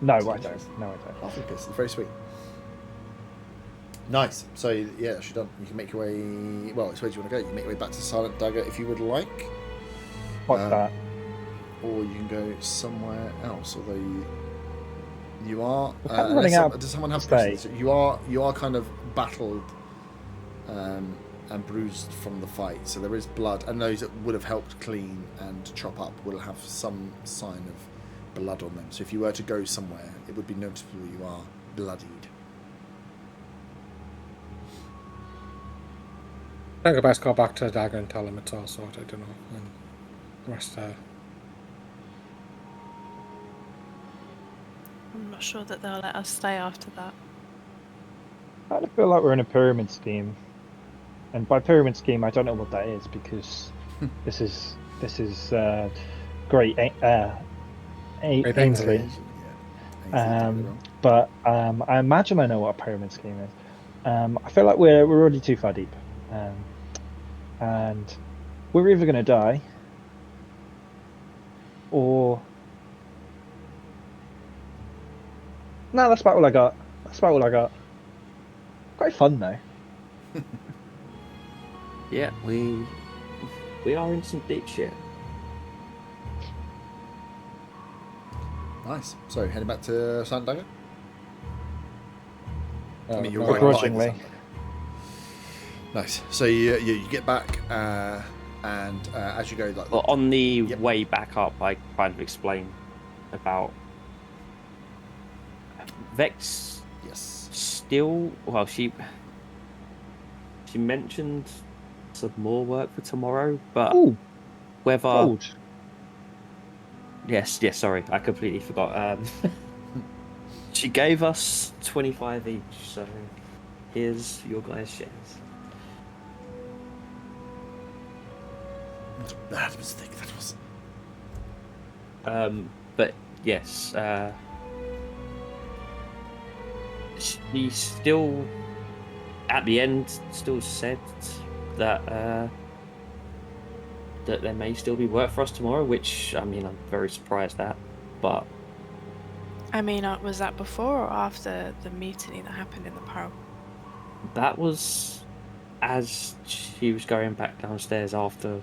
No, I don't. Lovely piss. It's very sweet. Nice. So yeah, that's you done. You can make your way. Well, it's where do you want to go? You can make your way back to Silent Dagger if you would like. What's that? Or you can go somewhere else. Although you are. kind of running out Does someone have space. questions? You are kind of battled and bruised from the fight. So there is blood, and those that would have helped clean and chop up will have some sign of blood on them. So if you were to go somewhere, it would be noticeable you are bloodied. I think I best go back to the dagger and tell him it's all sorted, and rest there. I'm not sure that they'll let us stay after that. I kind of feel like we're in a pyramid scheme, and by pyramid scheme, I don't know what that is because this is great Ainsley. But I imagine I know what a pyramid scheme is. I feel like we're already too far deep, and we're either going to die or no. That's about all I got. Quite fun though. Yeah, we are in some deep shit. Nice. So heading back to Silent Dagger. I mean, you're no, right behind the begrudgingly. Silent Dagger. Nice. So you get back, and as you go, like Well, on the Yep. way back up, I kind of explained about Vex yes, still. Well, she mentioned some more work for tomorrow, but Ooh, whether gold. yes, sorry, I completely forgot. She gave us 25 each, so here's your guys' shares. that was thick. That was. But yes, she still, at the end, still said that that there may still be work for us tomorrow, which I mean I'm very surprised at, but I mean, was that before or after the mutiny that happened in the pub? That was as she was going back downstairs after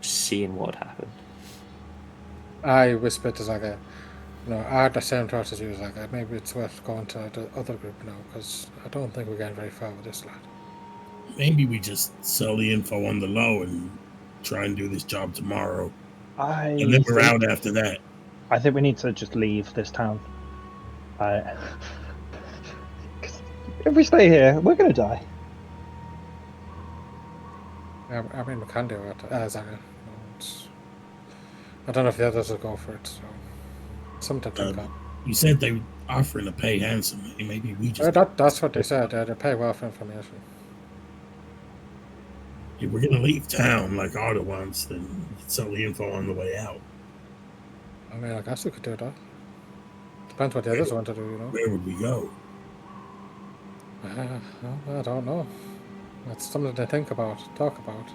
seeing what had happened. I whispered to Zaga, I had the same thoughts as you, Zaga. Maybe it's worth going to the other group now, because I don't think we're getting very far with this lad. Maybe we just sell the info on the low and try and do this job tomorrow. And then we're out after that. I think we need to just leave this town. 'Cause if we stay here, we're going to die. I mean, we can do it, Zaga. I don't know if the others will go for it, so something to think of. You said they were offering to pay handsomely. Maybe we just... That's what they said. They pay well for information. If we're going to leave town like Arda wants, then we can sell the info on the way out. I mean, I guess we could do that. Depends what the others want to do, Where would we go? I don't know. That's something to think about, talk about.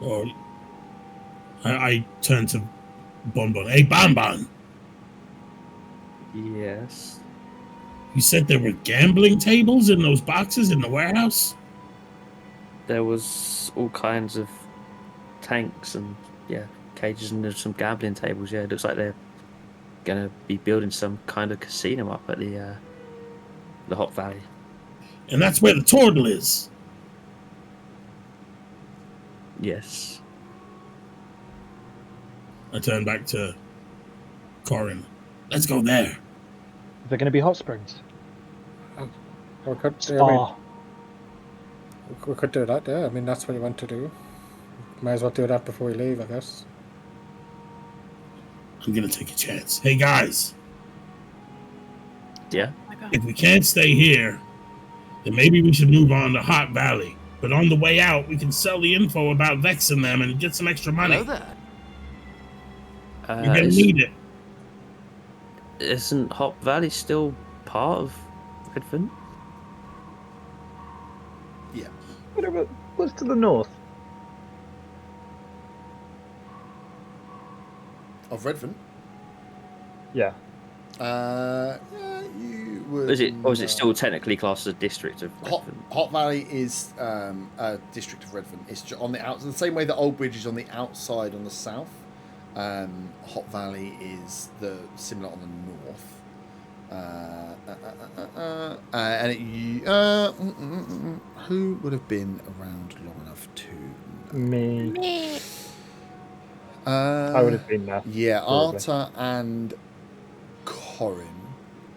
Well, I turned to Bonbon. Hey, Bonbon! Yes. You said there were gambling tables in those boxes in the warehouse? There was all kinds of tanks and, cages, and there's some gambling tables. Yeah, it looks like they're going to be building some kind of casino up at the Hot Valley. And that's where the turtle is? Yes. I turn back to Corin. Let's go there. Are there going to be hot springs? We could, Spa. we could do that, yeah. I mean, that's what you want to do. Might as well do that before we leave, I guess. I'm going to take a chance. Hey, guys. Yeah? If we can't stay here, then maybe we should move on to Hot Valley. But on the way out, we can sell the info about Vex and them and get some extra money. Hello there. You're going to need it. Isn't Hot Valley still part of Redvant? Yeah. What's to the north? Of Redvant? Yeah. You would. Is it still technically classed as a district of Redvant? Hot Valley is a district of Redvant. It's on the outside, the same way that Old Bridge is on the outside on the south. Hot Valley is similar on the north. Who would have been around long enough to? Me. I would have been there. Yeah, probably. Arta and Corin.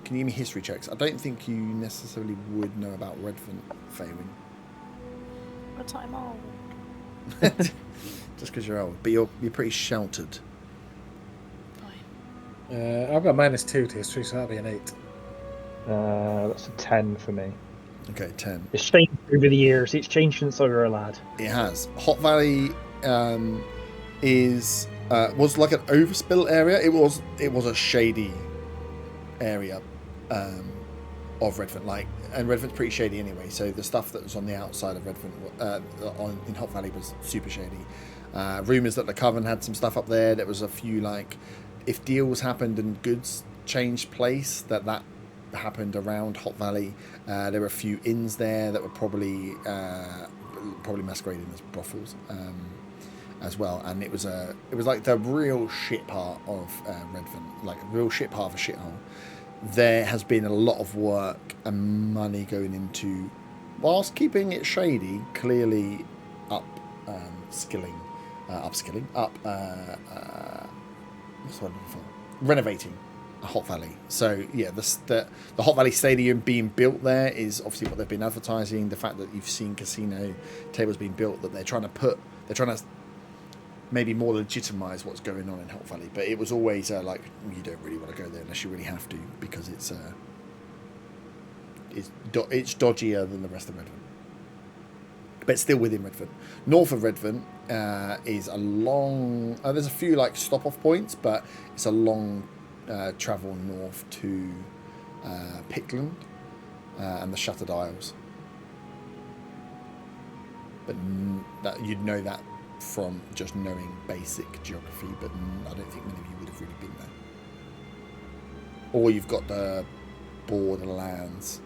Can you give me history checks? I don't think you necessarily would know about Redvant failing. But I'm old. Just because you're old, but you're pretty sheltered. Fine. I've got -2 to history, so that'll be an 8. That's a 10 for me. Okay, 10. It's changed over the years. It's changed since I was a lad. It has. Hot Valley was like an overspill area. It was a shady area of Redvant, and Redvant's pretty shady anyway. So the stuff that was on the outside of Redvant in Hot Valley was super shady. Rumors that the Coven had some stuff up there. There was a few if deals happened and goods changed place, that happened around Hot Valley. There were a few inns there that were probably masquerading as brothels as well, and it was like the real shit part of Redvant, like a real shit part of a shithole. There has been a lot of work and money going into, whilst keeping it shady, clearly renovating a Hot Valley. So yeah, the Hot Valley Stadium being built there is obviously what they've been advertising. The fact that you've seen casino tables being built, that they're trying to maybe more legitimize what's going on in Hot Valley. But it was always you don't really want to go there unless you really have to, because it's dodgier than the rest of Redvant, but still within Redvant. North of Redvant is a long. There's a few stop off points, but it's a long travel north to Pickland and the Shattered Isles. But you'd know that from just knowing basic geography, but I don't think many of you would have really been or you've got the Borderlands,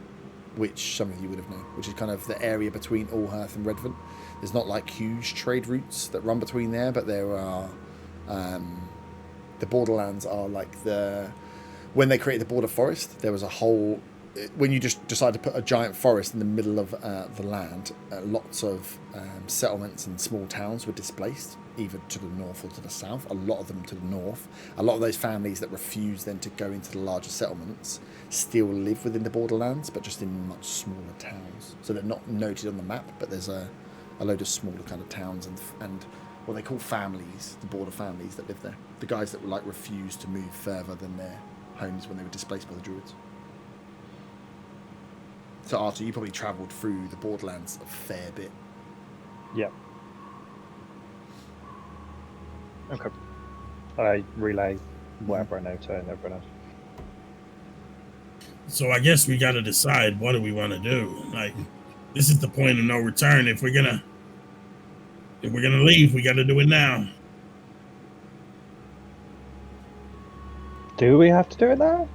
which some of you would have known, which is kind of the area between Allhearth and Redvant. There's not like huge trade routes that run between there, but there are. The Borderlands are like when they created the Border Forest, there was a whole. When you just decide to put a giant forest in the middle of the land, lots of settlements and small towns were displaced, either to the north or to the south. A lot of them to the north. A lot of those families that refused then to go into the larger settlements still live within the Borderlands, but just in much smaller towns. So they're not noted on the map, but there's a load of smaller kind of towns and what they call families, the border families that live there. The guys that were like refused to move further than their homes when they were displaced by the Druids. So Arthur, you probably travelled through the Borderlands a fair bit. Yeah. Okay. I relay whatever I know to everyone else. So I guess we got to decide, what do we want to do? Like, this is the point of no return. If we're gonna leave, we got to do it now. Do we have to do it now?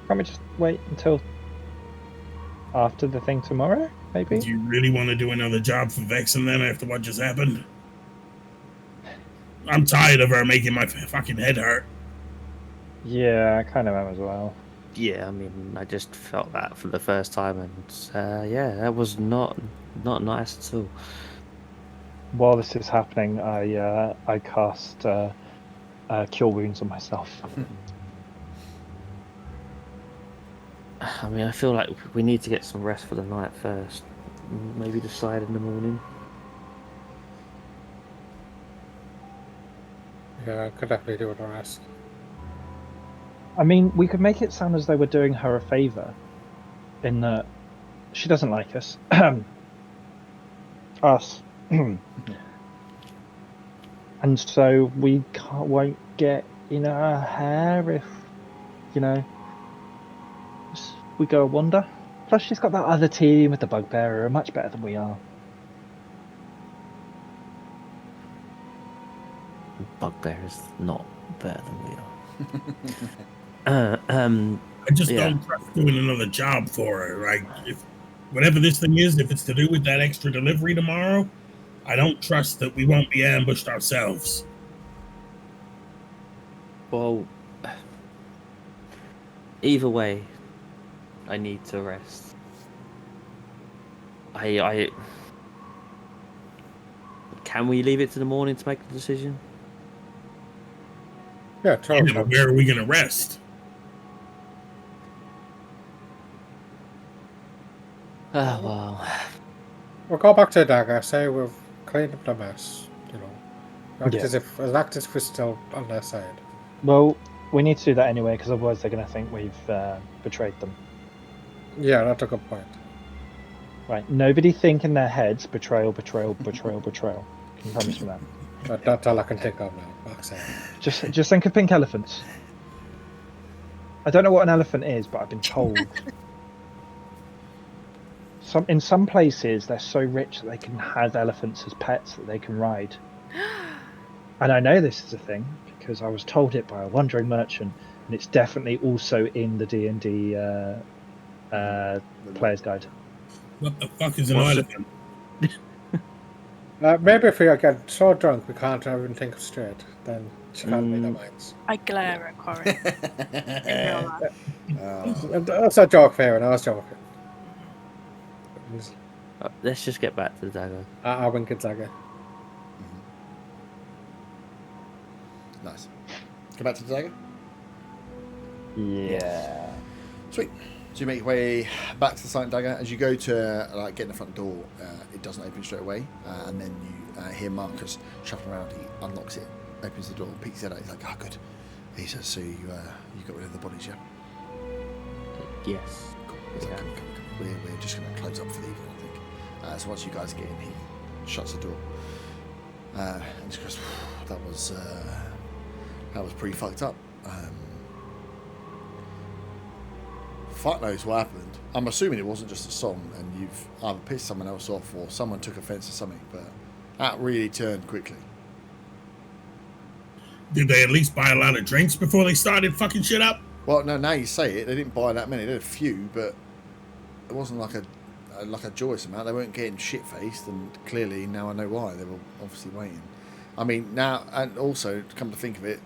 Can't we just wait until after the thing tomorrow, maybe? Do you really want to do another job for Vexen then after what just happened? I'm tired of her making my fucking head hurt. Yeah, I kind of am as well. Yeah, I mean, I just felt that for the first time, and yeah, that was not nice at all. While this is happening, I cast Cure Wounds on myself. I mean, I feel like we need to get some rest for the night first. Maybe decide in the morning. Yeah, I could definitely do what I ask. I mean, we could make it sound as though we're doing her a favour, in that she doesn't like us. Us. And so we won't get in her hair if, we go a wander. Plus, she's got that other team with the Bugbearer, are much better than we are. Bugbear is not better than we are. I just don't trust doing another job for her. Like, if whatever this thing is, if it's to do with that extra delivery tomorrow, I don't trust that we won't be ambushed ourselves. Well, either way, I need to rest. Can we leave it to the morning to make the decision? Yeah, try. But where are we going to rest? Oh, well. We'll go back to the dagger, say we've cleaned up the mess, Act Yeah. as if we're still on their side. Well, we need to do that anyway, because otherwise they're going to think we've betrayed them. Yeah, that's a good point. Right, nobody think in their heads, betrayal, betrayal, betrayal, betrayal. Can you promise me that? That's all I can think of now. Just think of pink elephants. I don't know what an elephant is, but I've been told. In some places, they're so rich that they can have elephants as pets that they can ride. And I know this is a thing because I was told it by a wandering merchant, and it's definitely also in the D&D player's guide. What the fuck is an elephant? Maybe if we get so drunk we can't even think straight, then she can't make our minds. I glare at Corin. In real life. That's a joke, Farron. I was joking. Let's just get back to the dagger. I wink at dagger. Nice. Go back to the dagger. Yeah. Sweet. So you make your way back to the silent dagger. As you go to get in the front door, it doesn't open straight away, and then you hear Marcus shuffling around. He unlocks it, opens the door, peeks his head out. He's like, "Oh, good." He says, "So you got rid of the bodies, yeah?" Yes. He's like, come. We're just going to close up for the evening, I think. So once you guys get in, he shuts the door, and just goes, "That was pretty fucked up." Fuck knows what happened. I'm assuming it wasn't just a song and you've either pissed someone else off or someone took offence to something, but that really turned quickly. Did they at least buy a lot of drinks before they started fucking shit up? Well, no, now you say it, they didn't buy that many. They had a few, but it wasn't like a joyous amount. They weren't getting shit-faced, and clearly now I know why. They were obviously waiting. I mean, now, and also, come to think of it,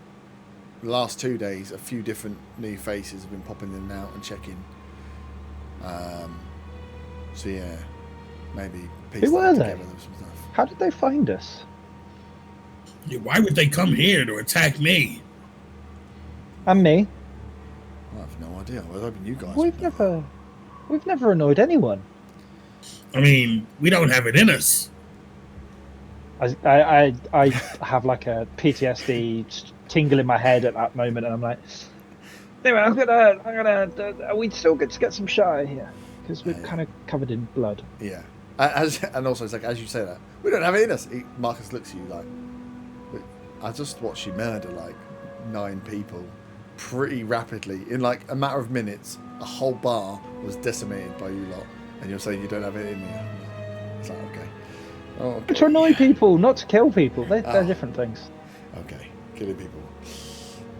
the last 2 days, a few different new faces have been popping in and out and checking. So yeah, maybe piece Who were that they? together with some stuff. How did they find us? Yeah, why would they come here to attack me? And me? I have no idea. I was hoping you guys We've would know. never annoyed anyone. I mean, we don't have it in us. I have like a PTSD tingle in my head at that moment, and I'm like, anyway, I'm gonna. Are we still good to get some shot here? Because we're kind of covered in blood. Yeah. And also, it's like, as you say that, we don't have it in us. Marcus looks at you like, I just watched you murder like 9 people pretty rapidly. In like a matter of minutes, a whole bar was decimated by you lot. And you're saying you don't have it in you. It's like, okay. Oh, okay. To annoy people, not to kill people. They're different things. Okay. Killing people.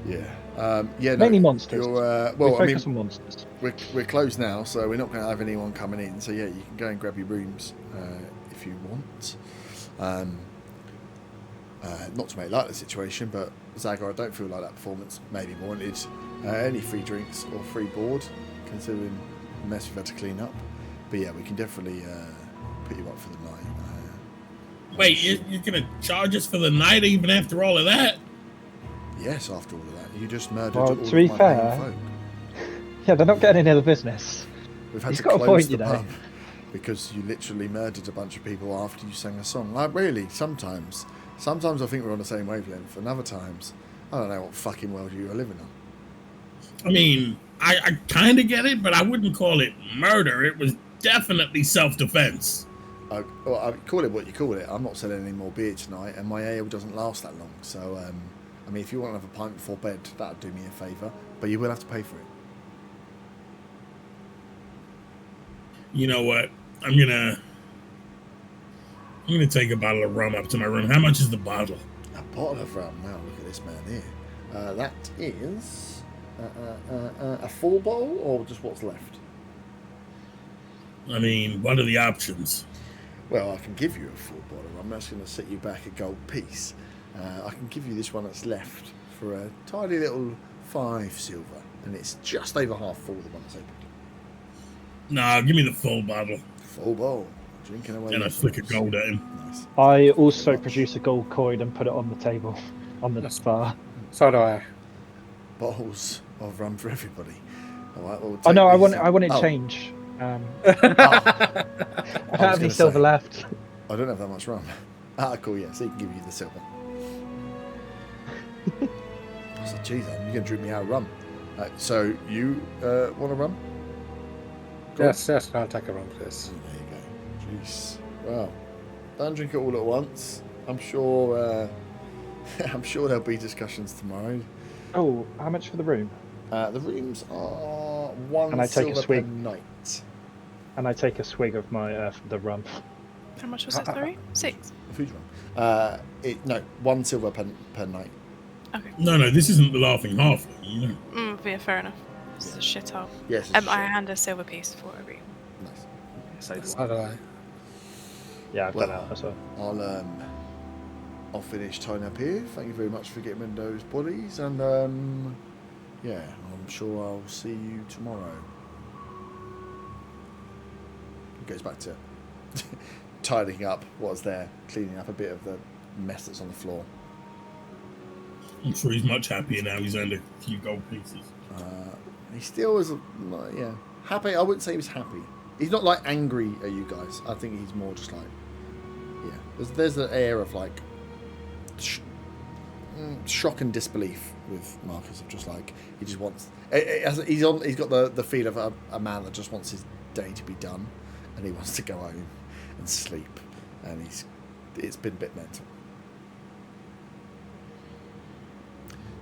Yeah. Yeah. Mainly no, monsters. Well, we I mean, focus on monsters. we're closed now, so we're not going to have anyone coming in. So yeah, you can go and grab your rooms if you want. Not to make light of the situation, but Zagar, I don't feel like that performance maybe wanted any free drinks or free board, considering the mess we've had to clean up. But yeah, we can definitely put you up for the night. Wait, you're gonna charge us for the night even after all of that? Yes, after all of that, you just murdered Well, all to be of my fair, main folk. Yeah, they're not getting any other business. We've had He's to got a close point, the you know. pub because you literally murdered a bunch of people after you sang a song. Like, really, sometimes I think we're on the same wavelength, and other times, I don't know what fucking world you are living on. I mean, I kind of get it, but I wouldn't call it murder. It was definitely self-defense. Well, I call it what you call it. I'm not selling any more beer tonight, and my ale doesn't last that long. So, I mean, if you want to have a pint before bed, that'd do me a favour, but you will have to pay for it. You know what? I'm gonna take a bottle of rum up to my room. How much is the bottle? A bottle of rum. Now look at this man here. That is a full bottle, or just what's left? I mean, what are the options? Well, I can give you a full bottle. I'm just going to set you back a gold piece. I can give you this one that's left for a tiny little 5 silver, and it's just over half full. The one that's opened. Nah, give me the full bottle. Full bowl, drinking away. And I flick a gold at him. Nice. I also produce a gold coin and put it on the table, on the bar. So do I. Bottles of rum for everybody. All right. Well, Oh no, I take want these, it change. Oh, I don't have any gonna silver say. left. I don't have that much rum. Cool. Yeah, so he can give you the silver. I said, geez, you're going to drink me out of rum. So you want a rum? Yes, I'll take a rum, please. There you go. Jeez. Well, don't drink it all at once. I'm sure. I'm sure there'll be discussions tomorrow. Oh, how much for the room? The rooms are 1 And I take a silver per swig. night. And I take a swig of my the rum. How much was it, sorry? 6. A food rum. No, 1 silver per night. Okay. No, this isn't the Laughing Half. You know. Yeah, fair enough. This is a shithole. Yes. It's I hand a silver piece for every. nice. So do I. Yeah, I've Well, done that as well. I'll finish tying up here. Thank you very much for getting rid of those bodies, and yeah, I'm sure I'll see you tomorrow. It goes back to tidying up what's there, cleaning up a bit of the mess that's on the floor. I'm sure he's much happier now. He's earned a few gold pieces. He still is, happy. I wouldn't say he was happy. He's not like angry at you guys. I think he's more just like, yeah. There's an air of like shock and disbelief with Marcus, of just like he just wants. He's got the feel of a man that just wants his day to be done, and he wants to go home and sleep, and it's been a bit mental.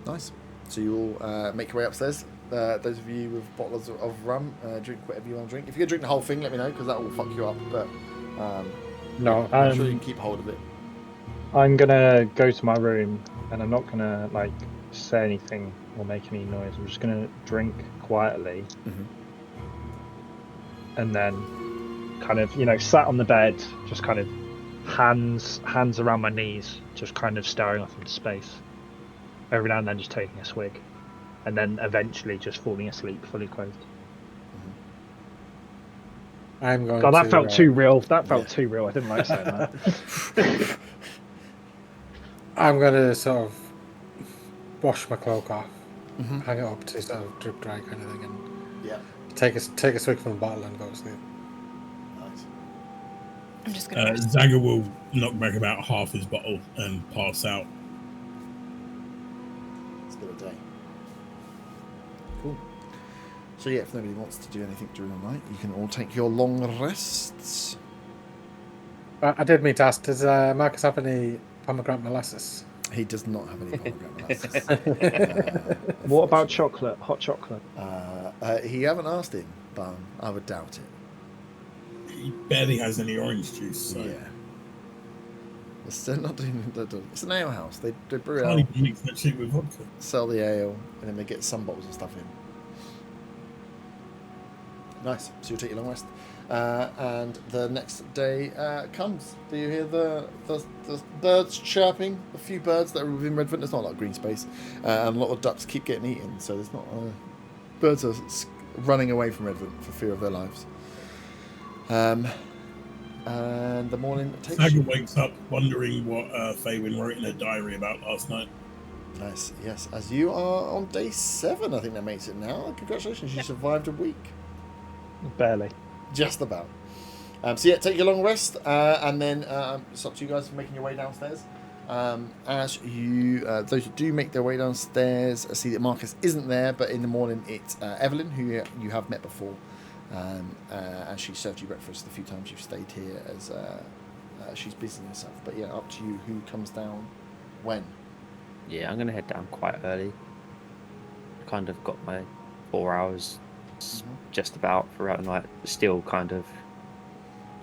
Nice. So you all make your way upstairs. Those of you with bottles of rum, drink whatever you want to drink. If you're going to drink the whole thing, let me know, because that will fuck you up. But No. I'm sure you can keep hold of it. I'm gonna go to my room, and I'm not gonna like say anything or make any noise. I'm just going to drink quietly, and then kind of, sat on the bed, just kind of hands around my knees, just kind of staring off into space. Every now and then just taking a swig, and then eventually just falling asleep, fully clothed. I'm going God, that to, felt too real. That felt too real. I didn't like saying that. I'm going to sort of wash my cloak off, hang it up to sort of drip dry kind of thing, and take a swig from the bottle and go to sleep. Nice. I'm just gonna. Zaga will knock back about half his bottle and pass out. It's been a day. Cool. So yeah, if nobody wants to do anything during the night, you can all take your long rests. I did mean to ask, does Marcus have any pomegranate molasses? He does not have any pomegranate molasses. What about chocolate? Hot chocolate? He haven't asked him, but I would doubt it. He barely has any orange juice, so Yeah. They're not doing. It's an ale house. They brew can't ale, even mix that shit with vodka. sell the ale, and then they get some bottles of stuff in. Nice. So you'll take your long rest, and the next day comes. Do you hear the birds chirping? A few birds that are within Redvant. There's not a lot of green space, and a lot of ducks keep getting eaten. So there's not. Birds are running away from Redvant for fear of their lives. And the morning takes. Zaga wakes up wondering what Faywin wrote in her diary about last night. Nice. Yes. As you are on day 7, I think that makes it now. Congratulations, you survived a week. Barely. Just about. So yeah, take your long rest, and then it's up to you guys for making your way downstairs. As you, those who do make their way downstairs, see that Marcus isn't there, but in the morning it's Evelyn, who you have met before, and she served you breakfast a few times. You've stayed here as she's busying herself. But yeah, up to you who comes down when. Yeah, I'm gonna head down quite early. Kind of got my 4 hours just about throughout the night. Still kind of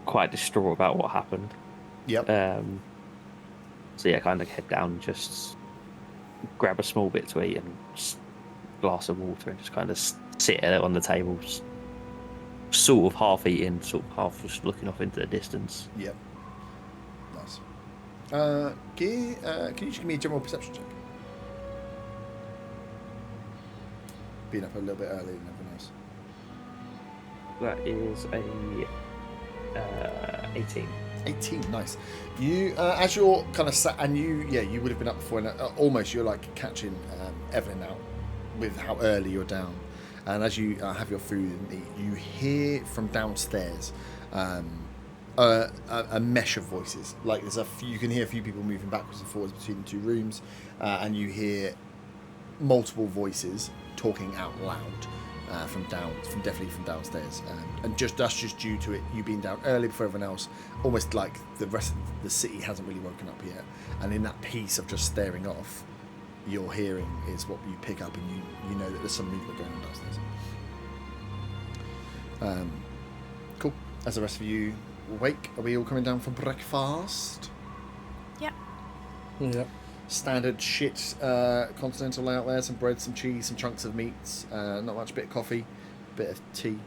quite distraught about what happened. Yep. So yeah, kind of head down, just grab a small bit to eat and just a glass of water, and just kind of sit on the table, sort of half eating, sort of half just looking off into the distance. Yep. Nice. Can you just give me a general perception check? Being up a little bit earlier than everyone else. That is a 18. 18, nice. You, as you're kind of sat, and you would have been up before, and almost you're like catching Evelyn out with how early you're down. And as you have your food and eat, you hear from downstairs a mesh of voices. Like there's you can hear a few people moving backwards and forwards between the two rooms, and you hear multiple voices talking out loud definitely from downstairs, and that's just due to it you being down early before everyone else, almost like the rest of the city hasn't really woken up yet, and in that piece of just staring off, your hearing is what you pick up, and you know that there's some movement going on downstairs. Cool. As the rest of you wake, are we all coming down for breakfast? Yep. Yep. Standard shit continental layout there, some bread, some cheese, some chunks of meats, not much, bit of coffee, bit of tea,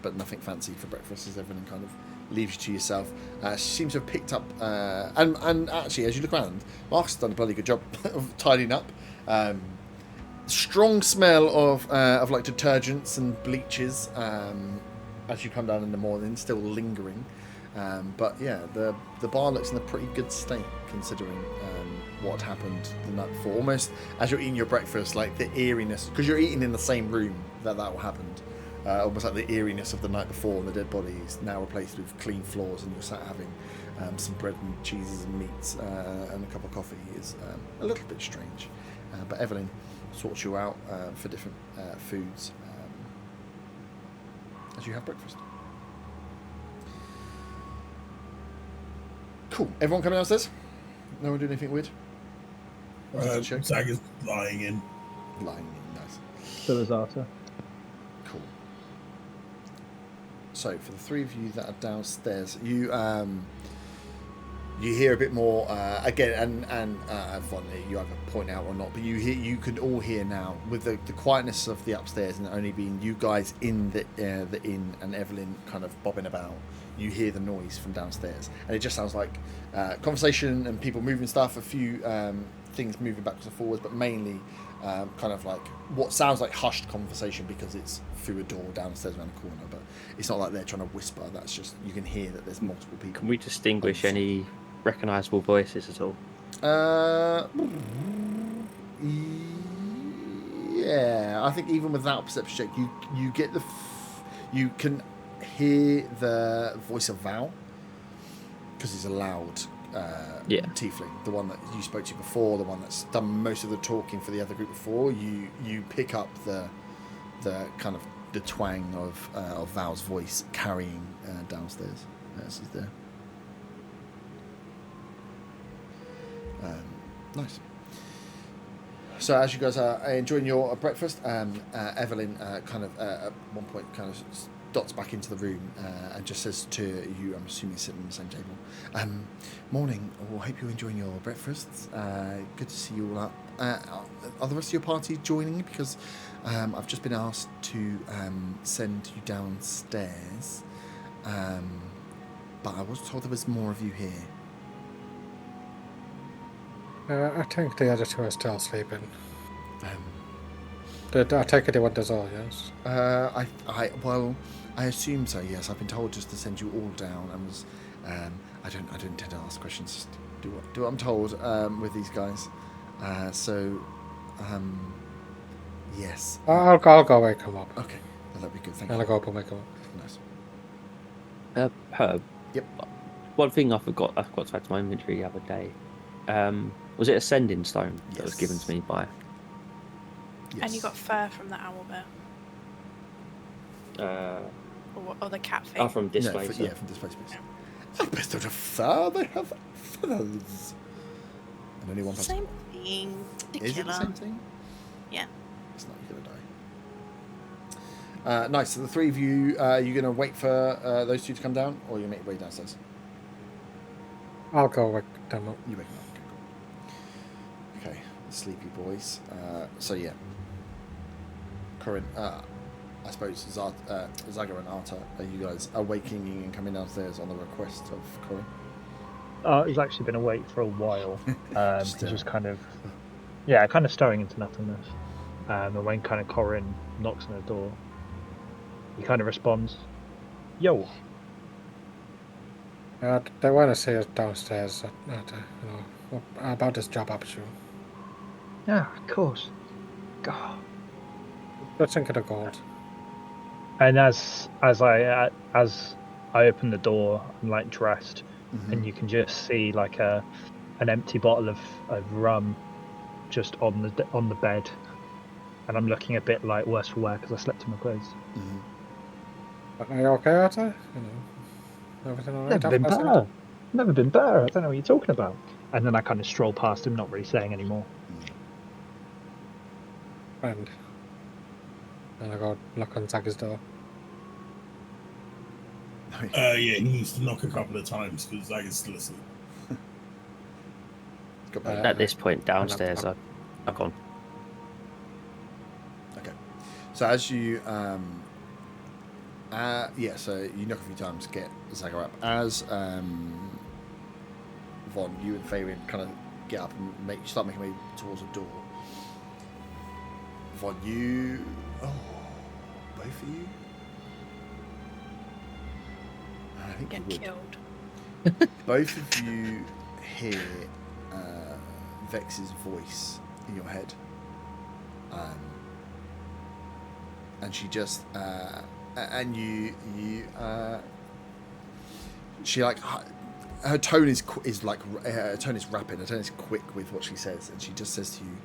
but nothing fancy for breakfast, as everyone kind of leaves you to yourself. She seems to have picked up, and actually as you look around, Mark's done a bloody good job of tidying up. Strong smell of like detergents and bleaches as you come down in the morning, still lingering. But yeah, the bar looks in a pretty good state considering what happened the night before. Almost as you're eating your breakfast, like the eeriness, because you're eating in the same room that happened. Almost like the eeriness of the night before, and the dead body is now replaced with clean floors, and you're sat having some bread and cheeses and meats and a cup of coffee is a little bit strange. But Evelyn sorts you out for different foods as you have breakfast. Cool. Everyone coming downstairs? No one doing anything weird? Zaga's lying in. Lying in, nice. So is Arthur. Cool. So for the three of you that are downstairs, you You hear a bit more again, and Von, you either point out or not, but you can all hear now with the quietness of the upstairs and only being you guys in the inn and Evelyn kind of bobbing about. You hear the noise from downstairs, and it just sounds like conversation and people moving stuff, a few things moving backwards and forwards, but mainly kind of like what sounds like hushed conversation because it's through a door downstairs around the corner, but it's not like they're trying to whisper. That's just, you can hear that there's multiple people. Can we distinguish any recognisable voices at all? Yeah, I think even without a perception check, you get you can hear the voice of Val because he's a loud tiefling, the one that you spoke to before, the one that's done most of the talking for the other group before. You pick up the kind of the twang of Val's voice carrying downstairs as he's there. Nice. So as you guys are enjoying your breakfast, Evelyn kind of at one point kind of dots back into the room and just says to you, I'm assuming sitting on the same table, morning, or hope you're enjoying your breakfasts. Good to see you all up. Are the rest of your party joining you? Because I've just been asked to send you downstairs, but I was told there was more of you here. I think the other two are still sleeping. I take it they want us all, yes? I assume so, yes. I've been told just to send you all down, and was I don't intend to ask questions, just do what I'm told with these guys. Yes. I'll go wake them up. Okay, that'd be good, thank you. I'll go up and wake them up. Nice. Herb. Yep. One thing I forgot to add to my inventory the other day. Was it a sending stone that was given to me by? Yes. And you got fur from the owl bear. Or the cat thing. Oh, from display. No, from display space. I best out of fur. They have feathers. And only one person. Same thing. Is it the same thing? Yeah. It's not. You're gonna die. Nice. So the three of you, are you gonna wait for those two to come down, or you make your way downstairs? I'll go wake them up. You wake them up. Okay, the sleepy boys. So yeah, Corin, I suppose Zaga and Arta, are you guys awakening and coming downstairs on the request of Corin? He's actually been awake for a while. He's just kind of staring into nothingness. And when kind of Corin knocks on the door, he kind of responds, "Yo." They want to see us downstairs. About this job opportunity. Yeah, of course. God. Let's think of the gold. And as I open the door, I'm like dressed, and you can just see like an empty bottle of rum just on the bed, and I'm looking a bit like worse for wear because I slept in my clothes. Are you okay, Arthur? Everything all right? Never been better. I don't know what you're talking about. And then I kind of stroll past him, not really saying anymore. And I go knock on Zaga's door. Yeah, he needs to knock a couple of times because Zaga's still asleep. At this point, downstairs, I've gone. Okay. So as you so you knock a few times, get Zaga up. As Von, you and Fabian kind of get up and start making way towards the door. Von, both of you? I think Get you would. killed. Both of you hear Vex's voice in your head. And she just and you she like her tone is rapid, her tone is quick with what she says, and she just says to you,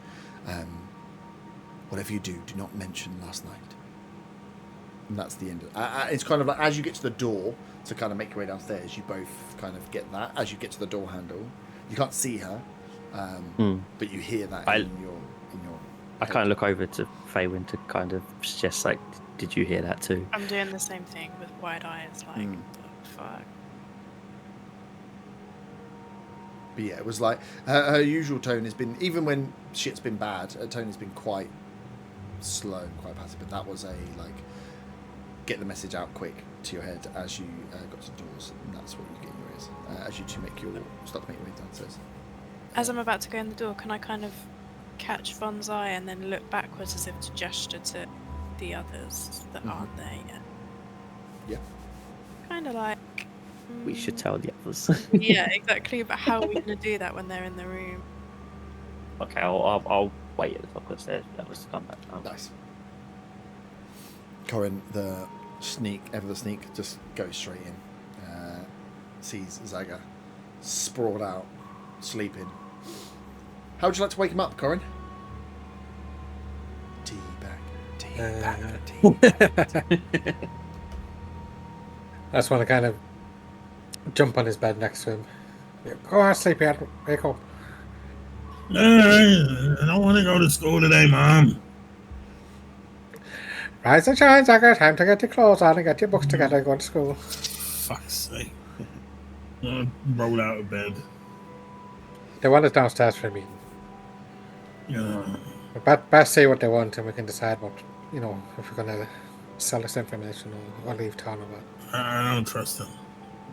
whatever you do not mention last night. And that's the end of it. It's kind of like as you get to the door to kind of make your way downstairs, you both kind of get that as you get to the door handle. You can't see her, but you hear that in your I kind of look over to Faywin to kind of suggest, like, did you hear that too? I'm doing the same thing with wide eyes, like, what the fuck? But yeah, it was like her usual tone has been, even when shit's been bad, her tone has been quite slow and quite passive. But that was a like, get the message out quick to your head as you got to the doors, and that's what you get in your ears as you two start to make your way downstairs. As I'm about to go in the door, can I kind of catch Von's eye and then look backwards as if to gesture to the others that aren't there yet? Yeah. Kind of like... We should tell the others. Yeah, exactly, but how are we going to do that when they're in the room? Okay, I'll wait at the top of the stairs for the others to come back down. Nice. Corin, the sneak, just goes straight in. Sees Zaga sprawled out, sleeping. How would you like to wake him up, Corin? Teabag. I just want to kind of jump on his bed next to him. Go on, sleepyhead. Wake up. I don't want to go to school today, Mom. Rise and shine, Zaga. Time to get your clothes on and get your books together and go to school. Fuck's sake. Roll out of bed. They want us downstairs for a meeting. Yeah. Best say what they want and we can decide what, if we're going to sell this information or leave town or what. I don't trust them.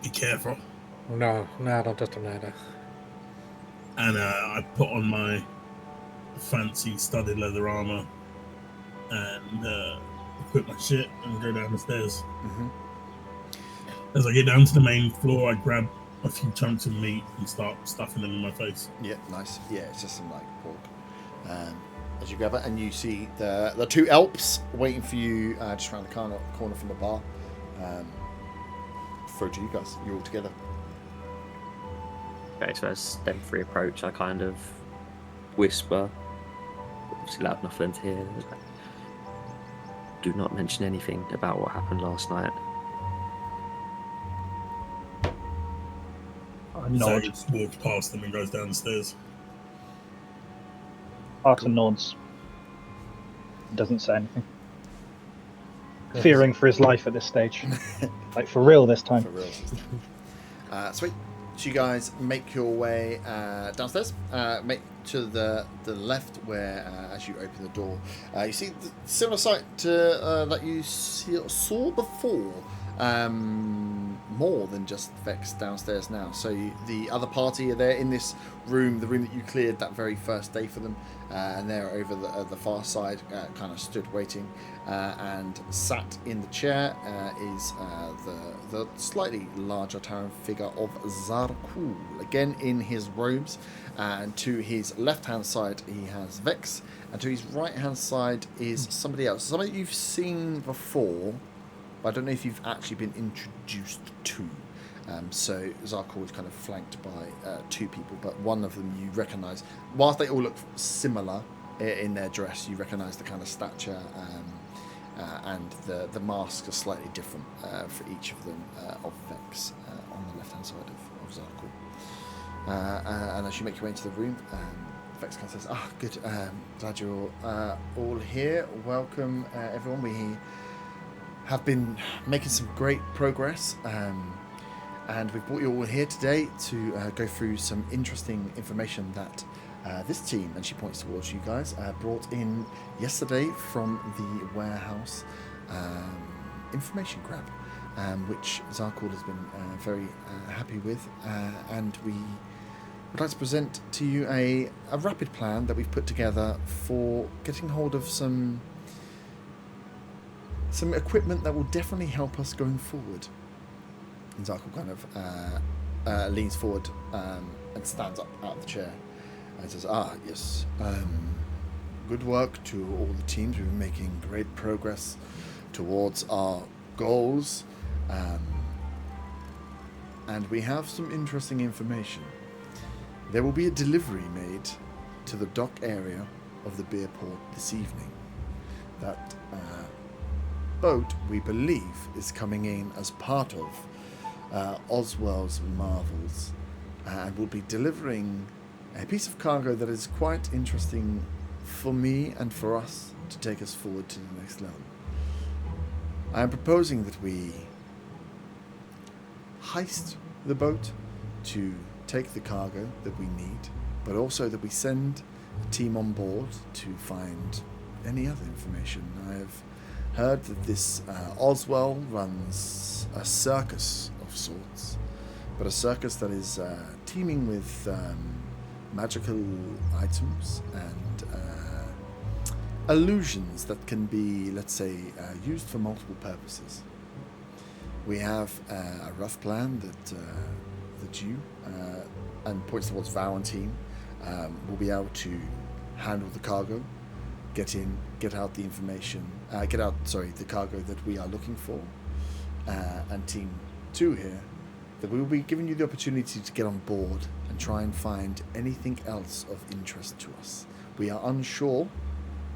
Be careful. No, I don't trust them either. And I put on my fancy studded leather armor and equip my shit and go down the stairs. Mm-hmm. As I get down to the main floor, I grab a few chunks of meat and start stuffing them in my face. Yeah, nice. Yeah, it's just some like pork. As you grab it, and you see the two Elps waiting for you just around the corner from the bar. Throw to you guys. You're all together. Okay, so as them three approach, I kind of whisper, obviously loud enough for them to hear. Like, do not mention anything about what happened last night. I So nod. just walks past them and goes down the stairs. Arthur nods. Doesn't say anything. Fearing for his life at this stage. Like, for real this time. For real. Sweet. So you guys make your way downstairs. Make to the left, where as you open the door, you see the similar sight to that you saw before. More than just Vex downstairs now. So the other party are there in this room, the room that you cleared that very first day for them, and they're over the far side, kind of stood waiting, and sat in the chair is the slightly larger towering figure of Zarkul, again in his robes, and to his left hand side he has Vex, and to his right hand side is somebody else, somebody you've seen before, but I don't know if you've actually been introduced to. So Zarkul is kind of flanked by two people, but one of them you recognise. Whilst they all look similar in their dress, you recognise the kind of stature and the masks are slightly different for each of them of Vex on the left-hand side of Zarkul. And as you make your way into the room, Vex kind of says, good, glad you're all here. Welcome, everyone. We have been making some great progress, and we've brought you all here today to go through some interesting information that this team, and she points towards you guys, brought in yesterday from the warehouse information grab, which Zarkul has been very happy with, and we would like to present to you a rapid plan that we've put together for getting hold of some equipment that will definitely help us going forward. And Zarkul kind of leans forward and stands up out of the chair and says, yes, good work to all the teams. We've been making great progress towards our goals, and we have some interesting information. There will be a delivery made to the dock area of the beer port this evening. That boat, we believe, is coming in as part of Oswell's Marvels, and will be delivering a piece of cargo that is quite interesting for me and for us to take us forward to the next level. I am proposing that we heist the boat to take the cargo that we need, but also that we send a team on board to find any other information. I have heard that this Oswell runs a circus of sorts, but a circus that is teeming with magical items and illusions that can be, let's say, used for multiple purposes. We have a rough plan that you, and points towards Val and team, will be able to handle the cargo, get out the information, the cargo that we are looking for, and Team 2 here, that we will be giving you the opportunity to get on board and try and find anything else of interest to us. We are unsure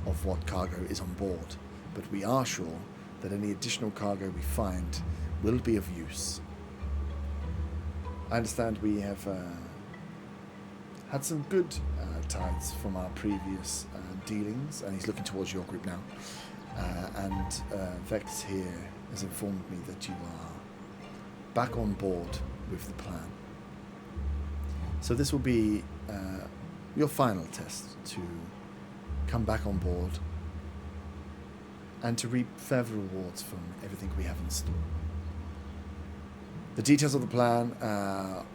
of what cargo is on board, but we are sure that any additional cargo we find will be of use. I understand we have had some good tides from our previous dealings, and he's looking towards your group now. And Vex here has informed me that you are back on board with the plan. So this will be your final test to come back on board and to reap further rewards from everything we have in store. The details of the plan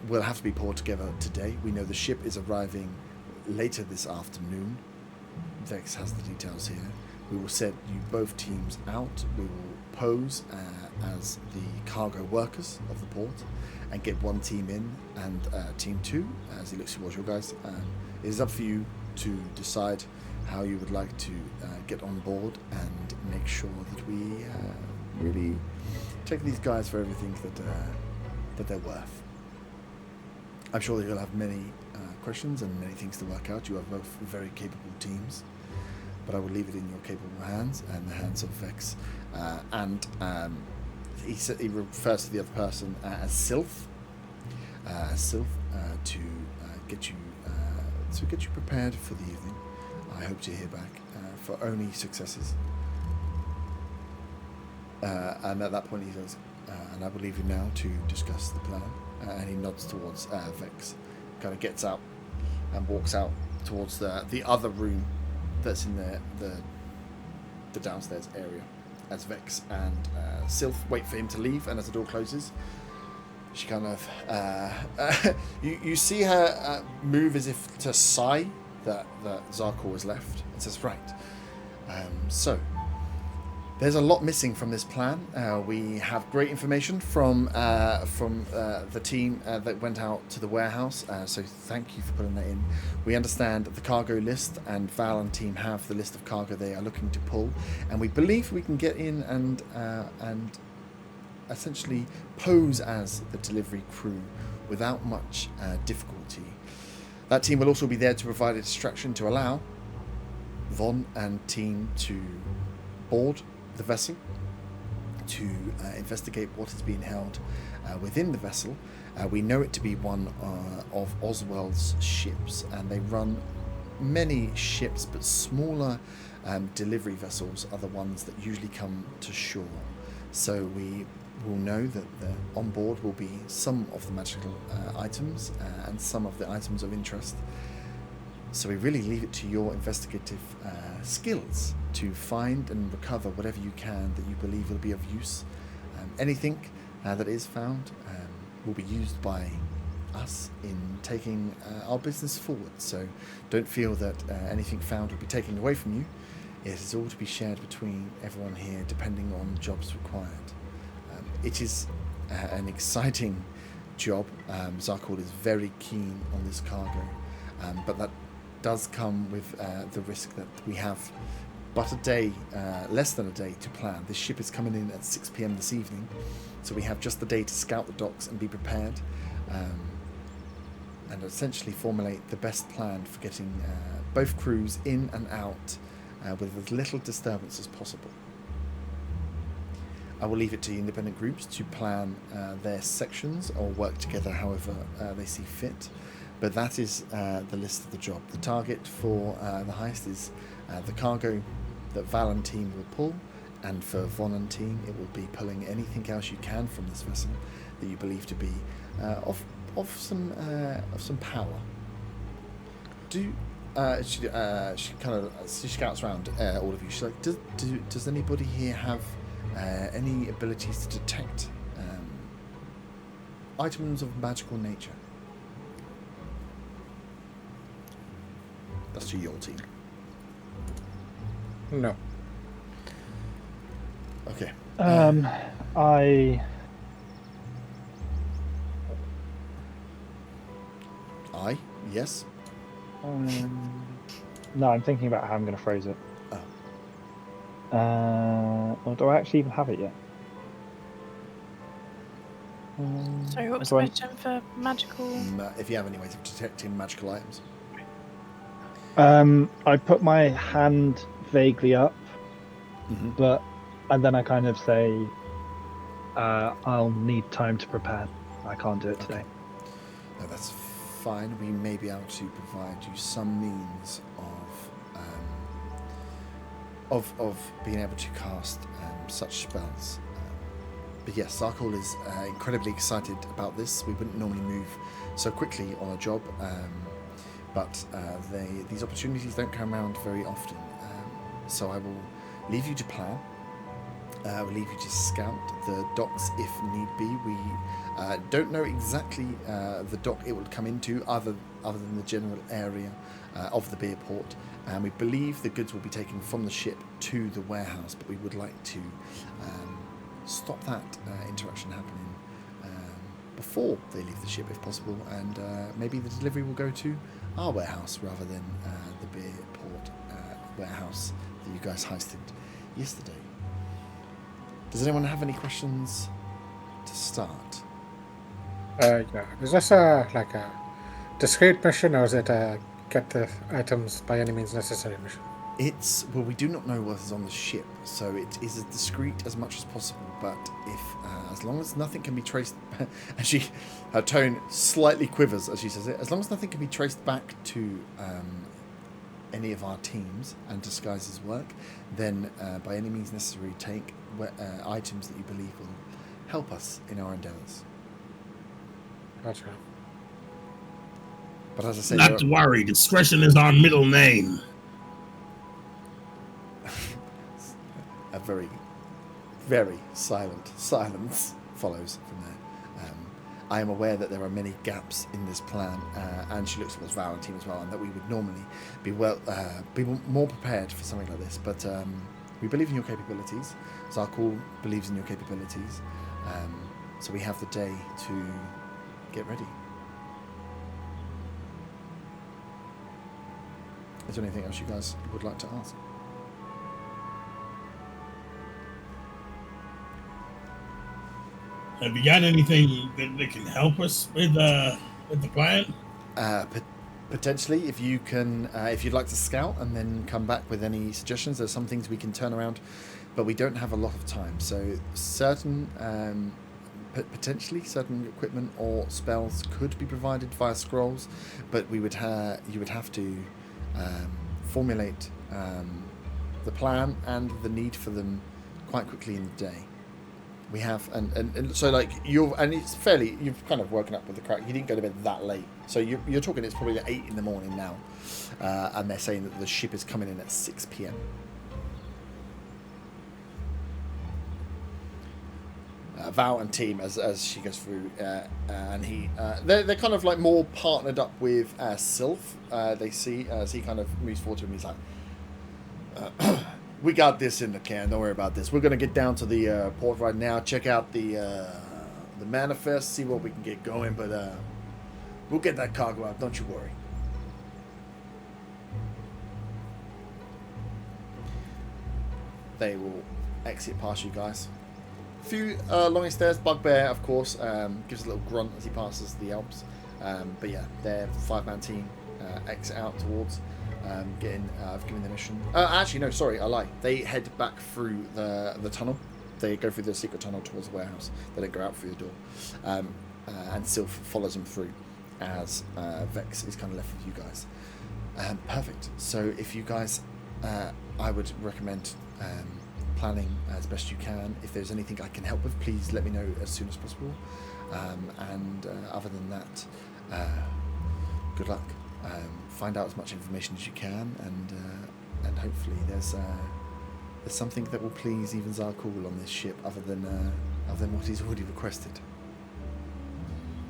will have to be poured together today. We know the ship is arriving later this afternoon. Vex has the details here. We will set you both teams out. We will pose as the cargo workers of the port and get one team in, and team 2, as he looks towards you guys. It is up for you to decide how you would like to get on board and make sure that we really take these guys for everything that they're worth. I'm sure that you'll have many questions and many things to work out. You are both very capable teams, but I will leave it in your capable hands and the hands of Vex. He refers to the other person as Sylph, to get you prepared for the evening. I hope to hear back for only successes. And at that point he says, and I will leave you now to discuss the plan. And he nods towards Vex, kind of gets out and walks out towards the other room that's in the downstairs area, as Vex and Sylph wait for him to leave. And as the door closes, she kind of you see her move as if to sigh that Zarkor has left, and says, right, so there's a lot missing from this plan. We have great information from the team that went out to the warehouse, so thank you for putting that in. We understand the cargo list, and Val and team have the list of cargo they are looking to pull, and we believe we can get in and essentially pose as the delivery crew without much difficulty. That team will also be there to provide a distraction to allow Von and team to board the vessel, to investigate what is being held within the vessel. We know it to be one of Oswell's ships, and they run many ships, but smaller delivery vessels are the ones that usually come to shore. So we will know that on board will be some of the magical items and some of the items of interest. So we really leave it to your investigative skills to find and recover whatever you can that you believe will be of use. Anything that is found will be used by us in taking our business forward. So don't feel that anything found will be taken away from you. It is all to be shared between everyone here, depending on jobs required. It is an exciting job. Zarkor is very keen on this cargo, but that does come with the risk that we have but a day, less than a day to plan. This ship is coming in at 6 p.m. this evening, so we have just the day to scout the docks and be prepared, and essentially formulate the best plan for getting both crews in and out with as little disturbance as possible. I will leave it to the independent groups to plan their sections or work together however they see fit. But that is the list of the job. The target for the heist is the cargo that Val and team will pull, and for Von and team it will be pulling anything else you can from this vessel that you believe to be of of some power. She scouts around all of you. She's like, does anybody here have any abilities to detect items of magical nature? That's to your team. No. Okay. Yes. No, I'm thinking about how I'm going to phrase it. Oh. Or do I actually even have it yet? Sorry, what was the question for magical? If you have any ways of detecting magical items. I put my hand vaguely up, and then I kind of say, I'll need time to prepare. I can't do it today. No, that's fine. We may be able to provide you some means of being able to cast such spells. But yes, Zarkul is incredibly excited about this. We wouldn't normally move so quickly on a job, but these opportunities don't come around very often. So I will leave you to plan. I will leave you to scout the docks if need be. We don't know exactly the dock it will come into, other than the general area of the beer port. And we believe the goods will be taken from the ship to the warehouse, but we would like to stop that interaction happening before they leave the ship, if possible. And maybe the delivery will go to our warehouse rather than the beer port warehouse that you guys heisted yesterday. Does anyone have any questions to start? Yeah. Is this like a discreet mission, or is it a get the items by any means necessary mission? Well, we do not know what is on the ship, so it is as discreet as much as possible. But if, as long as nothing can be traced, and her tone slightly quivers as she says it, as long as nothing can be traced back to any of our teams and disguises work, then by any means necessary, take items that you believe will help us in our endeavours. Gotcha. But as I say, not to worry, discretion is our middle name. A very, very silent silence follows from there. I am aware that there are many gaps in this plan, and she looks towards Valentine as well, and that we would normally be more prepared for something like this. But we believe in your capabilities. Zarkul believes in your capabilities. So we have the day to get ready. Is there anything else you guys would like to ask? Have you got anything that can help us with the plan? Potentially, if you can, if you'd like to scout and then come back with any suggestions, there's some things we can turn around, but we don't have a lot of time. So potentially certain equipment or spells could be provided via scrolls, but you would have to formulate the plan and the need for them quite quickly in the day. We have, and so like it's fairly, you've kind of woken up with the crack. You didn't go to bed that late, so you're talking it's probably 8 in the morning now, and they're saying that the ship is coming in at 6 p.m. Val and team as she goes through, and they're kind of like more partnered up with Sylph. They see as he kind of moves forward to him. He's like, we got this in the can. Don't worry about this. We're gonna get down to the port right now. Check out the manifest. See what we can get going. But we'll get that cargo out. Don't you worry. They will exit past you guys. A few long stairs. Bugbear, of course, gives a little grunt as he passes the Alps. But yeah, their 5-man team exit out towards giving the mission. Actually, no, sorry, I lie. They head back through the tunnel. They go through the secret tunnel towards the warehouse. They don't go out through the door. And Sylph follows them through as Vex is kind of left with you guys. Perfect. So if you guys, I would recommend planning as best you can. If there's anything I can help with, please let me know as soon as possible. And other than that, good luck. Find out as much information as you can, and hopefully there's something that will please even Zarkul on this ship, other than what he's already requested.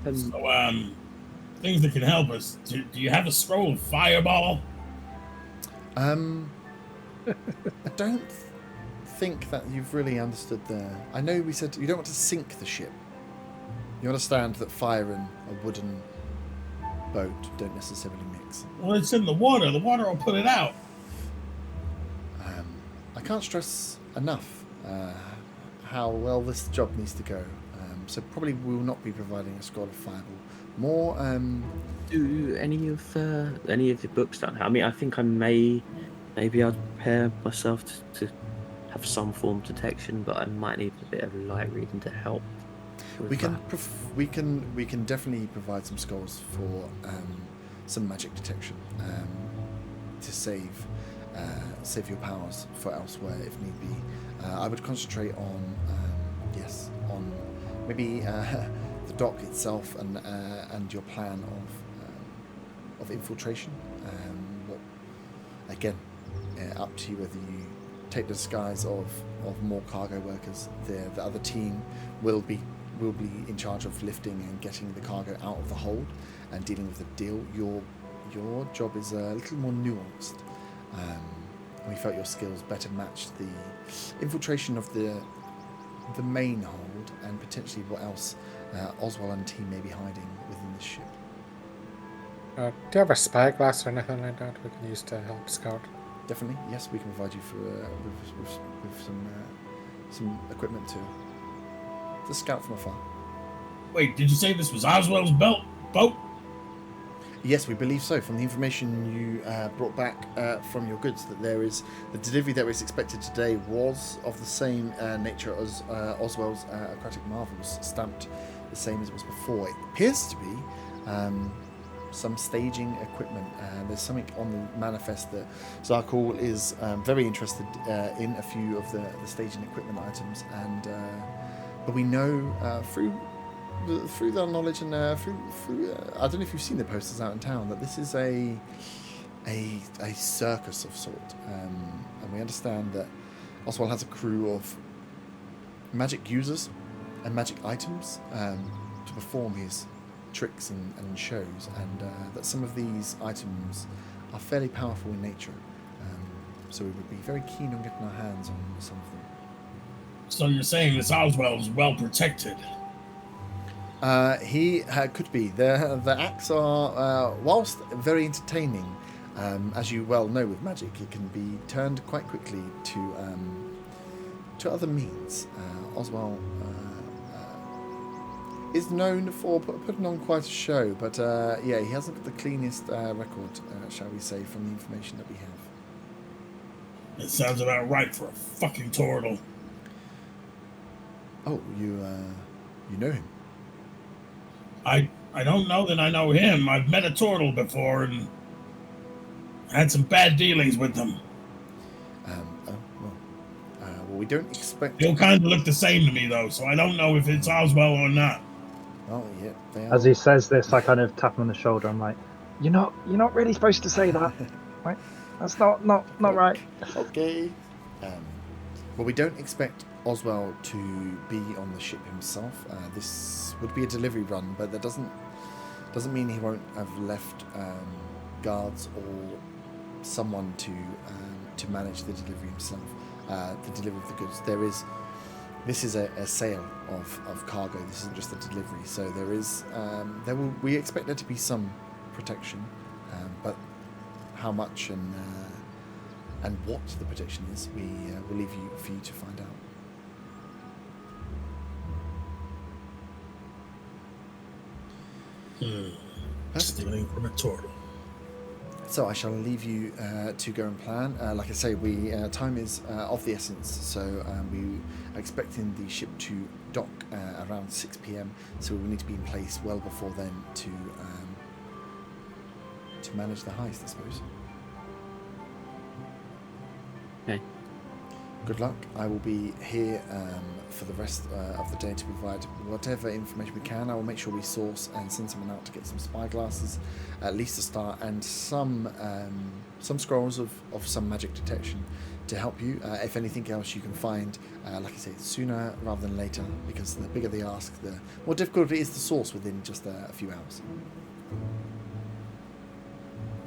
So, things that can help us. Do you have a scroll of fireball? I don't think that you've really understood I know we said you don't want to sink the ship. You understand that fire and a wooden boat don't necessarily mix. Well, it's in the water. The water will put it out. I can't stress enough how well this job needs to go. So probably we will not be providing a scroll of fireball. More. Do any of the books don't have? I mean, I think maybe I'd prepare myself to have some form of detection, but I might need a bit of light reading to help. We can definitely provide some scrolls for some magic detection to save your powers for elsewhere if need be. I would concentrate on maybe the dock itself and your plan of infiltration. Again, up to you whether you take the disguise of more cargo workers. The other team will be in charge of lifting and getting the cargo out of the hold and dealing with the deal. Your job is a little more nuanced. We felt your skills better matched the infiltration of the main hold and potentially what else Oswald and team may be hiding within this ship. Do you have a spyglass or anything like that we can use to help scout? Definitely, yes. We can provide you with some equipment to scout from afar. Wait, did you say this was Oswald's boat? Yes, we believe so. From the information you brought back from your goods, that there is the delivery that was expected today was of the same nature as Oswald's aquatic marvels, stamped the same as it was before. It appears to be some staging equipment. There's something on the manifest that Zarkul is very interested in a few of the staging equipment items, and but we know through their knowledge and through I don't know if you've seen the posters out in town, that this is a circus of sort, and we understand that Oswald has a crew of magic users and magic items to perform his tricks and shows, and that some of these items are fairly powerful in nature, so we would be very keen on getting our hands on some of them. So you're saying this Oswald is well protected? He could be. The acts are, whilst very entertaining, as you well know with magic, it can be turned quite quickly to other means. Oswald is known for putting on quite a show, but he hasn't got the cleanest record, shall we say, from the information that we have. It sounds about right for a fucking turtle. Oh, you know him? I don't know that I know him. I've met a turtle before and had some bad dealings with them. Well, we don't expect... They'll kind of look the same to me, though, so I don't know if it's Oswald or not. Oh, yeah, they are. As he says this, I kind of tap him on the shoulder. I'm like, you're not really supposed to say that. Right? That's not right. Okay. Well, we don't expect Oswald to be on the ship himself. This would be a delivery run, but that doesn't mean he won't have left guards or someone to manage the delivery himself. The delivery of the goods. This is a sale of cargo. This isn't just a delivery. So we expect there to be some protection, but how much and what the protection is, we'll leave for you to find out. Stealing from a turtle. So I shall leave you to go and plan. Like I say, time is of the essence, so we are expecting the ship to dock around 6 p.m. So we need to be in place well before then to manage the heist, I suppose. Okay. good luck. I will be here for the rest of the day to provide whatever information we can. I will make sure we source and send someone out to get some spyglasses, at least to start, and some scrolls of some magic detection to help you. If anything else you can find, like I say, sooner rather than later, because the bigger the ask, the more difficult it is to source within just a few hours.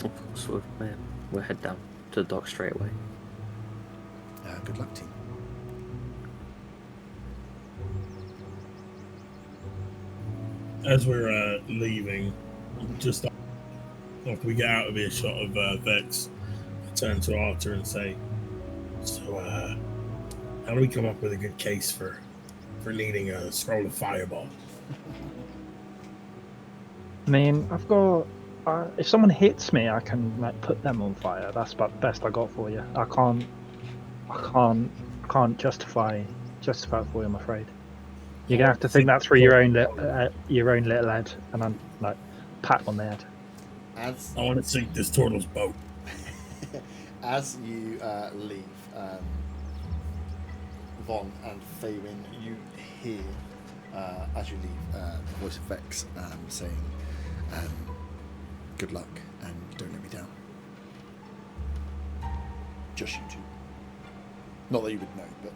Of course, we'll head down to the dock straight away. Good luck, team. As we're leaving, just after we get out of earshot of Vex, I turn to Arthur and say, "So, how do we come up with a good case for needing a scroll of fireball?" I mean, I've got. If someone hits me, I can like put them on fire. That's about the best I got for you. I can't justify it for you, I'm afraid. You're gonna have to think that through your own little head, and I'm like pat on the head. I want to sink this turtle's boat. As you leave, Von and Faywin, you hear as you leave the voice of Vex saying, "Good luck and don't let me down." Just you two. Not that you would know, but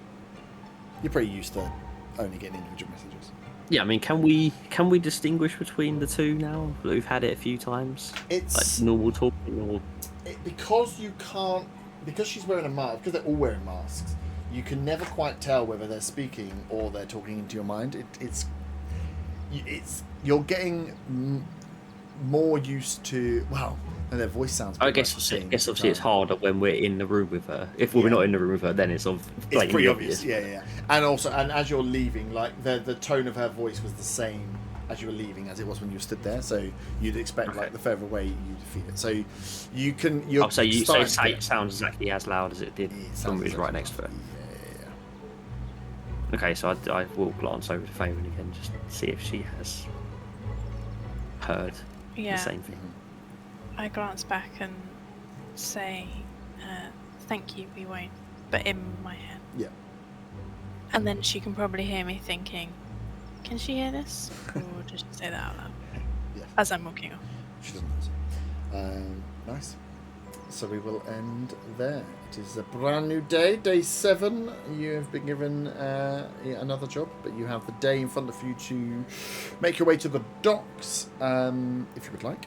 you're pretty used to only getting individual messages. Yeah, I mean, can we distinguish between the two now? We've had it a few times. It's like normal talking, or because you can't, because she's wearing a mask, because they're all wearing masks. You can never quite tell whether they're speaking or they're talking into your mind. It's you're getting more used to. Well, and their voice sounds. I guess obviously it's harder when we're in the room with her. If we're not in the room with her, then it's pretty obvious. Yeah. And also, and as you're leaving, like the tone of her voice was the same as you were leaving as it was when you stood there. So you'd expect like the further away you'd feel it. So you can. It sounds exactly as loud as it did when we was right next to her. Yeah. Okay, so I will glance over to Faven again just to see if she has heard the same thing. I glance back and say, "Thank you, we won't," but in my head. Yeah. And then she can probably hear me thinking, "Can she hear this?" Or does she say that out loud? Yeah. As I'm walking off. She doesn't know. Nice. So we will end there. It is a brand new day 7. You have been given another job, but you have the day in front of you to make your way to the docks, if you would like,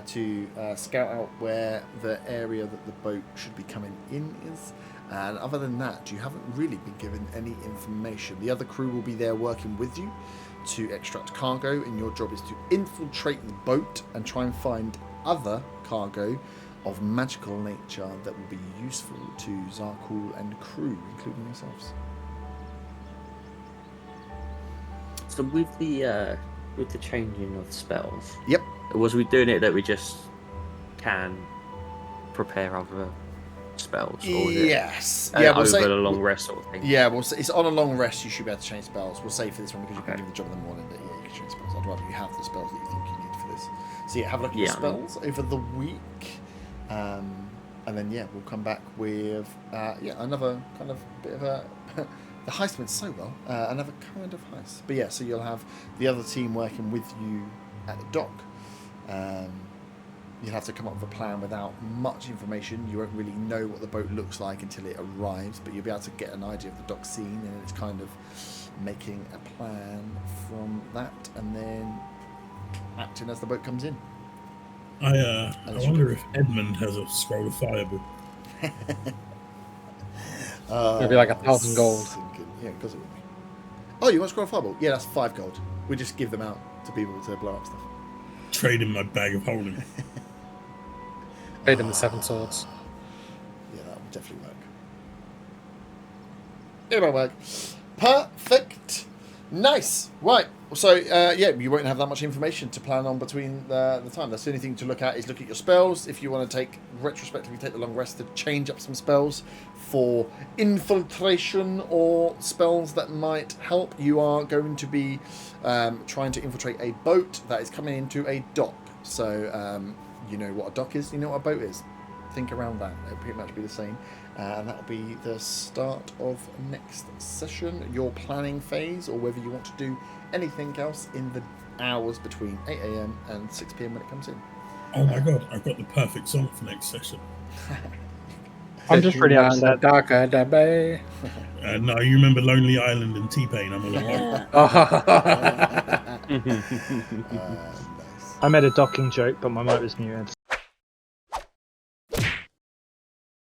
to scout out where the area that the boat should be coming in is. And other than that, you haven't really been given any information. The other crew will be there working with you to extract cargo, and your job is to infiltrate the boat and try and find other cargo of magical nature that will be useful to Zarkul and crew, including yourselves. So with the changing of spells, Yep. Was we doing it that we just can prepare other spells? Or was Yes. it over a long rest sort of thing? Yeah, well, it's on a long rest. You should be able to change spells. We'll say for this one because you've been doing the job in the morning that you can change spells. I'd rather you have the spells that you think you need for this. So have a look at your spells over the week. And then we'll come back with another kind of bit of a the heist went so well, another kind of heist, but so you'll have the other team working with you at the dock. You'll have to come up with a plan without much information. You won't really know what the boat looks like until it arrives, but you'll be able to get an idea of the dock scene, and it's kind of making a plan from that and then acting as the boat comes in. I wonder if Edmund has a scroll of fireball. It'll be like 1,000 gold. Yeah, because it would be. Oh, you want scroll of fireball? Yeah, that's 5 gold. We just give them out to people to blow up stuff. Trade in my bag of holding. Trade in the 7 swords. Yeah, that would definitely work. It might work. Perfect. Nice. Right. So, you won't have that much information to plan on between the time. That's the only thing to look at is look at your spells. If you want to retrospectively take the long rest to change up some spells for infiltration or spells that might help, you are going to be trying to infiltrate a boat that is coming into a dock. So, you know what a dock is? You know what a boat is? think around that. It'll pretty much be the same. And that'll be the start of next session, your planning phase, or whether you want to do anything else in the hours between 8 a.m. and 6 p.m. when it comes in. Oh my god, I've got the perfect song for next session. I'm just really upset. Darker the bay. No, you remember Lonely Island and T-Pain, I'm all Yeah. Nice. I made a docking joke, but my mic was muted.